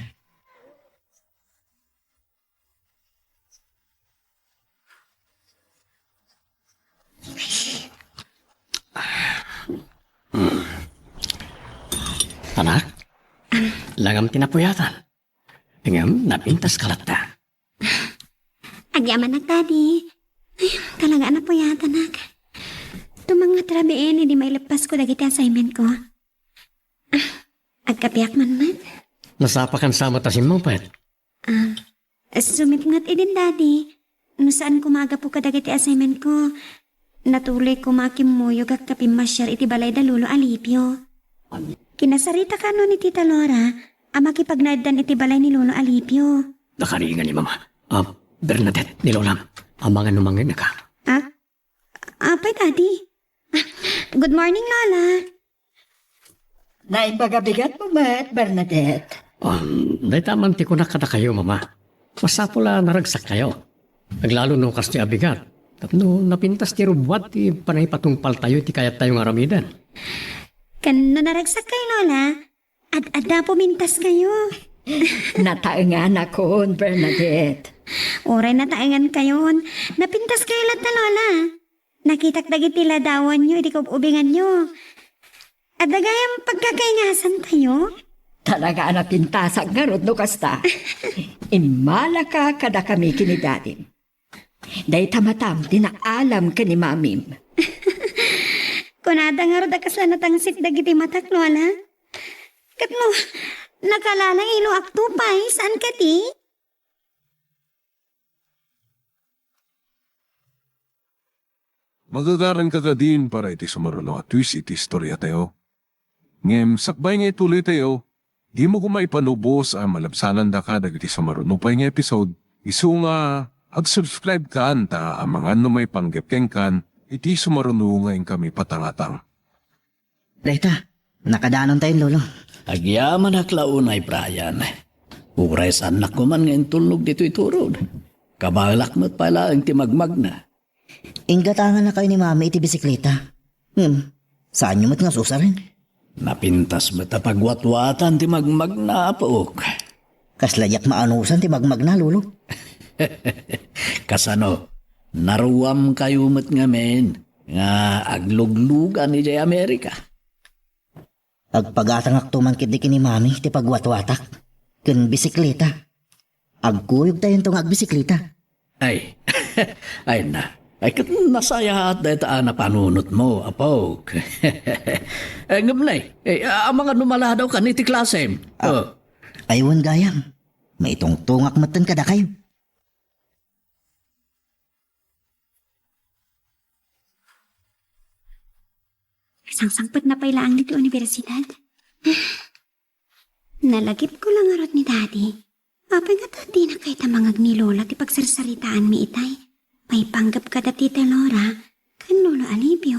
Anak, langam tinapuyatan. Ngam, napintas kalata. Agyaman nak, Daddy. Ay, talaga na po yata, nak. Ito mga trabiin, hindi may lepas ko dagiti assignment ko. Agkapiyak man, nak. Nasapakan sa matasim mo, pet. Sumit nga't idin, Daddy. No saan kumaga po kadagiti assignment ko. Natuloy ko makimuyog at kapimasyar iti balay da Lolo Alipio. Kinasarita ka no ni Tita Laura, makipagnadan iti balay ni Lolo Alipio. Nakaringan ni Mama. Bernadette, nilolam. Ang mga numangin na ka. Apay, Daddy. Good morning, Lola. Naipagabigat mo ba, Bernadette? Naitaman ti ko na kada kayo, Mama. Masapula naragsak kayo. Naglalo nung kas ti abigat. Tapno napintas ti rubwat ti panay patungpal tayo ti kayat tayong aramidan. Kano naragsak kay Lola? Ad-ada pumintas kayo. Nataengan ako, Bernadette. Oray nataengan kayon. Napintas kayo lahat na Lola. Nakitak dagiti ladawan nyo, iti ubingan nyo. At dagayang pagkakaingasan tayo. Talaga napintasak nga rod no kasta. Imala ka kada kami kinidadim. Day tamatam, dinaalam ka ni Mamim. Kunada nga rod akas na natangsit dagiti matak, Lola. Katno, nakalalang ilo aktupay, saan ka ti? Magagaran ka ka din para iti sumaruno at twist iti istorya tayo. Ngem, sakbay nga ituloy tayo, di mo kumaipanubos ang malabsanan da ka dagiti sumaruno pa nga episode. Isu nga, ag-subscribe ka anta ang mga may panggepkeng kan, iti sumaruno ngayon kami patangatang. Deta, nakadanon tayo, Lolo. Agyaman aklaunay, Brian. Uray saan na kuman ngayon tulog dito iturod. Kabalak mo't pala ang timagmag na. Inggatangan na kayo ni Mami iti bisikleta. Saan nyo mo't nga susarin? Napintas mo't pagwatwatan timagmag na apok. Kaslayak maanusan ti magmag na, Lolo. Kasano, naruwam kayo mo't ngamen nga agluglugan ni Jay Amerika. Agpagatang aktuman kit di kini Mami ti pagwatwatak. Kun bisikleta. Agkuyog tayo itong agbisikleta. Ay, ay na. Ay kat nasaya at dahil taan na panunot mo, apok. Ngamlay, ang mga numala daw ka niti klase. Aywan gayam. May itong tungak matan kada kayo. Sangsangpot na pala ang dito universidad. Nalagip ko lang arot ni Daddy. Apay nga tati na kahit amangag ni Lola ti pagsarsaritaan mi itay. May panggap ka da Tita Laura kan Lolo Alipio.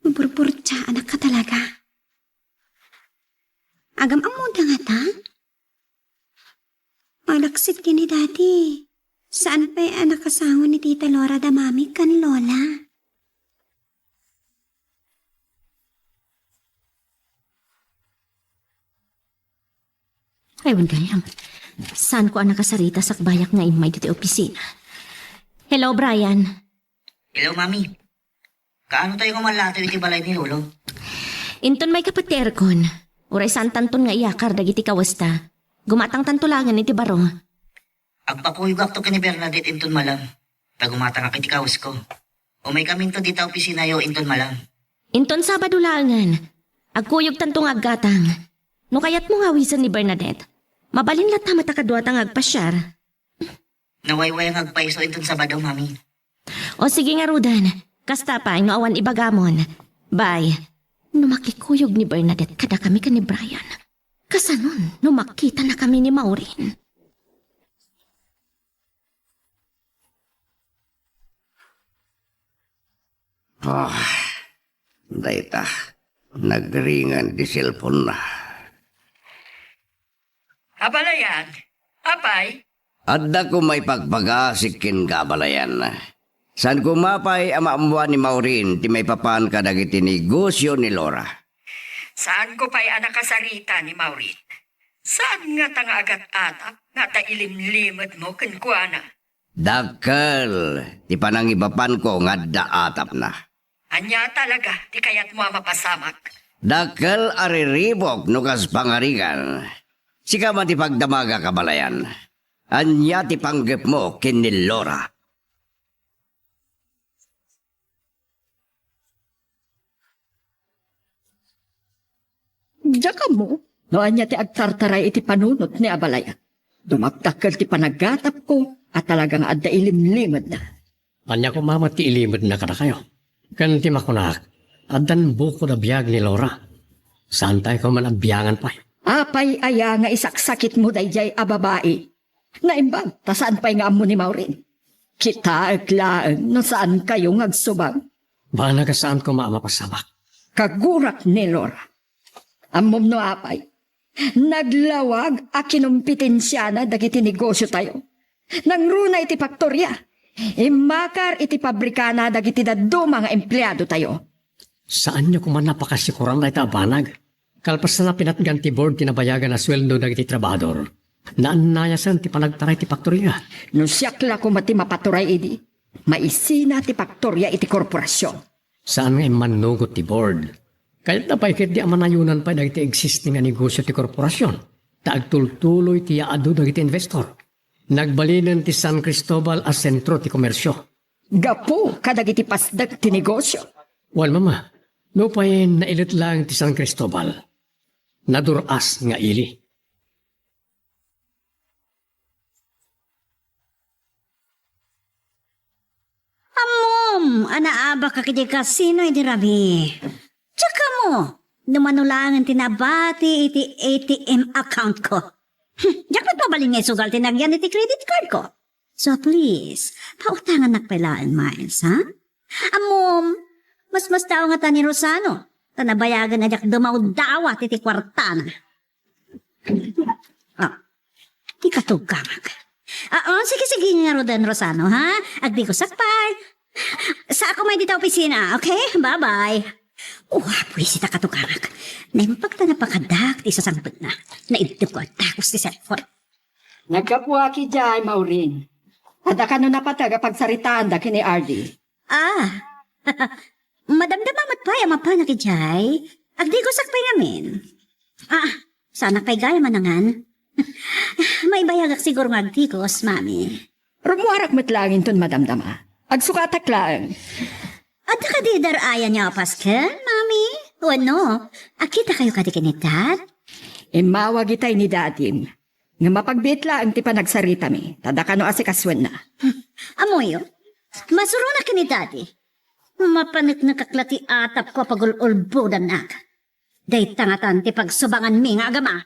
Mapurpurtsa anak ka talaga. Agam amuda nga ta? Malaksit ka ni Daddy. Saan pa'y anak kasangon ni Tita Laura da mami kan Lola? Aywan gayam. Saan ko ang nakasarita sa kabayak nga imay dito opisina? Hello, Brian. Hello, Mami. Kaano tayo kumalato iti balay ni Lolo? Inton may kapaterkon. Uray saan tanton nga iyakar dagiti kawasta. Gumatang tantulangan iti baro. Agpakuyog akto ka ni Bernadette inton malam. Tagumatang akit ikawas ko. Umay kami to dita opisina yo inton malam. Inton Sabado langan. Agkuyog tantong aggatang. No kayat mo ngawisan ni Bernadette. Mabalin lat na matakadwatang agpasyar. Nawayway ang agpaiso inton Sabado, Mami. O sige nga Rudan. Kasta pa no awan ibagamon. Bye. No makikuyog ni Bernadette kada kami ka ni Brian. Kasanon no makita na kami ni Maureen. Dayta, nagringan di cellphone na. Abalayan, apay. Adda ko may pagpagasikin kabalayan. San kumapay amaamuan ni Maureen ti may papan ka dagiti negosyo ni Laura. Saan ko pa'y anak kasarita ni Maureen? Saan nga tanga agat-atap nga tailimlimad mo kenkwana? Dakkel, ti panangibapan ko nga daatap na. Anya talaga, di kaya't mo mapasamak. Dakkel ariribok nukas pangarigan. Sika man ti pagdamaga kabalayan. Anya ti panggep mo kin ni Lora. Diya ka mo, no anya ti agtartaray iti panunot ni Abalaya. Dumaktakal ti panagatap ko at talagang adda ilimlimad na. Anya ko mama ti ilimod na kada kayo. Kan ti makunak, adan buko na biyag ni Lora. Saan tayo ko man ang biyangan pa? Apay aya nga isaksakit mo dayjay a babae. Naimbag, ta saan pa'y nga amo ni Maureen? Kita aglaan no saan kayo ngagsubang. Ba nagasaan ko maamapasamak? Kagurak ni Lora. Amom no apay. Naglawag a kinumpitensya na dagiti negosyo tayo. Nangruna iti faktorya. Imakar iti pabrikana dagiti daddo mga empleyado tayo. Saan niyo kuman napakasikuran na itabanag? Kalpas na pinatgan ti board tinabayagan na sweldo dagiti trabador. Naanayasan ti panagtaray ti faktorya. No siyakla ko mati mapaturay idi. Maisina ti faktorya iti korporasyon. Saan nga manugot ti board? Kahit na paikit di amanayunan pa dagiti existing nga negosyo ti korporasyon. Taagtultuloy ti yaado dagiti investor. Nagbalinan ti San Cristobal as sentro ti komersyo. Gapo kadagiti pasdag ti negosyo. Wal mama, no pa'y nailit lang ti San Cristobal. Naduras nga ili. Amom, anaaba ka kiti kasino iti rabi. Tsaka mo, numanulangan tinabati iti ATM account ko. Diyak nagpabalin nga sugal tinagyan iti credit card ko. So please, pautangan nakpailaan, Miles, ha? Amom, mas tao nga ta ni Rosano. Tanabayagan na diyak dumaw-dawat iti kwartana. Di katugkamag. Sige nga Rodan Rosano, ha? Agdi ko sakpay. Sa ako may dita opisina, okay? Bye-bye. Pwisi ta katugkamag. Naimpagta na pakadak ti sasangpot na. Naidto ko at takos ti cellphone. Nagkapuha ki jay, Maureen. Ada ka no napataga pagsaritaan da kini RD. Madamdamamat pa, yama pa nakijay. Agdi ko sakpay ngamin. Sana pa'y gaya manangan. May bayagak siguro nga agtikos, mami. Rumuarak matlangin ton madamdama. Agsukatak lang. At nakadidarayan niya pasken, mami? O ano? Akita kayo kadikinitad? Imawag itay ni datin. Nga mapagbitla ang tipa nagsarita mi. Tada ka no asikaswan na. Amoyo, masuro na kinitati. Mapanik na kaklati atap ko pagululbudan nak. Day tangatan ti pagsubangan mi nga agama.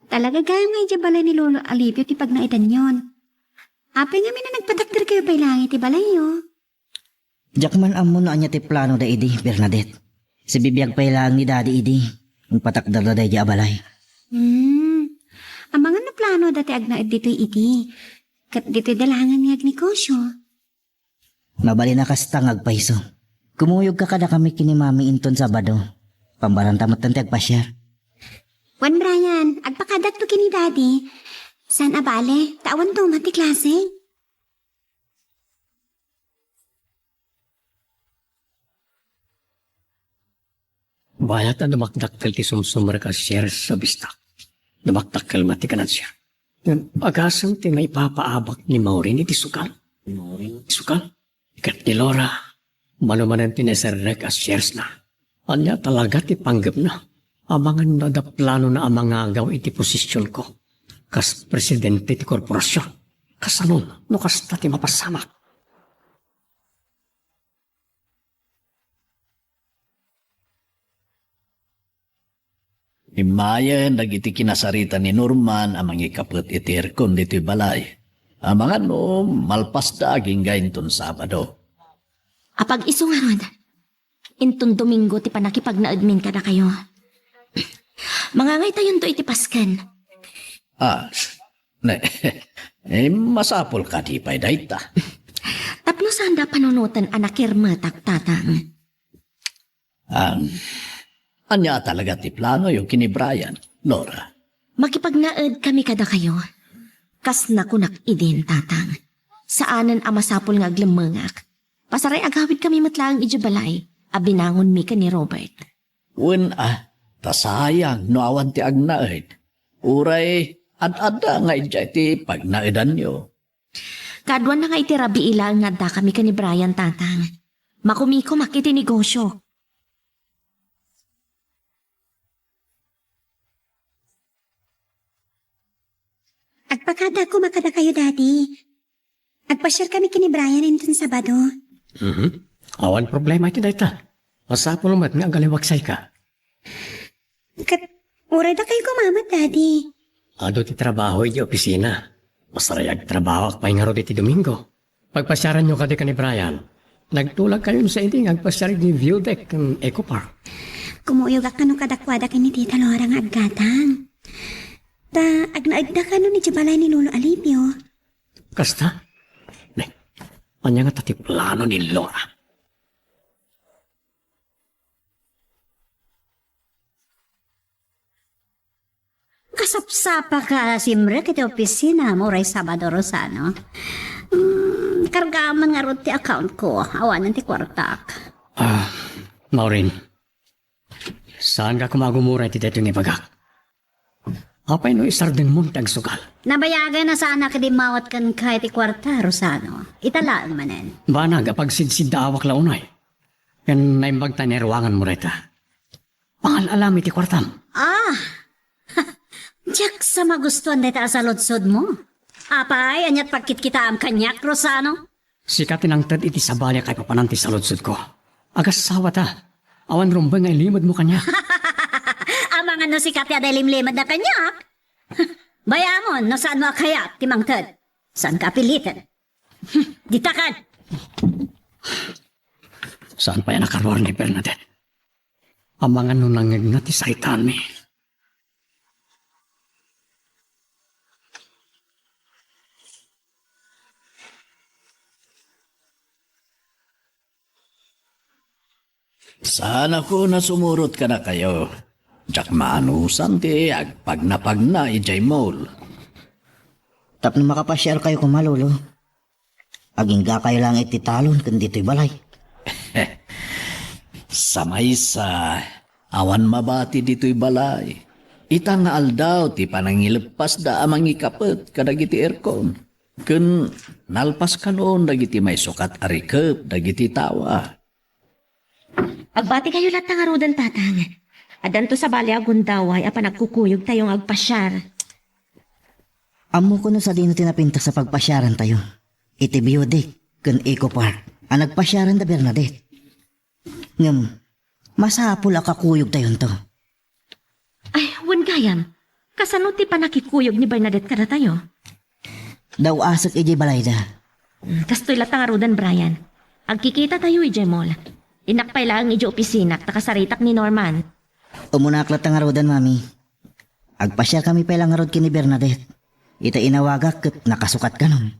Talaga gayong nga iti balay ni Lolo Alipio ti pag naitan yon. Apay nga na nagpadakter kayo pa'y langit ti balay yo. Jakman amo no anya ti plano da idi, Bernadette. Si bibiyag pa'y lang ni Daddy idi. Ang patakdar da di abalay. Ang mga plano dati agnaid dito'y iti. Kat dito'y dalangan nga agnegosyo. Mabali na kastang agpaiso. Kumuyog ka kada kami kini Mami Inton Sabado. Pambarantamat tanti agpasyar. Juan Brian, agpakadat to kini Daddy. San abale, tawan to mati klase. Bayat na dumakdakkel ti sumsumar ka shares sa bistak. Dumakdakkel mati ka na siya. Agasang ti may papaabak ni Maureen iti sukal. Sukal? Ikat ni Lora. Manumanan ti nesarek as shares na. Anya talaga ti panggap na. Amangan na da plano na amang agaw iti posisyon ko. Kas presidente ti korporasyon. Kasanon, no kasta ti mapasamak. Imayan dagiti kinasarita ni Norman amang ikapet iti erkon dito'y balay. Amangan no, malpas daging gainton Sabado. Apag iso nga ron, intong Domingo ti panakipagnaadmin ka na kayo. Mangangay tayon to iti Paskan. Masapol ka di pa'y dayta. Tapno sanda panunutan anakirma taktatang. Anya talaga ti plano yung kini Brian, Lora. Makipagnaad kami kada kayo. Kas nakunak idin, tatang. Saanan ang masapol nga aglamangak. Pasaray agawid kami matlaang ijabalay. Abinangon mi ka ni Robert. Tasayang no awan ti agnaid. Uray, ad-ada nga ijay ti pagnaidan nyo. Kadwan na nga iti rabi ilang nga da kami ka ni Brian, tatang. Makumiko makiti negosyo. Agpakada ko makada kayo, Daddy. Agpa-share kami kini Brian intun Sabado. Awan problema iti dayta. Masapol mat nga agaliwaksay ka. Uray da kayo kumamat, Daddy. Ado ti trabaho iti opisina. Masarayag trabaho ak paingaro iti Domingo. Pagpasyaran nyo kadi ka ni Brian, nagtulag kayo sa hindi agpasyar ni View Deck ng Eco Park. Kumuyog ak kanu kadakwada kini Tita Laura nga aggatang. Ta agnaagda kanu ni Jabalay ni Lolo Alipio. Kasta? Ne, anya nga tati plano ni Laura. Kasapsapa ka, Simre, kiti opisina mo, Ray Sabado Rosano. Kargaman nga ron ti account ko. Awanan ti kwartak. Maureen, saan ka kumagumura ti dito ni Bagak? Apay no isardeng mong tagsugal. Nabayagan na sana kadi mawat kan kahit ti kwarta, Rosano. Italaan manen. Banag, apag sidsid da awak launay. Yan naimbag ta ruangan mo reta. Pangalalami ti kwartam. Diyak sa magustuhan na ita sa lodsod mo. Apay, anyat pagkit kita am kanyak, Rosano. Sikatin ang tad iti sabaya kay papananti sa lodsod ko. Agas sawa ta. Awan rumbang ay limod mo kanya. Amang ano si Katya dahil limlimad na kanyak. Bayamon, no saan mo akayat, timang tad? Saan ka pilitin? Ditakan! Saan pa yan nakarwar ni Bernadette? Amangan nun nang nagnati sa itan mi. Sana ko na sumurot ka na kayo. Diyak maanusan ti agpag na ijay mall. Tap na makapasyar kayo kumalolo. Aging ga kayo lang iti talon kundi ito'y balay. Samay sa awan mabati dito'y balay. Ita nga aldaw ti panangilepas da amang ikapet kadagiti aircon. Kun nalpas ka noon dagiti may sukat arikep dagiti tawa. Agbati kayo lahat ng arudan, tatang. Adan to sa bali agundaway, apa nagkukuyog tayong agpasyar. Amo ko no sa dino tinapinta sa pagpasyaran tayo. Iti Biodik, kun Eco Park. Ang nagpasyaran da Bernadette. Ngam, masapul akakuyog tayo to. Ay, wan gayam. Kasano ti pa nakikuyog ni Bernadette kada tayo? Daw asak iji balay da. Kastoy lahat ng arudan, Brian. Agkikita tayo, ijay mall. Inakpay lang iji opisina, takasaritak ni Norman. Umunaklat ang arudan, mami. Agpasyar kami pa lang arod kini Bernadette. Ita inawagak kat nakasukat ka nun.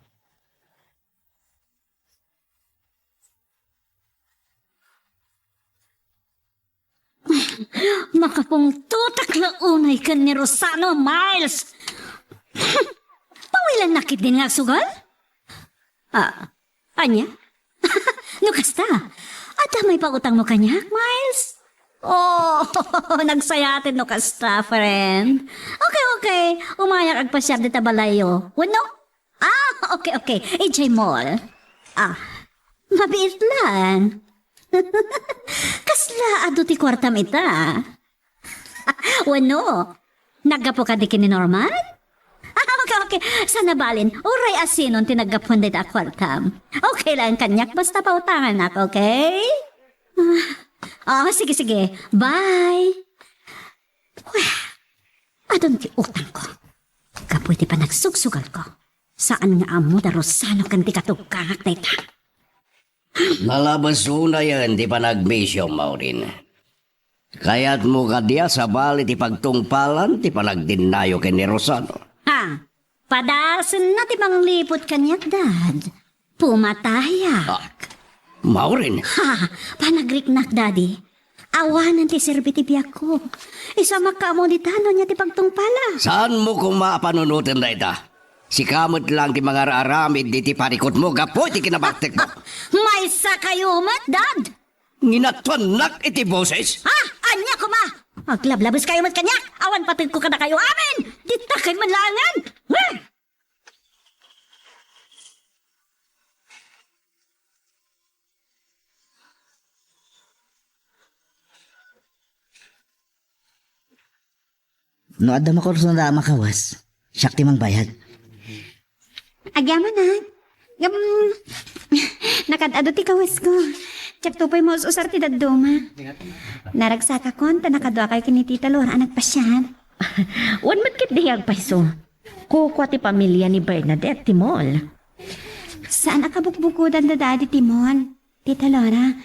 Makapungtutak na unay ka ni Rosano, Miles! Pawilan nakit din nga sugal? Anya? No kasta? At may pautang mo kanya, Miles? Oh, nagsayatin no kasta, friend. Okay. Umayak agpasyar dita balayo. Wano? Okay. AJ Mall. Mabiit lang. Kasla ado ti kwartam ita. Wano? Naggapo ka di kini Norman? Okay. Sana balin, uray asinon tinagapon dita kwartam. Okay lang kanyak, basta pautangan ako, okay? Sige. Bye. Adon ti utang ko. Kapoy ti pa nagsugsugal ko. Saan nga amo da Rosano kan ti katugkakak na ita? Nalabas una yan, di pa nag-mission, Maureen. Kaya't mo ka diya sa bali ti pagtungpalan, ti pa nagdinayo kay ni Rosano. Padasin na ti bang lipot kanyak, Dad. Pumatayak. Maureen? Panagriknak, Daddy. Awanan ti serbiti biyak ko. Isa makamonitano niya ti pagtungpala. Saan mo kung maapanunutin na ita? Si kamot lang ti mga aramid di ti parikot mo, gapo ti kinabaktek mo. May sa kayo, Dad! Nginatuanak iti boses. Ha? Anya ko ma! Maglablabas kayo mat kanyak! Awan patid ko ka na kayo amin! Dita kay manlangan! No adda makurso na makawas. Siyak ti mang bayad. Agyaman na. Nakadado ti kawas ko. Tsak tupay mo usar ti daduma. Naragsaka kon, tanakadwa kayo kini Tita Laura anak pasyan. Wan matkit dihag paiso. Kukwa ti pamilya ni Bernadette Timol. Saan akabukbukudan da Daddy Timon? Tita Laura,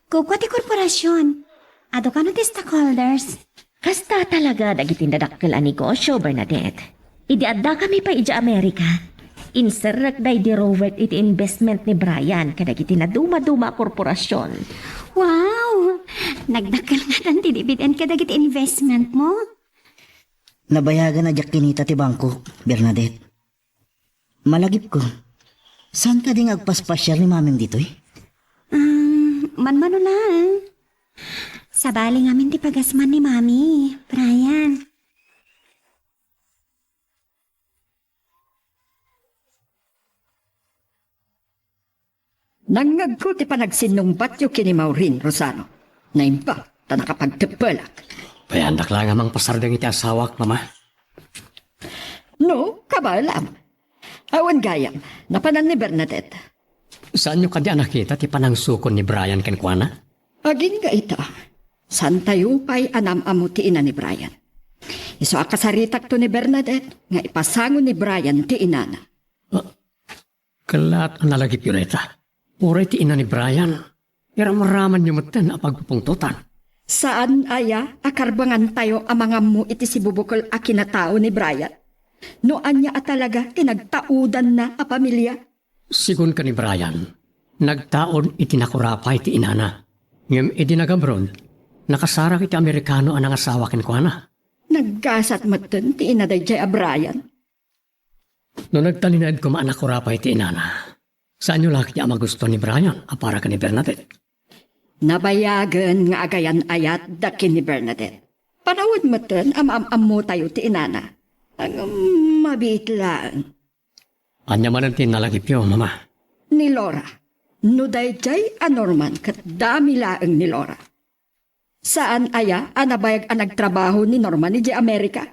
kukwa ti korporasyon. Ado ka no ti stockholders. Kasta talaga dagiti dadakkel a negosyo, Bernadette. Idi adda kami pa ija Amerika. Inserrak day di Robert iti investment ni Brian kadagiti na duma-duma korporasyon. Wow! Nagdakkel nga tan ti dividend kadagiti investment mo. Nabayagan na jak kinita ti bangko, Bernadette. Malagip ko. Saan ka ding agpaspasyal ni maming dito eh? Manmano lang. Sabali ngamin ti pagasman ni Mami, Brian. Nangag ko ti panagsinumbat yu kini Maureen Rosano. Naimpa, ta nakapagtepelak. Payandak lang amang pasardang iti asawak, mama. No, kabalam. Awan gayam, napanan ni Bernadette. Saan nyo kadi nakita ti panangsukon ni Brian kenkwana? Agin ga ita, san tayo pa'y anam-amo ti ina ni Brian. Iso akasaritak to ni Bernadette, nga ipasangon ni Brian ti inana. Kalat ang nalagip yun ita. Uray ti ina ni Brian. Iramaraman nyo matan a pagpupungtutan. Saan aya akarbangan tayo ang mga mo iti si bubukol a kinatao ni Brian? Noan niya talaga tinagtaudan na a pamilya. Sigun ka ni Brian, nagtaon iti nakurapay ti inana. Ngem iti nagabron, nakasarak iti Amerikano ang asawa kenkwana. Naggasat matan ti inaday jay a Brian. No nagtalinad ko maanakurapay ti inana. Saan nyo laki niya magusto ni Brian a para ka ni Bernadette? Nabayagan nga agayan ayat dakin ni Bernadette. Panawad matan am mo tayo ti inana. Ang mabitlaan. Anya man ang tinalagip yun, mama. Ni Laura. No dayjay anorman kat dami laeng ni Laura. Saan aya anabayag ang nagtrabaho ni Norman ni Amerika?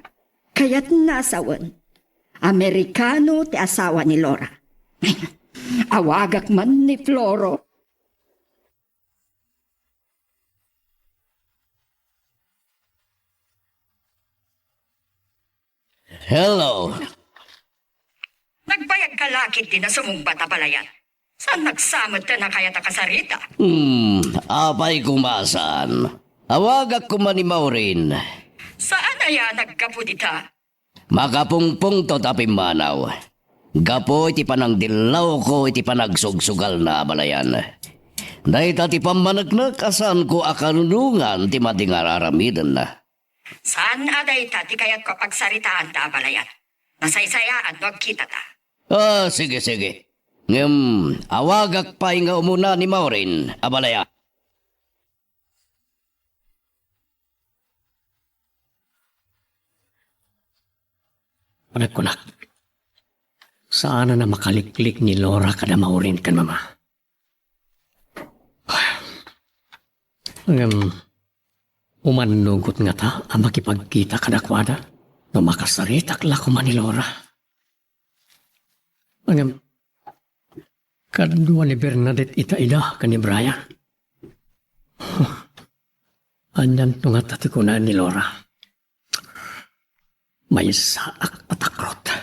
Kaya't nasawan. Amerikano ti asawa ni Laura. Awagak man ni Floro. Hello. Nagbayag ka lakit din na sumumbat a balayan. Saan nagsamot na kaya ta kasarita? Apay kumasan. Awagak ko man ni Maureen. Saan aya nagkapudita? Makapungpung to tapim manaw. Gapo iti panang dilaw ko iti panagsugsugal na balayan. Dahil ti pamanagnak asan ko akanunungan ti matingar aramidan na. Saan aday ta ti kayat ko pagsaritaan ta balayan? Nasaysayaan wag kita ta. Sige. Awagak pa nga umuna ni Maureen, abalaya. Pagkunak. Sana na makaliklik ni Laura kada Maureen kan mama. Umanugot nga ta ang makipagkita kadakwada no makasaritak lako man ni Laura. Kadua ni Bernadette ita-ida ka ni Brian. Anyan tungat ati ko na ni Laura. May saak patakrot.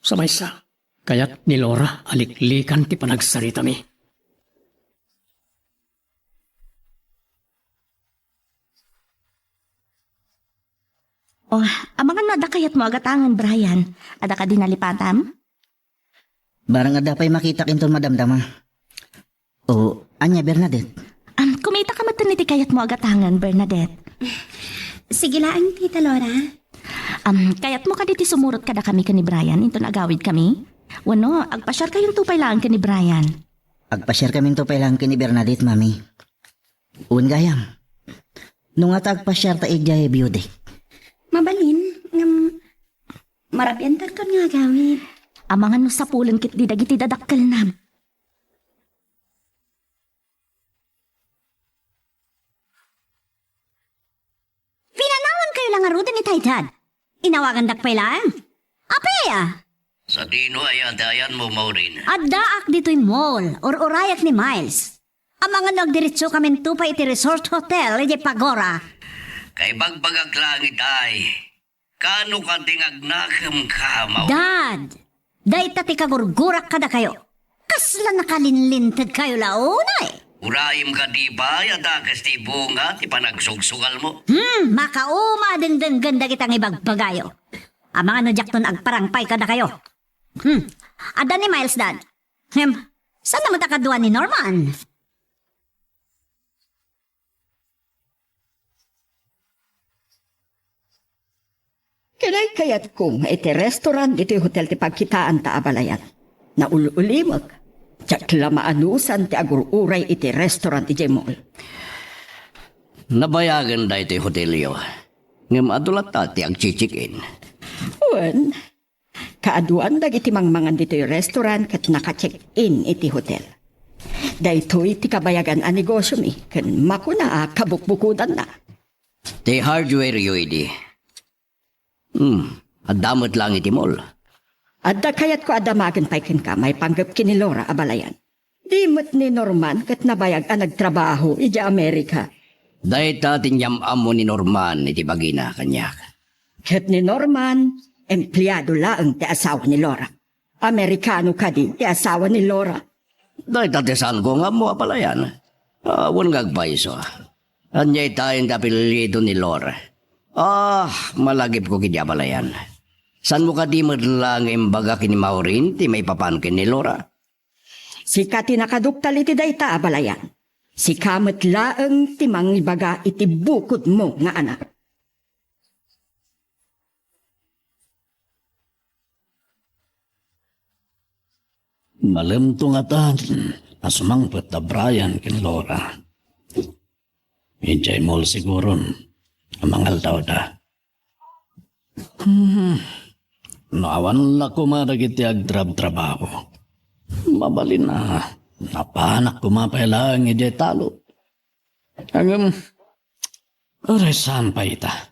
Sa may sa, kaya't ni Laura aliklikan ti panagsarita mi. Ang mga nadakayat mo agatangan, Brian. Ada ka dinalipatam? Barang ada pa'y makita kinton madamdama. O, anya Bernadette? Kumita ka matan iti kayat mo agatangan, Bernadette. Sige lang, Tita Laura. Kaya't mo ka diti sumurot kada kami ka ni Brian, into nagawid kami? Wano, agpasyar kayong tupay lang ka ni Brian. Agpasyar kaming tupay lang kini Bernadette, mami. Un gayam. Nung at agpasyar ta igya beauty. Mabalin, marapian tagton nga gawin. Amangan no sa pulan kit di dagiti dadakkel nam. Pinanawan kayo lang aruda ni Taydad. Inawagan dak pa lang. Apaya! Sa dino ay adayan mo, Maureen. Addaak dito'y mall or urayak ni Miles. Ang mga nagdiretso kami pa iti resort hotel, iti Pagora. Kay bagbagag langit ay, kano ka tingagnakam ka, Maureen? Dad! Day tati kagurgurak kada kayo. Kasla nakalinlintad kayo launay. Urayim ka di ba, yadakas ti bunga, ti panagsugsugal mo? Makauma din ganda kitang ibagbagayo. Ang mga nadyak agparangpay kada kayo. Ada ni Miles, Dad. Saan naman takaduan ni Norman? Kinay kayat kong iti restaurant iti hotel ti pagkitaan ta abalayan. Na ululimag. Tsak lamaanusan ti agururay iti restaurant iti mall. Nabayagan da iti hotelyo. Ngem adulat ta ti agchichikin. Wen, kaaduan dagiti mangmangan dito yung restaurant kat naka-check-in iti hotel. Dahito iti kabayagan a negosyo mi, kan makuna kabukbukudan na. Ti hardware yu idi. Adamot lang iti mall. Adda kayat ko adamagan pa'y kin ka, may panggap kini Laura abalayan. Di mo't ni Norman kat nabayag a nagtrabaho iti Amerika. Dahil ta tinyamam mo ni Norman iti bagina kanyak. Kat ni Norman, empleyado laang ti asawa ni Laura. Amerikano ka din ti asawa ni Laura. Dahil tatisan ko nga mo apalayan. Awan gagpaiso. Anyay tayong kapilito ni Laura. Malagip ko kiti apalayan. San mo ka di madlang imbaga kini Maureen ti may papankin ni Laura? Si Kati nakaduktal iti dayta abalayan. Si kamat laang ti mangibaga iti bukod mo nga anak. Malimto nga ta, asumangpet na Brian kin Laura. Ijay mo siguro, amangal daw da. Naawan na kumaragiti agdrab-trabaho. Mabalin na, napanak kumapailang ijay talo. Agam, aray saan pa ita?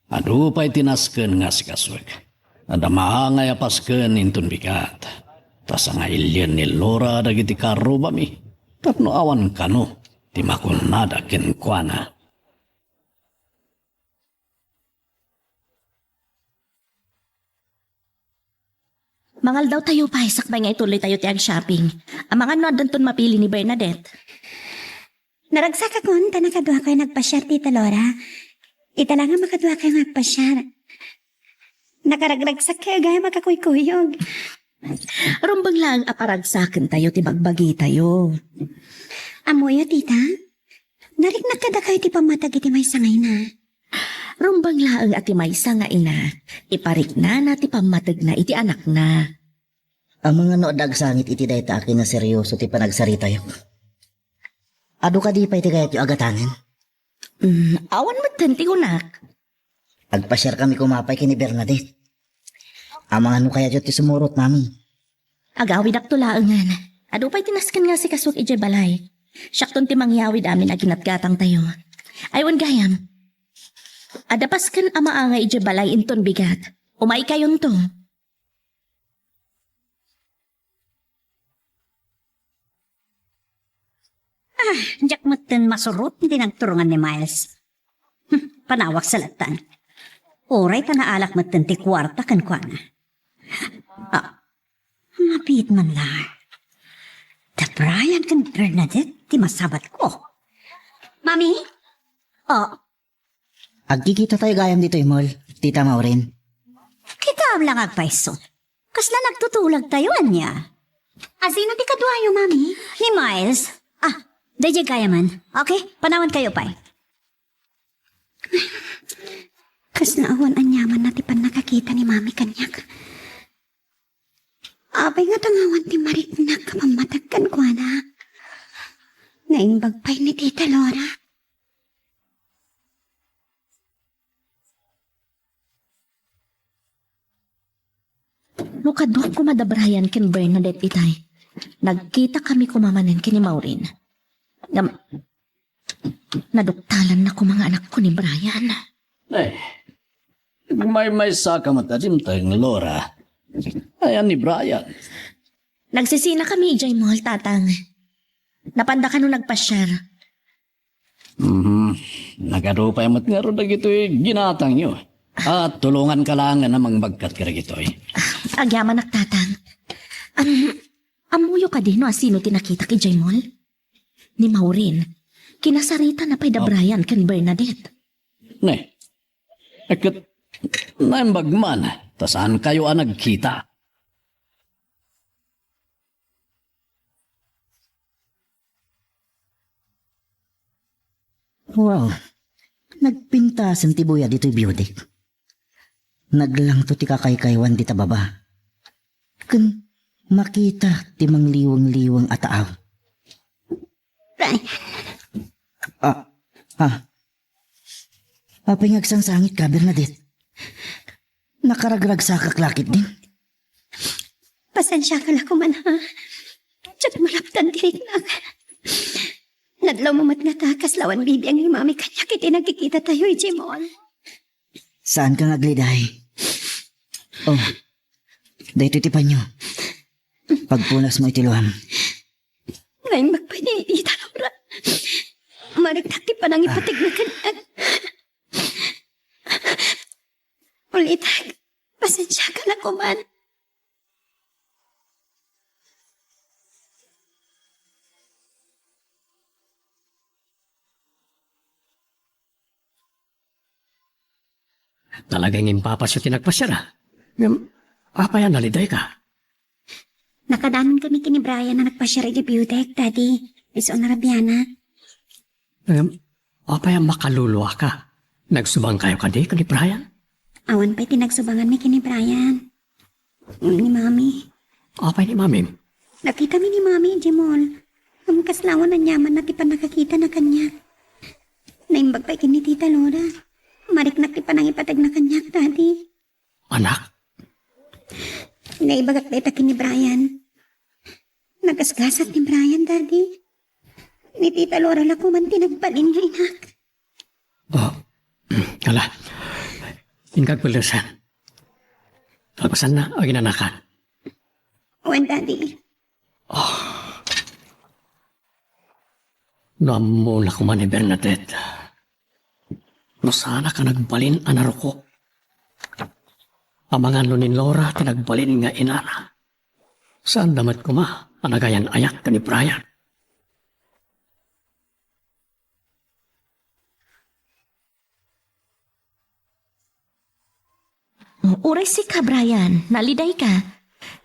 Adu pa'y tinasken nga si kaswag. Adamahangay apasken intun bigat. Tas ang ilyan ni Laura dagiti karo ba mi? Tapno awan kano, ti makunada kenkwana. Mangal daw tayo pa, sakbay nga ituloy tayo ti ag-shopping. Ang mga doon mapili ni Bernadette. Naragsak akong tanakadwa ko yung nagpasyar, Tita Laura. Ita lang ang makadwa kayo nagpasyar. Nakaragragsak kayo gaya makakuykuyog. Rumbang lang aparagsakan tayo ti bagbagi tayo. Amoyo, Tita? Nariknak kada kayo ti pamatag iti may sangay na. Rumbang laang ati may nga ina, iparik na ti pamatag na iti anak na. Ang mga nood sangit iti dayta akin na seryoso ti panagsarita yo. Ado ka di pa iti kayat yung agatanan. Awan mo tanti unak. Agpasyar kami kumapay kini Bernadette. Ang mga kayat yung ti sumurot mami. Agawid ak tulaangan. Ado pa'y tinaskan nga si kaswag ije balay. Syakton ti mangyawid amin aginatgatang tayo. Aywan gayam. Adapaskan ama nga ije balay inton bigat. Umay kayon to. Diyak mo tin masurot hindi nagturungan ni Miles. Panawak sa latan. Oray ta naalak mo tin ti kwarta kan kwa na. Mapit man lang. Da Brian kan Bernadette ti masabat ko. Mami? Agkikita tayo gayam dito mall, Tita Maureen. Kita lang agpaiso. Kasla nagtutulag tayo niya. Asino ti kadwayo, Mami? Ni Miles. Dayjay kaya man. Okay, panawan kayo pa. Kas naawan anyaman na ti pan nakakita ni mami kanyak. Abay nga tangawan ti marik na kamamatagkan ko na. Naimbag pa'y ni Tita Laura. Nukadwa ko madabrayan ken Bernadette itay. Nagkita kami kumamanan kini Maureen. Naduktalan na ko mga anak ko ni Brian. Eh, may saka matadimtang Laura. Ayan ni Brian. Nagsisina kami, Jay Mall, tatang. Napanda ka nung nagpa-share. Nagarupay mat nga ron na gito'y ginatang nyo. At tulungan ka lang namang bagkat ka gito'y. Agyaman ak tatang. Amuyo ka din no sino tinakita kay Jay Mall? Ni Maureen. Kinasarita na pa'y da Brian kan Bernadette. Ne, akit naimbagman, tasaan kayo ang nagkita? Wow, nagpintasan ti buya dito'y beauty. Naglang to ti kakaykaywan di ta baba. Kun makita ti mangliwang-liwang ataaw. Apay ngagsangsangit ka, Bernadette. Nakaragrag sa kaklakit din. Pasensya ka lang kuman ha. Tsak malaptan dirik lang. Nadlaw mo matngatakas lawan bibi ang mami kanya kiti nagkikita tayo Jimol. Saan ka ngagliday? Oh, dahito ti panyo. Pagpunas mo itiluhan. Ngayon magpanitita Laura. Maragtak ti panang ipatig na kanya. Ulitag, pasensya ka lang kuman. Talagang impapasyo tinagpasya na. Apa yan, naliday ka? Nakadanon kami kini Brian na nagpa-share di Beautech, Daddy. Iso na Rabiana. Apa yan makaluluwa ka? Nagsubang kayo ka di Brian? Awan pa'y tinagsubangan mi kini Brian. Ni Mami. Apa ni Mami? Nakita mi ni Mami, Jimol. Ang kaslawan na nyaman na ti pa nakakita na kanya. Naimbag pa'y kini Tita Laura. Marik na ti pa nang ipatag na kanya, Daddy. Anak? Naibagak na ita kini Brian. Nagasgasat ni Brian, Daddy. Ni Tita Laura lang kuman tinagbalin niya, inak. Kala. Inkagpulasan. Alpasan na, ang inanakan. Owen, Daddy. Namo na kuman ni Bernadette. No sana ka nagbalin anaro ko. Amangan lo ni Laura tinagbalin nga inana. Saan damat ko ma, anagayan ayak ka ni Brian. Uray si ka, Brian. Naliday ka.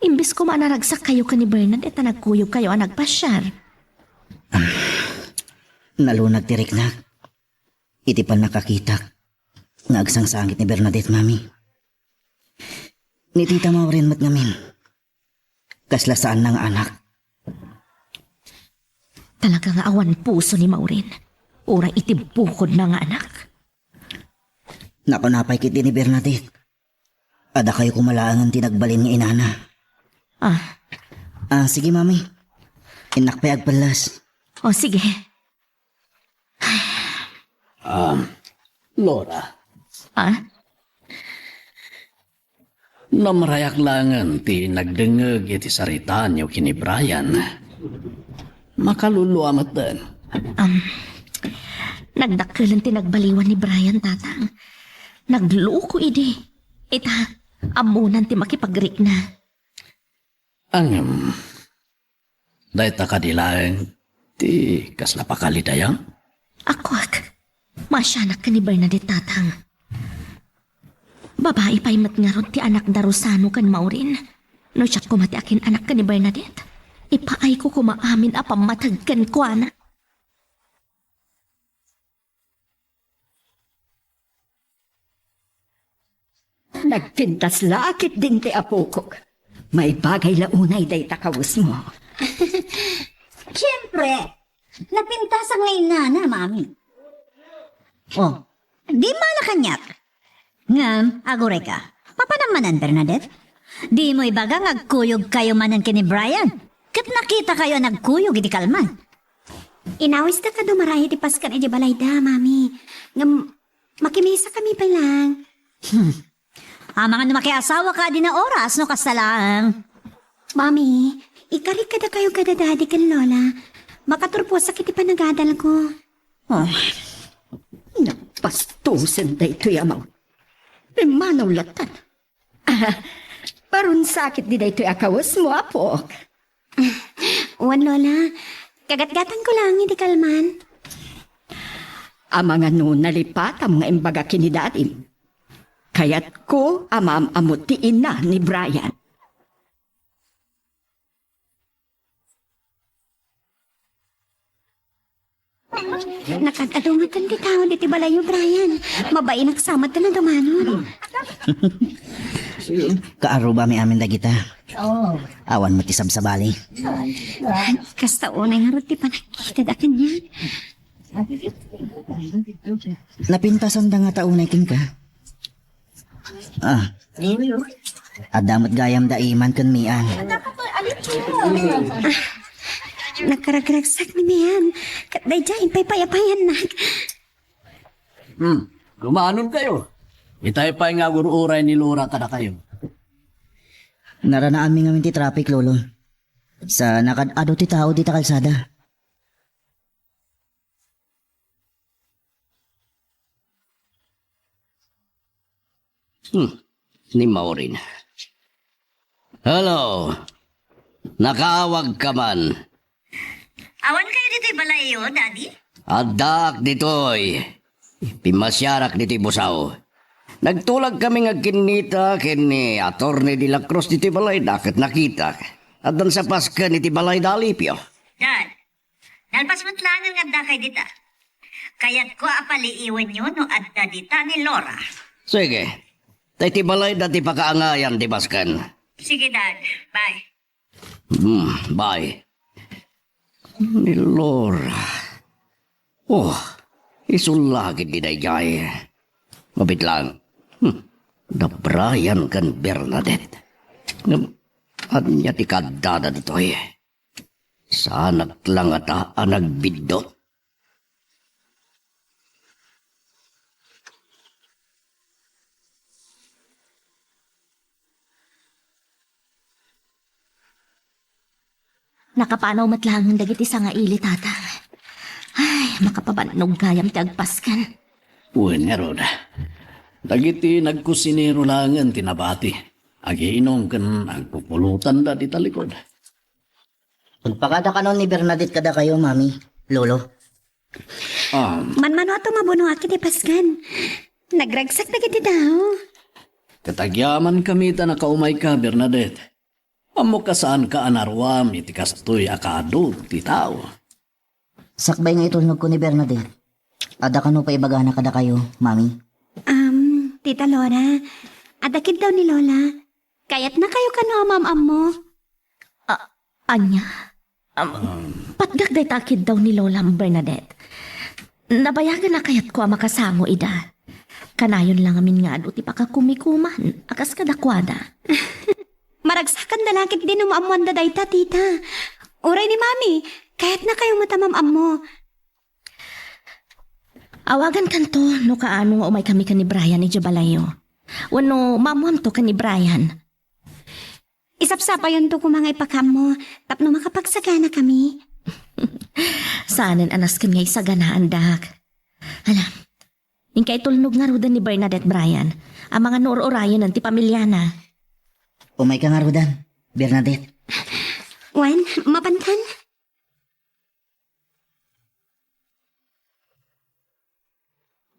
Imbis ko manaragsak kayo ka ni Bernadette na nagkuyog kayo ang nagpasyar. Nalunag tirik na. Iti pa nakakita. Nagsangsangit ni Bernadette, Mami. Ni Tita Maureen mat ngamin. Kaslasaan ng anak. Talaga nga awan puso ni Maureen. Uray itibukod na nga anak. Napanapay kiti ni Bernadette. Ada kayo kumalangan tinagbalin nga inana. Sige, Mami. Inak pa agpalas. O sige. Laura, namarayak langan ti nagdengeg iti sarita niyo kini Brian. Makaluluamat din. Nagdakkelan tinagbaliwan ni Brian, tatang. Nagluko idi. Ita, amunan ti makipagrik na. Dahil takadilaeng ti kasla pakalidayang? Akwak, masyanak ka ni Bernadette, tatang. Babae pa'y matngarot ti anak da Rosano kan Maureen. No siyak kumati akin anak ka ni Bernadette. Ipaay ko kumaamin a pamatagkan ko, anak. Pintas lakit din ti apokok. May bagay launay day takawus mo. Siyempre, napintasan ngayon na, mami. Oh, di malakanyak. Ngam, agure ka. Papanamanan, Bernadette. Di mo ibagang agkuyog kayo manan kini Brian. Kat nakita kayo nagkuyog iti kalman. Inawis na ka dumarahi di paskan edi balayda, mami. Ngam, makimisa kami pa lang. Mga makiasawa ka din na oras, no kasalang. Mami, ikarik kada kayo kada dadi kan lola. Makaturpo sakit pa nagadal ko. Oh, napastusin da ito yamaw. Imanaw latan. Parun sakit di da ito akawus mo, apok. Uwan lola, kagat-gatan ko lang hindi kalman. Ang mga nalipat ang mga imbaga kinidadim. Kaya't ko amam-amutiin na ni Brian. Nakadadungatan di tao di balayo, Brian. Mabay nagsamat ka na dumanon. Kaaruba mi amin dagita. Awan mo tisab sa bali. Kasta unay nga ruti pa nakita dakan niya. Napintasan da nga taunay king ka. Adamot gayam da iman kun mian. Nakaragragsak ni Mian. Katday dyan, payapayan na. Gumanon kayo. Itay pa nga gururay ni Laura kada kayo. Naranaan mi ngamin ti traffic, lolo. Sa nakadado ti tao di ta kalsada. Ni Maureen. Hello. Nakaawag ka man. Awan kayo dito'y balayo, Daddy? Adak ditoy. Pimasyarak dito'y busaw. Nagtulag kami nga kinita kini Attorney de la Cruz dito'y balay dakat nakita. At dan sa paska niti balay dalipyo. Dad, nalpas mo't lang ang adda kay dita. Kaya't ko apaliiwan nyo no adda dita ni Laura. Sige. Tay ti balay dati pakaangayan di baskan. Sige, Dad. Bye. Bye. Ni Laura. Oh, isulagid di dayay. Mabit lang. Da Brian kan Bernadette. Anya ti kadada ditoy. Sanak lang ata nagbidot. Nakapanaw matlangan dagiti sa nga ili, tata. Ay, makapabanog gayam ti agpaskan. Uy, Neroda. Dagiti nagkusinero langan tinabati. Agiinom kan agpupulutan da di talikod. Pagpakada ka nun ni Bernadette kada kayo, mami, lolo. Manmano ato mabuno aki di paskan. Nagragsak na giti daw. Katagyaman kami ta nakaumay ka, Bernadette. Amo ka saan ka anarwam iti kastoy akado ti tao. Sakbay nga itulnog ko ni Bernadette. Ada ka no pa ibagana kada kayo, mami. Tita Laura, adakid daw ni Lola. Kaya't na kayo ka no amam-am mo. Anya? Patgagday takid daw ni Lola Bernadette. Nabayagan na kayat ko makasango ida. Kanayon lang amin nga do ti pakakumikuman, akas kadakwada. Maragsakan na lakit din umaamuan da dayta, tita. Uray ni Mami, kaya't na kayo matamam-am mo. Awagan kanto no kaano nga umay kami ka ni Brian ni Jabalayo. Wano mamuam to ka ni Brian. Isapsapa yun to kung mga ipakam mo, tapno makapagsagana kami. Saanan anas kan nga isaganaan dak. Alam, yung kay tulnog nga rudan ni Bernadette Brian, ang mga noor-orayan ng ti pamilya na. Umay ka nga Rodan, Bernadette. Wan, mapantan?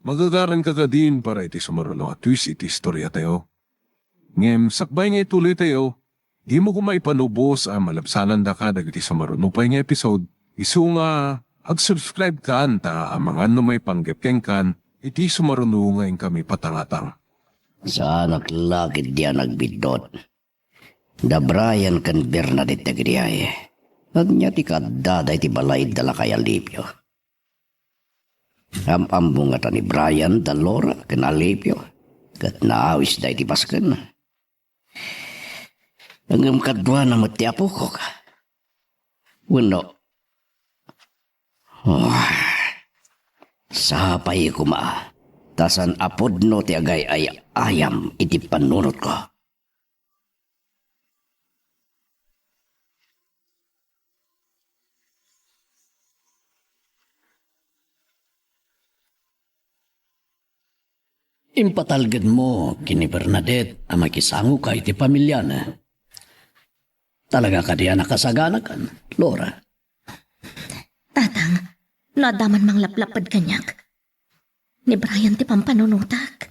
Magagaran ka din para iti sumaruno at twist iti istorya tayo. Ngem, sakbay nga ituloy tayo, di mo kumaipanubos ang malabsanan da ka dagiti sumaruno pa nga episode, iso nga ag-subscribe ka anta ang mga may panggepkeng kan, iti sumaruno ngayon kami patangatang. Sa anak lakid diya nagbidot. Da Brian kan Bernadette tagriay. At niya ti kadada iti balay dala kay Alipio. Ambang nga ni Brian da Laura kan Alipio. Kat naawis da iti pasken. Hanggang kadwa na matiapo ko ka. Wano. Sapay kuma. Tasan apod no ti agay ay ayam iti panunot ko. Impatalgad mo kini Bernadette ang makisango ka iti pamilya na. Talaga ka diya nakasagana kan, Laura. Tatang, nadaman mang laplapad kanyak. Ni Brian ti pampanunutak.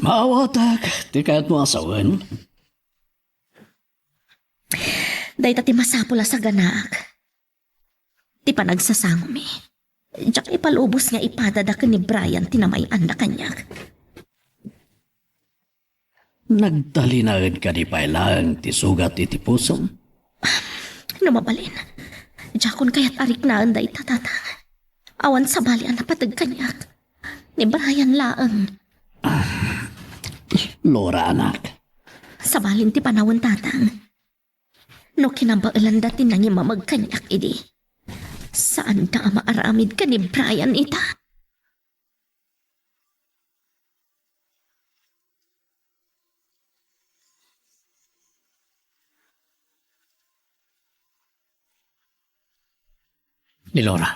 Maawatak, di kaya't mo asawan. Day ti masapula sa ganaak. Ti panagsasango mi. Diyak ipalubos nga ipadadakan ni Brian tinamayan na kanyak. Nagtalinagad ka di pailang ti sugat iti pusom. Lumabalin. Diyakon kaya't arik na anday tatatang. Awan sa bali ang napatag kanyak. Ni Brian laang. Laura anak. Sa balin ti panawon tatang. No kinabailan dati nang imamag kanyak idi. Saan ka maaramid ka ni Brian ita? Ni Laura,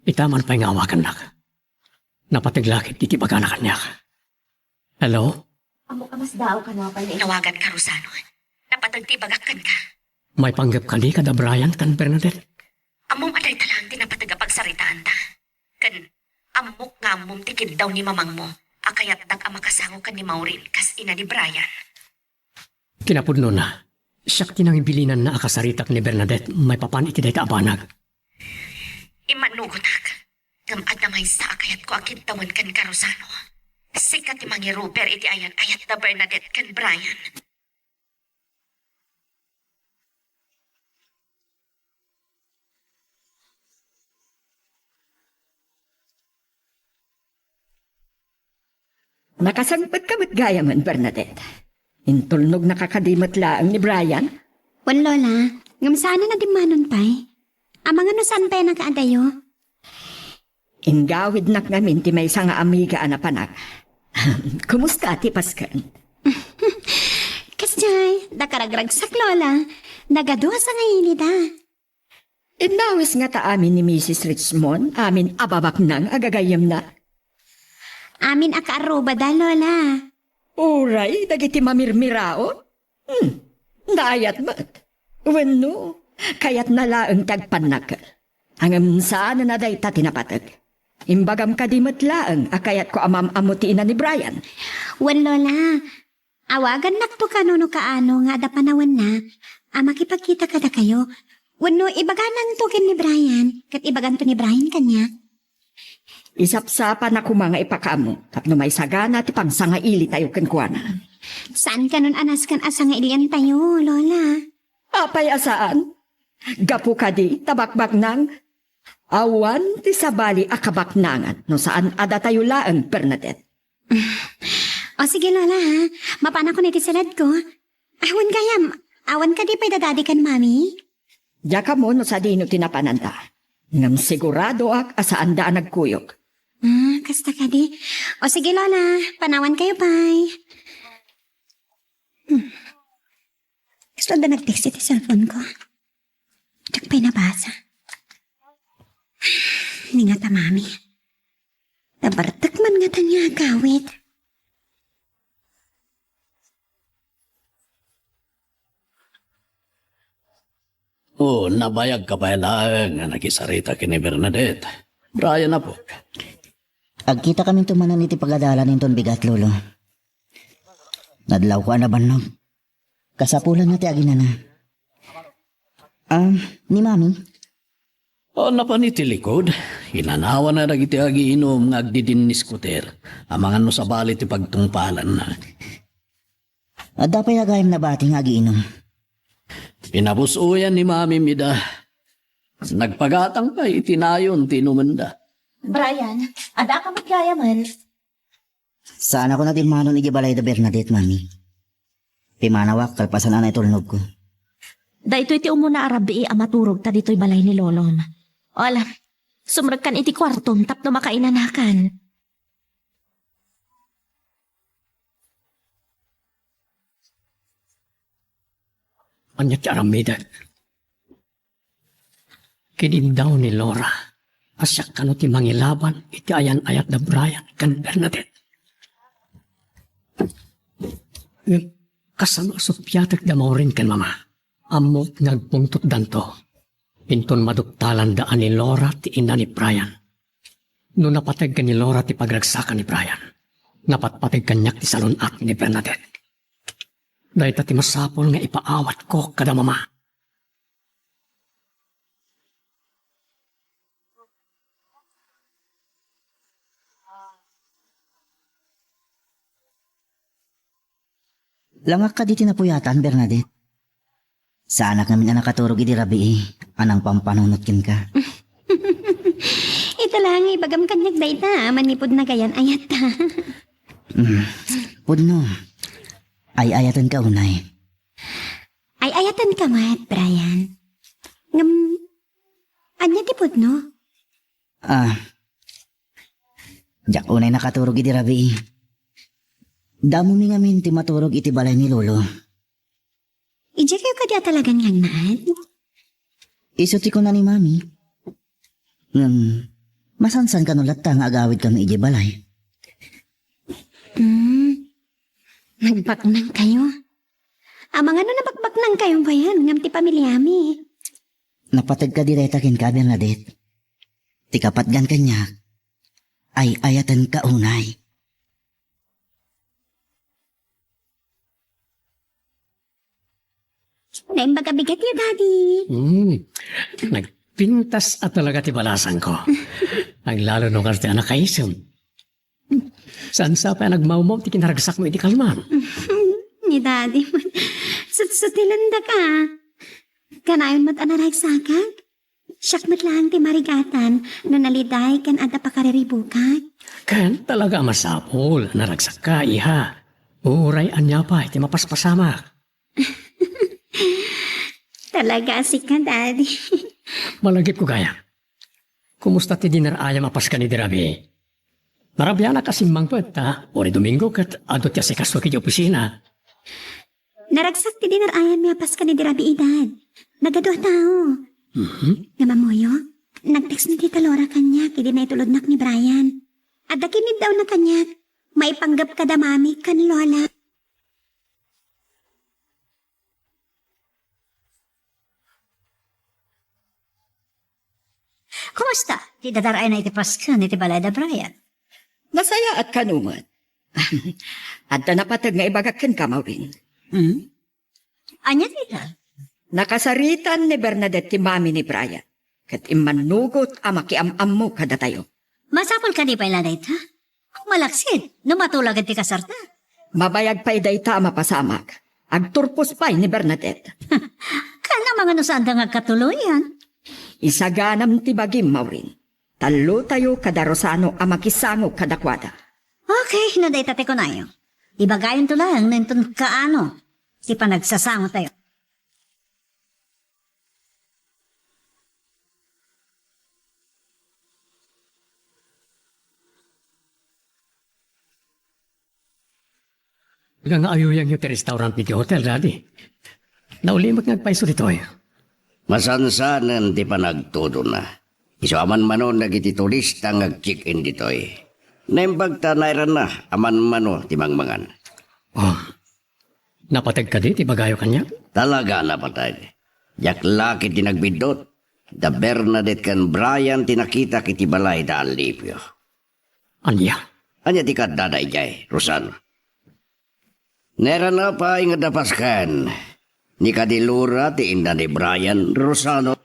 itaman pa'y ngawakan nak. Napatiglakit iti bagana kanyak. Hello? Amo ka mas daw ka na pala. Nawagan ka, Rosano. Napatagtibagakan ka. May panggap ka di kada Brian kan Bernadette? Amom aday talang tinapatagapagsaritaan ta. Kan, amok nga amom tikid daw ni mamang mo. Akayat dag amakasango ka ni Maureen kas ina ni Brian. Kinapudno na. Siyak tinang ibilinan na akasaritak ni Bernadette may papan iti day kaabanag. Imanugutak. Gamad na may sa akayat ko akit tawan kan ka, Rosano. Sikat ti mangi Ruper iti ayan ayat na Bernadette kan Brian. Nakasangpet ka ba't gaya man, Bernadette? Intulnog nakakadimat laang ni Brian? Wan lola, ngam sana na dimanon pa'y. Amang ano saan pa'y nakaadayo? Ingawid nak ngamin ti may nga amiga anapanak. Kumusta ti Paskan? Kasjay, dakaragragsak lola. Nagaduha sa ngayon da. Inawis nga ta amin ni Mrs. Richmond, amin ababak nang agagayam na. Amin akaaruba da lola. Uray, dagiti mamirmirao? Naayat ba't? Wano, kayat nalaang tagpanakal. Hangam saan na day ta tinapatag. Imbagam kadimat laang, akayat ko amam-amutiin na ni Brian. Wan lola, awagan nakto kanuno kaano nga da panawan na. Makipagkita kada kayo. Wano ibaganan to ken ni Brian, kat ibagan to ni Brian kanya. Isapsapa na kumanga ipakamo, tapno may sagana ti pangsangaili tayo kenkwana. Saan kanon anas kan asang ilian tayo, lola? Apay asaan? Gapu ka di, tabakbak nang. Awan ti sabali akabaknangan, no saan ada tayo laang, Bernadette. O sige lola ha, mapana ko na salad ko. Awan ka di pa'y dadadikan mami? Diya ka mo no sa dino tinapananta. Ngam sigurado ak asaan daan nagkuyok. Kasta ka di. O sige lola, panawan kayo pa'y. Gusto na nag-text iti cellphone ko. Tsak pa'y nabasa. Hindi nga ta mami. Nabartak man nga ta niya agawit. Nabayag ka pa lang nga nakisarita kini Bernadette. Brian na po. Agkita kami tumanan iti pagadala ninton bigat, lolo. Nadlaw ko na banog. Kasapulan na ti aginana. Ni mami, O napanitilikod, hinanawa na nagiti agiinom nga agdidin ni Scooter, amang ano sa balit ipagtungpalan na. At dapat nagayam na bati nga giinom. Pinabusuyan ni Mami Mida. Nagpagatang pa itinayon tinumanda. Brian, ada ka magyayaman. Sana ko na din manon igibalay da Bernadette, mami. Pimanawak, kalpasan na itulnog ko. Dahito iti umuna arabi amaturog ta dito'y balay ni Lolom. O alam, sumragkan iti kwartom tapno makainanakan. Anya ti aramida. Kinindaw ni Laura. Asyak kano ti mangilaban iti ayan-ayat na Brian kan Bernadette. Kasama supyatek da maurin kan mama. Amot nagpungtot danto. Pinton maduktalan daan ni Laura ti ina ni Brian. No napatag ka ni Laura ti pagragsakan ni Brian. Napatpatag kanyak ti salunat ni Bernadette. Dahil ti masapol nga ipaawat ko kada mama. Langak ka di tinapuyatan, Bernadette. Sa anak namin na nakaturog iti rabi anang pampanunotkin ka. Ito lang, ibagam kanyag dayta. Manipod na gayan ayat ta. Pudno, ay ayatan ka unay. Ay ayatan ka mat, Brian. Anya tipod no? Jak unay nakaturog iti rabi. Damo mi ngamin ti maturog iti balay ni Lolo. Ija kayo kadya talagang lang naad? Isuti ko na ni Mami. Masansan ka nulat ta nga agawid ka ng iti balay. Nagbaknang kayo? Amang ano nabakbaknang kayo ba yan? Ngam ti pamilyami. Napatag ka diretakin ka, Bernadette. Ti kapatgan kanya, ay ayatan ka unay. Naimbaga bigat niya, Daddy. Nagpintas at talaga ti balasan ko. Ang lalo nung karte anak kaisom. Saan sa pa nagmaumaw ti kinaragsak mo iti kalman? Ni Daddy, sutilanda ka. Kanayon mat anaragsakan? Siyak mat lang ti marigatan na naliday kan ada pakariribukan. Kan talaga masapol, naragsak ka, iha. Uray anya pa, iti mapaspasamak. Talaga asik ka, Daddy. Malagip ko gaya. Kumusta ti dinar ayam apas ka ni Dirabi? Marabya na kasimbang pet, ha? Ori Domingo kat adot ya si kaso ki opisina. Naragsak ti dinar ayan mi apas ka ni Dirabi edad. Nagado tao. Namamoyo, nag-text ni Tita Laura kanya kidi na itulodnak ni Brian. At dakinid daw na kanya, maipanggap ka da mami kan Lola. Kumusta? Di dadaray na iti Pasko ni ti Balada Brian. Nasaya at kanumat. At napatag nga ibagakan ka, Maureen. Anya tita? Nakasaritan ni Bernadette ti mami ni Brian. Kat imanugot ang makiamam mo kada tayo. Masapol ka di pa iladay ta? Malaksid, numatulag at ti kasarta. Mabayag pa idayta ang mapasamak. Agturpos pa ni Bernadette. Kana mga nusanda nga katuluyan. Isaganam ti bagim, Maureen. Talo tayo kada Rosano ang makisango kadakwada. Okay, naday tate ko na yun. Ibagayon to lang, nentun kaano. Si panagsasamo tayo. Nga ayuyang yung restaurant ni hotel, Daddy. Naulimag nagpaiso dito eh. Masansanan ti panagtudo na. Isuaman manon nagiti turista ngag-check-in dito eh. Naimbag tanayran na, aman mano ti mangmangan. Oh, napatag ka di, ti bagayo kanya? Talaga napatag. Yak laki ti nagbidot. Da Bernadette kan Brian tinakita kiti balay da Alipio. Anya? Anya ti kaddaday jay, Rosano. Nera na pa nga dapaskan. Ni kadilura ti inda ni Brian, Rosano.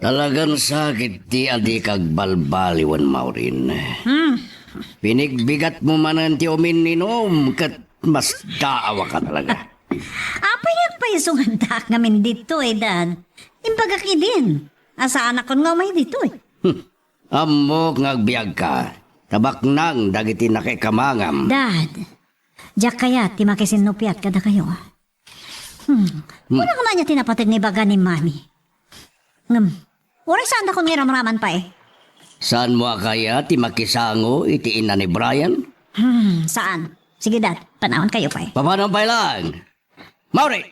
Talagang sakit ti adi kag balbaliwan Maureen. Pinigbigat mo man ti umininom kat mas daawa ka talaga. Apayag pa isungan tak ngamin dito Dad. Imbagaki din. Asa anak ko nga may dito Amok ngagbiag ka. Tabak nang dagiti nakikamangam. Dad, diyak kaya ti makisinupiat kada kayo. Wala ko na niya tinapatid ni baga ni Mami. Oray saan ako ngiramraman pa Saan mo kaya ti makisango iti ina ni Brian? Saan? Sige Dad, panahon kayo pa Pamanong pa lang. Mauri!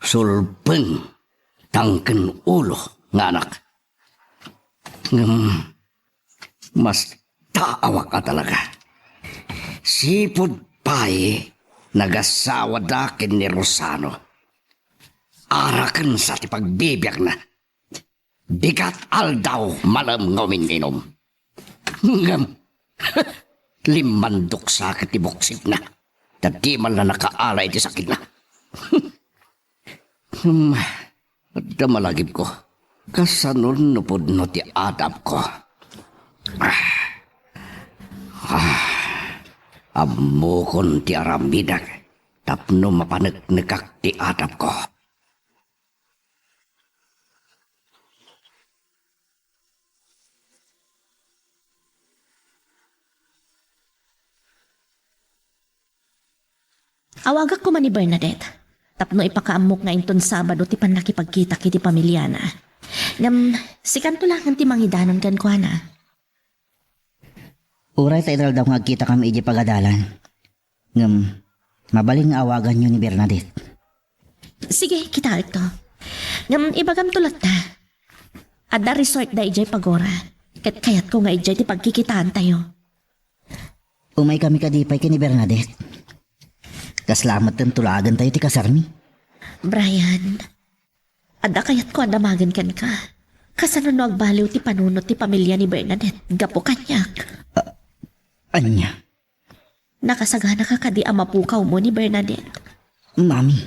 Sulpeng tangken ulo nga anak. Mas taawa ka talaga. Sipod pa'y nagasawa dakin ni Rosano. Arakan sa ti pagbibiyak na. Bigat aldaw malam ngumininom. Limandok sakit ti buksik na. Dati man na nakaalay ti sakit na. Ada malagip ko. Kasanon nupod no ti adap ko. Amukon ti aramidak. Tapno mapanagnagak ti adap ko. Awagak ko man ni Bernadette. Tapno ipakaamok nga inton Sabado ti panakipagkita kiti pamilya na. Ngam, sikanto lang ti mangidanon kan ko na. Uray tayo daw ngagkita kami iji pagadalan. Ngam, mabaling nga awagan nyo ni Bernadette. Sige, kita ito. Ngam, ibagam tulad na. Ada resort da ijay pagora. Kat kayat ko nga ijay ti pagkikitaan tayo. Umay kami kadipay kini Bernadette. Kaslamat ng tulagan tayo ti kasarmi. Brian, ada kayat ko andamagan kan ka. Kasano no agbaliw ti panunot ti pamilya ni Bernadette. Gapo kanyak. Anya? Nakasagana ka kadi amapukaw mo ni Bernadette. Mami.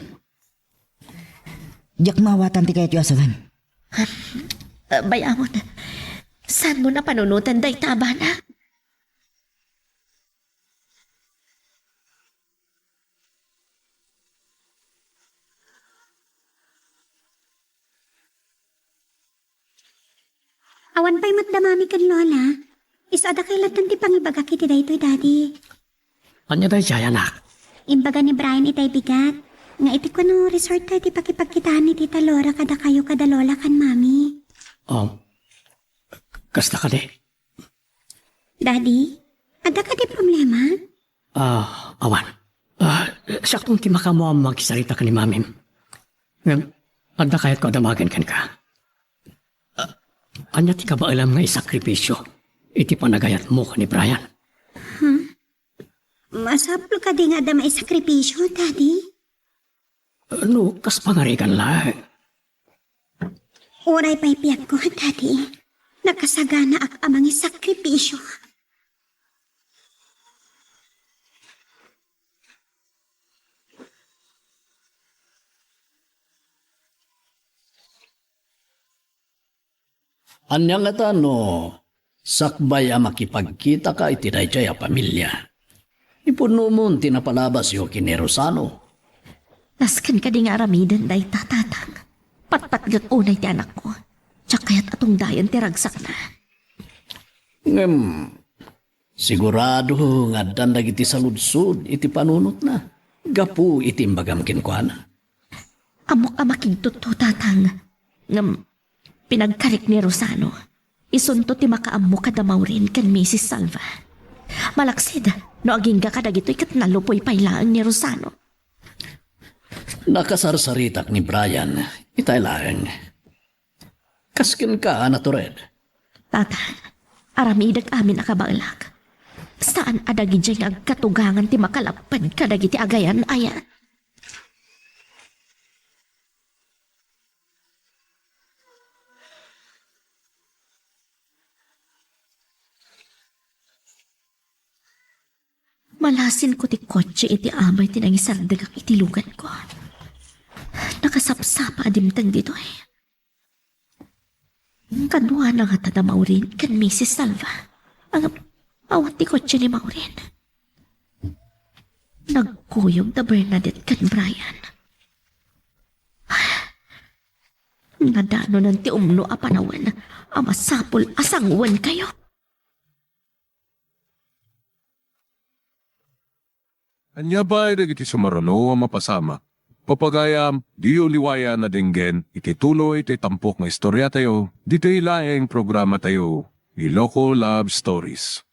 Diyak mawatan ti kayat yu asalan. Bayamon, saan mo na panunutan day taba na? Awan pa'y matdamami kan Lola. Isada kay latan ti pangibaga kiti daytoy Daddy. Anya day siya anak? Imbaga ni Brian itay bigat. Nga iti ko no resort tayo ti pakipagkitaan ni Tita Laura kada kayo kada Lola kan Mami. Kasta ka di? Daddy, ada ka di problema? Awan. Saktong ti makamo ang magsarita ka ni Mami. Anda kayat ko damagan kan ka. Anya ti ka ba alam nga isakripisyo? Iti panagayat mo ka ni Brian. Masaplo ka di nga da maisakripisyo, Daddy. Ano, kas pangarigan lang. Oray pa'y piyak ko, Daddy. Nakasagana ak amang isakripisyo. Anyang ata no, sakbay a makipagkita ka iti dayjay a pamilya. Ipuno mo tinapalabas yo kini Rosano. Naskan ka di nga aramidan day tatatang. Patpatgat unay ti anak ko. Tsak kayat atong dayan ti ragsak na. Sigurado nga dandag iti saludsud iti panunot na. Gapu iti imbagam kinkwana. Amok amaking tututatang. Pinagkarik ni Rosano. Isunto ti makaamok kada Maureen kan Mrs. Salva. Malaksid, no aging ka kadagito ikat nalupoy pailaan ni Rosano. Nakasarsaritak ni Brian, itailaan. Kaskin ka, Anatored. Tata, aramidag amin akabalak. Saan adagi dyan agkatugangan ti makalapad kadagiti agayan aya? Malasin ko ti kotse iti amay tinangisardagak iti lugan ko. nakasapsapa adimtang dito eh. Kadwa na nga tada Maureen kan Mrs. Salva. Ang awat ti kotse ni Maureen. Nagkuyog na Bernadette kan Brian. Nadano ng ti umno a panawan, amasapol asangwan kayo. Anya ba ay dagiti sumaruno ang mapasama? Papagayam, di uliwaya na dinggen, iti tuloy iti tampok nga istorya tayo, dito ilaeng programa tayo, Iloko Love Stories.